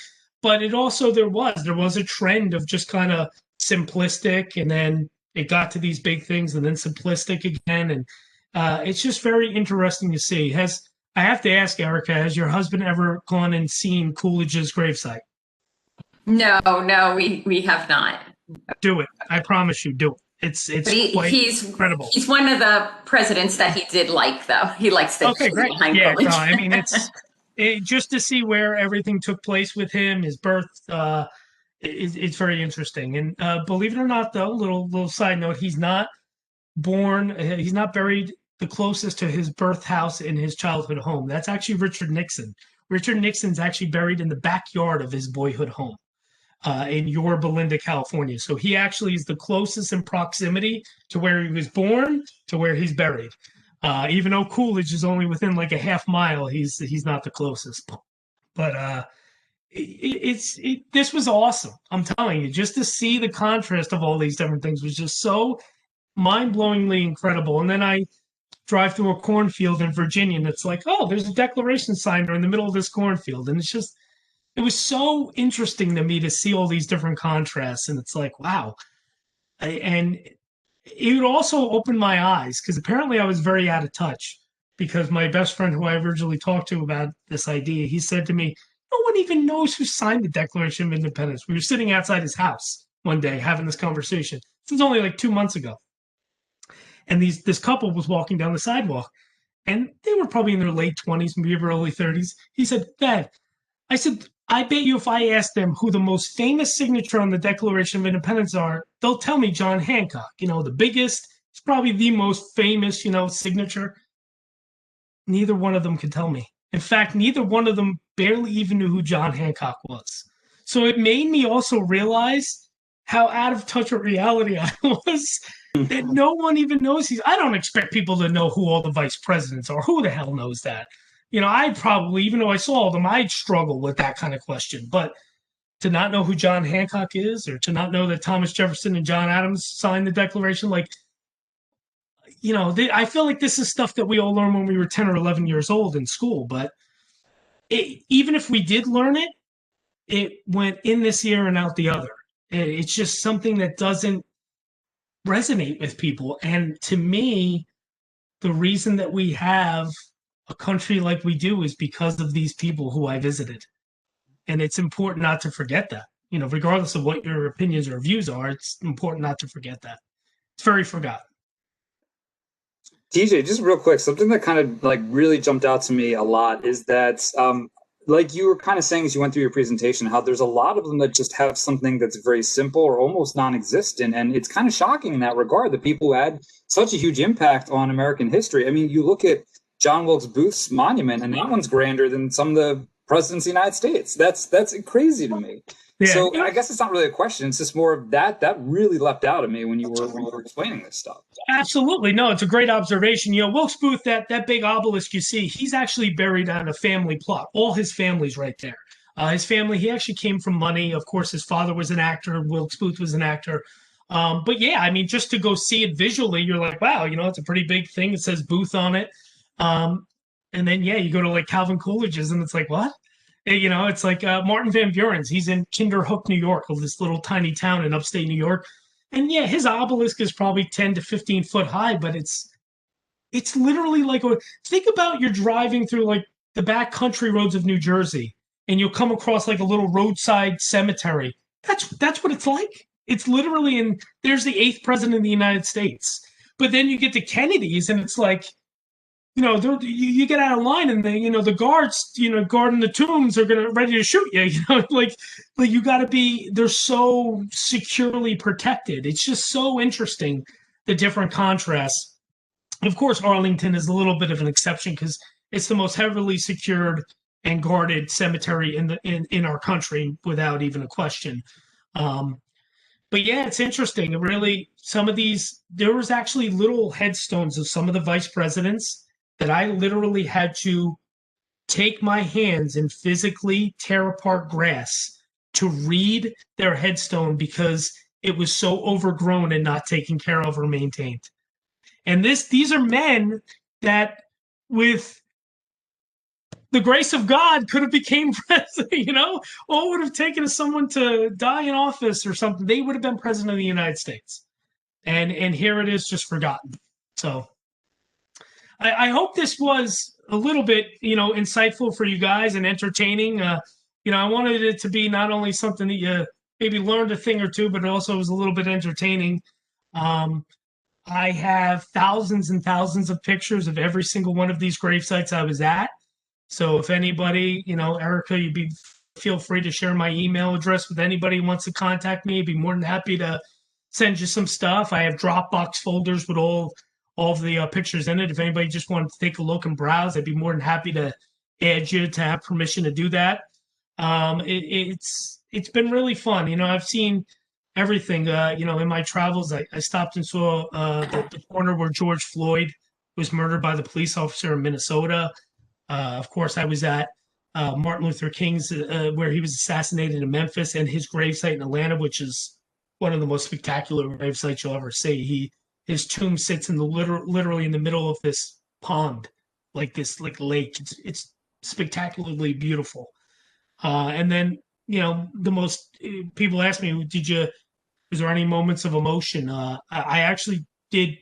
But it also there was a trend of just kind of simplistic, and then it got to these big things, and then simplistic again, and it's just very interesting to see. I have to ask, Erica, has your husband ever gone and seen Coolidge's gravesite? No, no, we have not. Do it. I promise you, do it. It's But quite incredible. he's one of the presidents that he did like, though. He likes the Okay, great. behind Yeah, no, Coolidge. I mean just to see where everything took place with him, his birth. It's very interesting. And believe it or not, though, little side note, he's not born. He's not buried the closest to his birth house in his childhood home. That's actually Richard Nixon. Richard Nixon's actually buried in the backyard of his boyhood home in Yorba Belinda, California. So he actually is the closest in proximity to where he was born to where he's buried. Even though Coolidge is only within like a half mile, he's not the closest. But this was awesome. I'm telling you, just to see the contrast of all these different things was just so mind-blowingly incredible. And then I drive through a cornfield in Virginia, and it's like, oh, there's a declaration sign in the middle of this cornfield, and it was so interesting to me to see all these different contrasts, and it's like, wow. And it would also open my eyes because apparently I was very out of touch because my best friend who I originally talked to about this idea, he said to me, no one even knows who signed the Declaration of Independence. We were sitting outside his house one day having this conversation. This was only like 2 months ago. And this couple was walking down the sidewalk, and they were probably in their late 20s, maybe early 30s. He said, Dad, I said, I bet you if I ask them who the most famous signature on the Declaration of Independence are, they'll tell me John Hancock. The biggest, it's probably the most famous, signature. neither one of them could tell me. In fact, neither one of them barely even knew who John Hancock was. So it made me also realize how out of touch with reality I was, that no one even knows I don't expect people to know who all the vice presidents are. Who the hell knows that? I'd probably, even though I saw all of them, I'd struggle with that kind of question. But to not know who John Hancock is, or to not know that Thomas Jefferson and John Adams signed the Declaration, like, I feel like this is stuff that we all learned when we were 10 or 11 years old in school. But even if we did learn it, it went in this ear and out the other. It's just something that doesn't resonate with people. And to me, the reason that we have a country like we do is because of these people who I visited. And it's important not to forget that. Regardless of what your opinions or views are, it's important not to forget that. It's very forgotten. TJ, just real quick, something that kind of like really jumped out to me a lot is that, like you were kind of saying as you went through your presentation, how there's a lot of them that just have something that's very simple or almost non-existent. And it's kind of shocking in that regard that people who had such a huge impact on American history. I mean, you look at John Wilkes Booth's monument, and that one's grander than some of the presidents of the United States. That's crazy to me. Yeah. So I guess it's not really a question. It's just more of that really leapt out at me when you were explaining this stuff. Absolutely. No, it's a great observation. Wilkes Booth, that big obelisk you see, he's actually buried on a family plot. All his family's right there. His family, he actually came from money. Of course, his father was an actor. Wilkes Booth was an actor. But yeah, I mean, just to go see it visually, you're like, wow, it's a pretty big thing. It says Booth on it. And then, yeah, you go to like Calvin Coolidge's and it's like, what? It's like Martin Van Buren's. He's in Kinderhook, New York, this little tiny town in upstate New York. And yeah, his obelisk is probably 10 to 15 foot high, but it's literally like, think about you're driving through like the back country roads of New Jersey and you'll come across like a little roadside cemetery. That's what it's like. It's literally there's the 8th president of the United States. But then you get to Kennedy's and it's like, you get out of line and the guards, guarding the tombs are ready to shoot you. Like you got to be. They're so securely protected. It's just so interesting, the different contrasts. Of course, Arlington is a little bit of an exception because it's the most heavily secured and guarded cemetery in our country, without even a question. But yeah, it's interesting. Really, some of these, there was actually little headstones of some of the vice presidents that I literally had to take my hands and physically tear apart grass to read their headstone because it was so overgrown and not taken care of or maintained. And these are men that, with the grace of God, could have became president, all would have taken is someone to die in office or something. They would have been president of the United States. And here it is, just forgotten. So I hope this was a little bit, insightful for you guys and entertaining. I wanted it to be not only something that you maybe learned a thing or two, but it also was a little bit entertaining. I have thousands and thousands of pictures of every single one of these grave sites I was at. So if anybody, Erica, feel free to share my email address with anybody who wants to contact me. I'd be more than happy to send you some stuff. I have Dropbox folders with all of the pictures in it. If anybody just wanted to take a look and browse, I'd be more than happy to add you to have permission to do that. It's been really fun. I've seen everything. In my travels, I stopped and saw the corner where George Floyd was murdered by the police officer in Minnesota. Of course, I was at Martin Luther King's, where he was assassinated in Memphis, and his gravesite in Atlanta, which is one of the most spectacular gravesites you'll ever see. His tomb sits in literally in the middle of this pond, like this lake. It's spectacularly beautiful. And then, the most people ask me, was there any moments of emotion? I actually did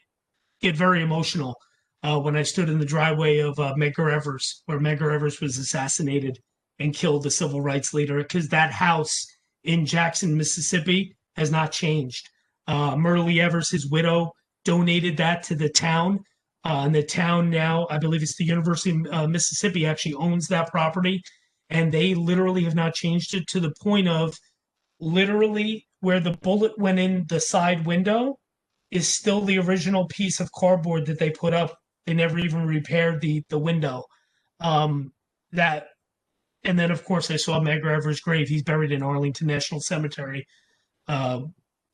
get very emotional when I stood in the driveway of Medgar Evers, where Medgar Evers was assassinated and killed, the civil rights leader, because that house in Jackson, Mississippi has not changed. Myrlie Evers, his widow, donated that to the town. And the town now, I believe it's the University of Mississippi, actually owns that property. And they literally have not changed it, to the point of literally where the bullet went in the side window is still the original piece of cardboard that they put up They never even repaired the window. That And then, of course, I saw Medgar Evers' grave. He's buried in Arlington National Cemetery. Uh,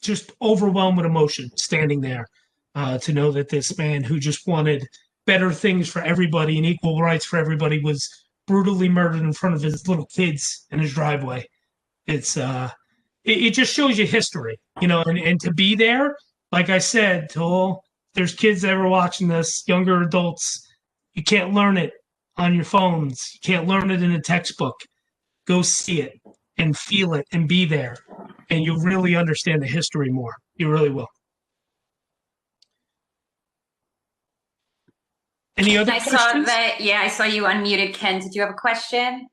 just overwhelmed with emotion standing there to know that this man who just wanted better things for everybody and equal rights for everybody was brutally murdered in front of his little kids in his driveway. It just shows you history, and to be there, like I said, to all there's kids that are watching this, younger adults, you can't learn it on your phones. You can't learn it in a textbook. Go see it and feel it and be there, and you'll really understand the history more. You really will. Any other questions? I saw you unmuted, Ken. Did you have a question?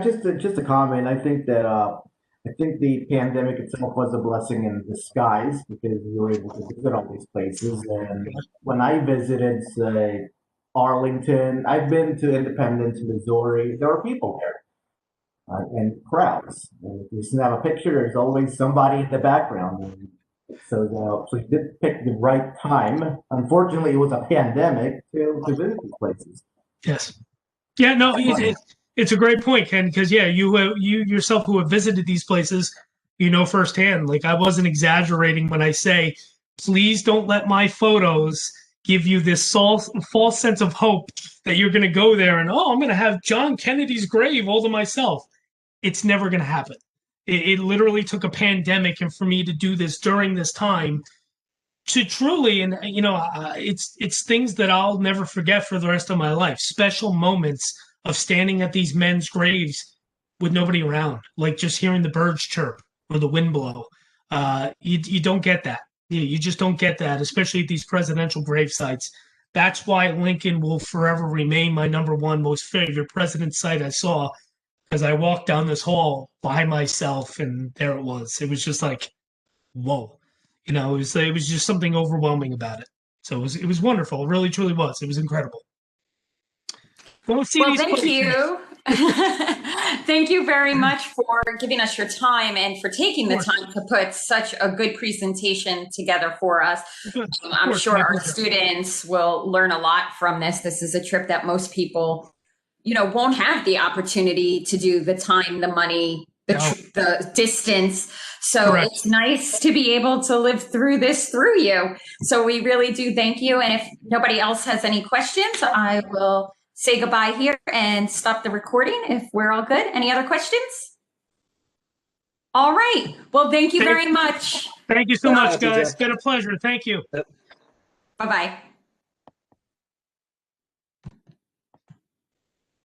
Just a comment. I think the pandemic itself was a blessing in disguise because we were able to visit all these places. And when I visited, say, Arlington, I've been to Independence, Missouri. There were people there and crowds. And if you snap a picture, there's always somebody in the background. And so you did pick the right time. Unfortunately, it was a pandemic to visit these places. Yes. Yeah. No. It's a great point, Ken. Because you yourself who have visited these places, firsthand. Like, I wasn't exaggerating when I say, please don't let my photos give you this false sense of hope that you're going to go there and I'm going to have John Kennedy's grave all to myself. It's never going to happen. It literally took a pandemic and for me to do this during this time to truly, and it's things that I'll never forget for the rest of my life. Special moments of standing at these men's graves with nobody around, like just hearing the birds chirp or the wind blow. You don't get that. You just don't get that, especially at these presidential grave sites. That's why Lincoln will forever remain my number one most favorite president site I saw, because I walked down this hall by myself and there it was. It was just like, whoa. It was just something overwhelming about it. So it was wonderful. It really, truly was. It was incredible. Well, thank you. Thank you very much for giving us your time and for taking the time to put such a good presentation together for us. I'm sure our students will learn a lot from this. This is a trip that most people, won't have the opportunity to do, the time, the money, the distance. So Correct. It's nice to be able to live through this through you. So we really do thank you. And if nobody else has any questions, I will say goodbye here and stop the recording if we're all good. Any other questions? All right. Well, thank you very much. Thank you so much, guys. It's been a pleasure. Thank you. Bye-bye.